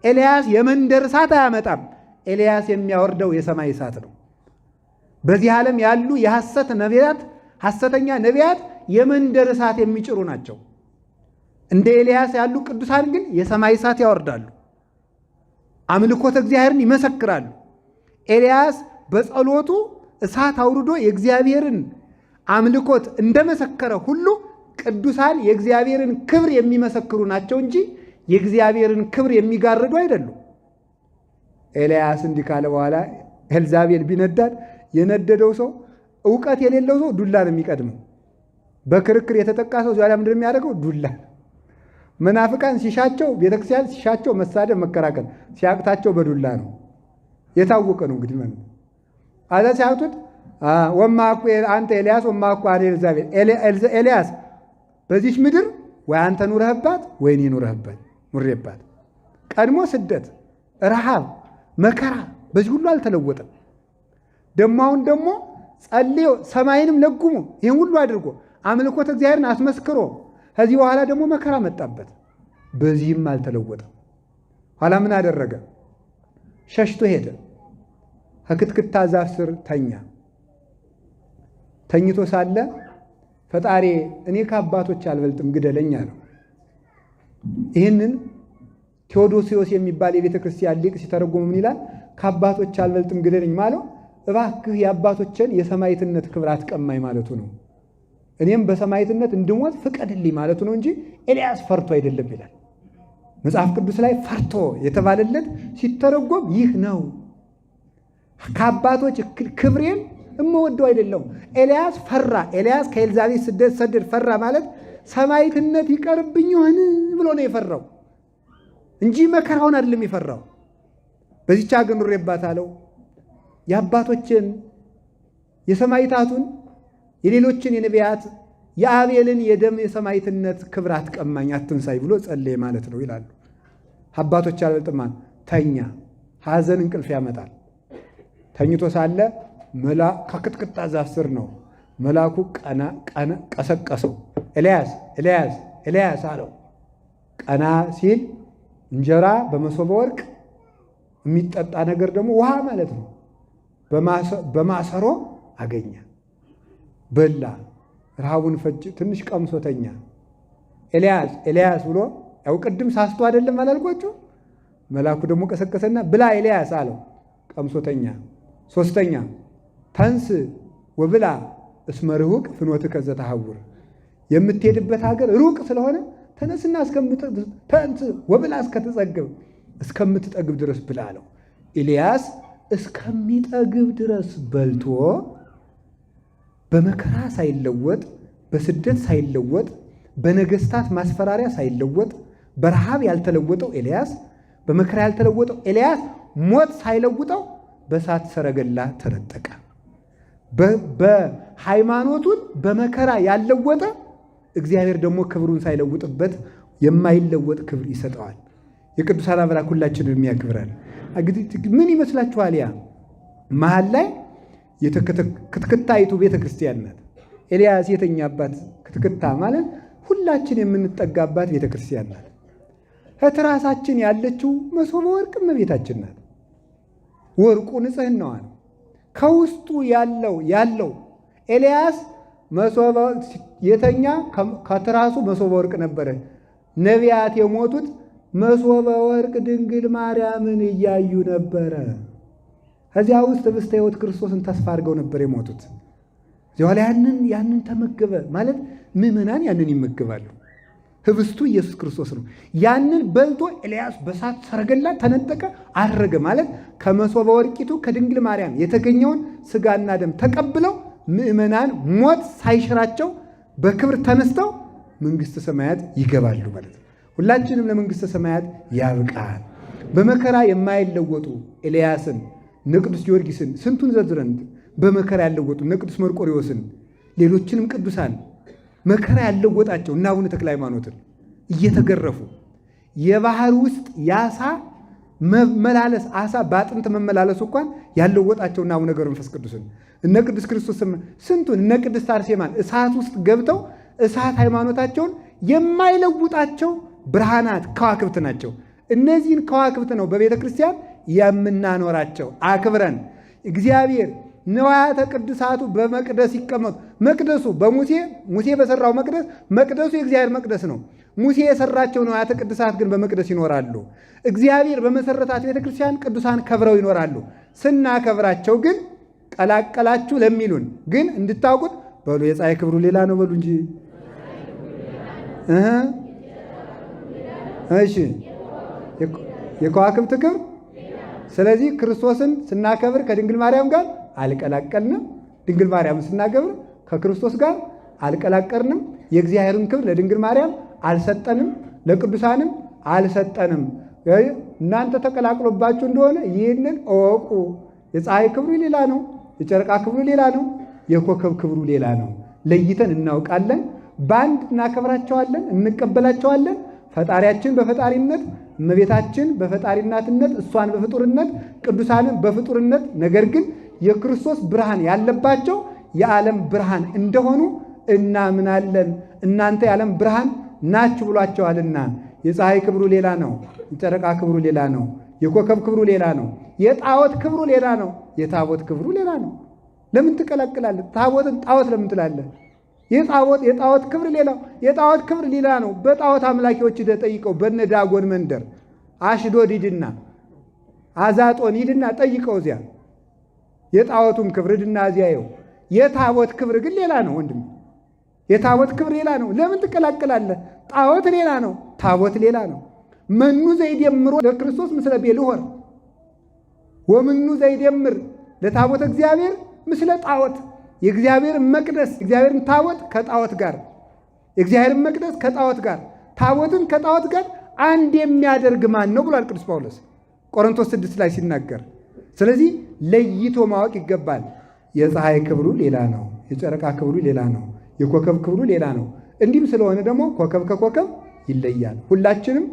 ኤልያስ የመንደር እሳት አያመጣም። ኤልያስ የሚያወርደው የሰማይ እሳት ነው። በዚህ ዓለም ያሉ ሐሰተኛ ነቢያት የመንደር እሳት የሚጭሩ ናቸው። እንደ ኤልያስ ያሉ ቅዱሳን ግን የሰማይ እሳት ያወርዳሉ፣ አምልኮተ እግዚአብሔርን ይመሰክራሉ። ኤልያስ በጸሎቱ እሳት አውርዶ የእግዚአብሔርን አምልኮት እንደመሰከረ ሁሉ ቅዱሳን የእግዚአብሔርን ክብር የሚመሰክሩ ናቸው እንጂ የእግዚአብሔርን ክብር የሚጋርዱ አይደሉም። ኤልያስ እንዲህ ካለ በኋላ ኤልዛቤል ቢነዳድ የነደደው ሰው እውቀት የሌለው ሰው ዱላ ነው የሚቀድመው። በክርክር የተጠቃ ሰው ዛሬ ምንድን የሚያደርገው? ዱላ። መናፍቃን ሲሻቸው ቤተክርስቲያን ሲሻቸው መሳደብ፣ መከራከር ሲያቅታቸው በዱላ ነው። የታወቀ ነው እንግዲህ ማለት ነው። አዛ ሲያቅቱት ወማኩ አንተ ኤልያስ ወማኩ አኔ ኤልዛቤል፣ ኤልያስ በዚች ምድር ወይ አንተ ኑረህባት ወይ እኔ ኑሬባት። ቀድሞ ስደት፣ ረሃብ፣ መከራ በዚህ ሁሉ አልተለወጠም። አሁን ደግሞ ጸልዮ ሰማይንም ለጉሞ ይህን ሁሉ አድርጎ አምልኮት እግዚአብሔርን አስመስክሮ ከዚህ በኋላ ደግሞ መከራ መጣበት። በዚህም አልተለወጠም። ኋላ ምን አደረገ? ሸሽቶ ሄደ። ከክትክታ ዛፍ ስር ተኛ። ተኝቶ ሳለ ፈጣሪ እኔ ከአባቶች አልበልጥም ግደለኝ አለው። ይህንን ቴዎዶሲዮስ የሚባል የቤተ ክርስቲያን ሊቅ ሲተረጎም ምን ይላል? ከአባቶች አልበልጥም ግደለኝ ማለው እባክህ የአባቶችን የሰማዕትነት ክብር አትቀማኝ ማለቱ ነው። እኔም በሰማዕትነት እንድሞት ፍቀድልኝ ማለቱ ነው እንጂ ኤልያስ ፈርቶ አይደለም ይላል መጽሐፍ ቅዱስ ላይ። ፈርቶ የተባለለት ሲተረጎም ይህ ነው። ከአባቶች ክብሬን እምወደው አይደለም። ኤልያስ ፈራ። ኤልያስ ከኤልዛቤት ስደት ሰደድ ፈራ ማለት ሰማዕትነት ይቀርብኝ ይሆን ብሎ ነው የፈራው እንጂ መከራውን አይደለም የፈራው። በዚህች ሀገር ኑሬባታለሁ የአባቶችን የሰማዕታቱን የሌሎችን የነቢያት የአቤልን የደም የሰማዕትነት ክብር አትቀማኝ አትንሳይ ብሎ ጸለየ ማለት ነው ይላሉ አባቶች። አልበልጥማን ተኛ። ሐዘን እንቅልፍ ያመጣል። ተኝቶ ሳለ ከክትክታ ዛፍ ስር ነው መልአኩ ቀሰቀሰው። ኤልያስ ኤልያስ ኤልያስ አለው። ቀና ሲል እንጀራ በመሶበ ወርቅ የሚጠጣ ነገር ደግሞ ውሃ ማለት ነው በማሰሮ አገኘ። በላ። ረሃቡን ፈጅ ትንሽ ቀምሶተኛ። ኤልያስ ኤልያስ ብሎ ያው ቅድም ሳስቶ አይደለም አላልኳችሁ? መልአኩ ደግሞ ቀሰቀሰና ብላ ኤልያስ አለው። ቀምሶተኛ። ሶስተኛ ተንስ ወብላ እስመ ርሁቅ ፍኖትከ ዘተሐውር፣ የምትሄድበት ሀገር ሩቅ ስለሆነ ተነስና ተንስ ወብላ እስከምትጠግብ ድረስ ብላ አለው። ኤልያስ እስከሚጠግብ ድረስ በልቶ በመከራ ሳይለወጥ፣ በስደት ሳይለወጥ፣ በነገስታት ማስፈራሪያ ሳይለወጥ፣ በረሃብ ያልተለወጠው ኤልያስ፣ በመከራ ያልተለወጠው ኤልያስ ሞት ሳይለውጠው በእሳት ሰረገላ ተነጠቀ። በሃይማኖቱን በመከራ ያለወጠ እግዚአብሔር ደግሞ ክብሩን ሳይለውጥበት የማይለወጥ ክብር ይሰጠዋል። የቅዱሳን አምላክ ሁላችንን የሚያክብረን ምን ይመስላችኋል? ያ መሀል ላይ ክትክታይቱ ቤተ ክርስቲያን ናት። ኤልያስ የተኛባት ክትክታ ማለት ሁላችን የምንጠጋባት ቤተ ክርስቲያን ናት። ከትራሳችን ያለችው መሶበ ወርቅ እመቤታችን ናት። ወርቁ ንጽሕናዋ ነው። ከውስጡ ያለው ኤልያስ የተኛ ከትራሱ መሶበ ወርቅ ነበረ። ነቢያት የሞቱት መሶበ ወርቅ ድንግል ማርያምን እያዩ ነበረ። ከዚያ ውስጥ ህብስተ ሕይወት ክርስቶስን ተስፋ አድርገው ነበር የሞቱት። እዚያ ላይ ያንን ተመገበ ማለት ምዕመናን ያንን ይመገባሉ። ህብስቱ ኢየሱስ ክርስቶስ ነው። ያንን በልቶ ኤልያስ በእሳት ሰረገላ ተነጠቀ፣ አረገ ማለት ከመሶበ ወርቂቱ ከድንግል ማርያም የተገኘውን ስጋና ደም ተቀብለው ምዕመናን ሞት ሳይሽራቸው በክብር ተነስተው መንግሥተ ሰማያት ይገባሉ ማለት ነው። ሁላችንም ለመንግሥተ ሰማያት ያብቃል። በመከራ የማይለወጡ ኤልያስን፣ እነ ቅዱስ ጊዮርጊስን ስንቱን ዘርዝረን በመከራ ያለወጡ እነ ቅዱስ መርቆሬዎስን፣ ሌሎችንም ቅዱሳን መከራ ያለወጣቸው እና አቡነ ተክለ ሃይማኖትን እየተገረፉ የባህር ውስጥ የአሳ መመላለስ አሳ በአጥንት መመላለሱ እንኳን ያለወጣቸው እና አቡነ ገብረ መንፈስ ቅዱስን እነ ቅዱስ ክርስቶስ ስንቱን እነ ቅድስት አርሴማን እሳት ውስጥ ገብተው እሳት ሃይማኖታቸውን የማይለውጣቸው ብርሃናት ከዋክብት ናቸው። እነዚህን ከዋክብት ነው በቤተ ክርስቲያን የምናኖራቸው አክብረን። እግዚአብሔር ንዋያተ ቅዱሳቱ በመቅደስ ይቀመጡ። መቅደሱ ሙሴ በሰራው መቅደሱ የእግዚአብሔር መቅደስ ነው። ሙሴ የሰራቸው ንዋያተ ቅዱሳት ግን በመቅደስ ይኖራሉ። እግዚአብሔር በመሰረታት ቤተ ክርስቲያን ቅዱሳን ከብረው ይኖራሉ። ስናከብራቸው ግን ቀላቀላችሁ ለሚሉን ግን እንድታውቁት በሉ የፀሐይ ክብሩ ሌላ ነው በሉ እንጂ እሺ የከዋክብት ክብር። ስለዚህ ክርስቶስን ስናከብር ከድንግል ማርያም ጋር አልቀላቀልንም። ድንግል ማርያም ስናገብር ከክርስቶስ ጋር አልቀላቀልንም። የእግዚአብሔርን ክብር ለድንግል ማርያም አልሰጠንም፣ ለቅዱሳንም አልሰጠንም። እናንተ ተቀላቅሎባችሁ እንደሆነ ይህንን እወቁ። የፀሐይ ክብሩ ሌላ ነው፣ የጨረቃ ክብሩ ሌላ ነው፣ የኮከብ ክብሩ ሌላ ነው። ለይተን እናውቃለን። በአንድ እናከብራቸዋለን፣ እንቀበላቸዋለን። ፈጣሪያችን በፈጣሪነት፣ እመቤታችን በፈጣሪናትነት፣ እሷን በፍጡርነት፣ ቅዱሳንን በፍጡርነት፣ ነገር ግን የክርስቶስ ብርሃን ያለባቸው የዓለም ብርሃን እንደሆኑ እናምናለን። እናንተ የዓለም ብርሃን ናችሁ ብሏቸዋልና። የፀሐይ ክብሩ ሌላ ነው፣ የጨረቃ ክብሩ ሌላ ነው፣ የኮከብ ክብሩ ሌላ ነው፣ የጣዖት ክብሩ ሌላ ነው፣ የታቦት ክብሩ ሌላ ነው። ለምን ትቀላቅላለህ? ታቦትን ጣዖት ለምን ትላለህ? የጣዖት ክብር ሌላው የጣዖት ክብር ሌላ ነው። በጣዖት አምላኪዎች ጠይቀው። በነ ዳጎን መንደር አሽዶድ ሂድና አዛጦን ሂድና ጠይቀው። እዚያ የጣዖቱን ክብር ሂድና እዚያ ይኸው። የታቦት ክብር ግን ሌላ ነው ወንድም፣ የታቦት ክብር ሌላ ነው። ለምን ትቀላቅላለህ? ጣዖት ሌላ ነው፣ ታቦት ሌላ ነው። መኑ ዘይደምሮ ለክርስቶስ ምስለ ቤልሆር ወምኑ ዘይደምር ለታቦት እግዚአብሔር ምስለ ጣዖት። የእግዚአብሔር መቅደስ እግዚአብሔርን ታቦት ከጣዖት ጋር፣ የእግዚአብሔርን መቅደስ ከጣዖት ጋር፣ ታቦትን ከጣዖት ጋር አንድ የሚያደርግ ማን ነው ብሏል ቅዱስ ጳውሎስ ቆሮንቶስ 6 ላይ ሲናገር። ስለዚህ ለይቶ ማወቅ ይገባል። የፀሐይ ክብሩ ሌላ ነው፣ የጨረቃ ክብሩ ሌላ ነው፣ የኮከብ ክብሩ ሌላ ነው። እንዲህም ስለሆነ ደግሞ ኮከብ ከኮከብ ይለያል። ሁላችንም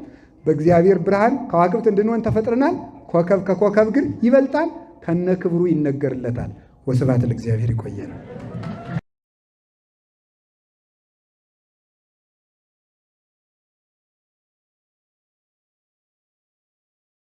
በእግዚአብሔር ብርሃን ከዋክብት እንድንሆን ተፈጥረናል። ኮከብ ከኮከብ ግን ይበልጣል፣ ከነ ክብሩ ይነገርለታል። ወስብሐት ለእግዚአብሔር። ይቆየን።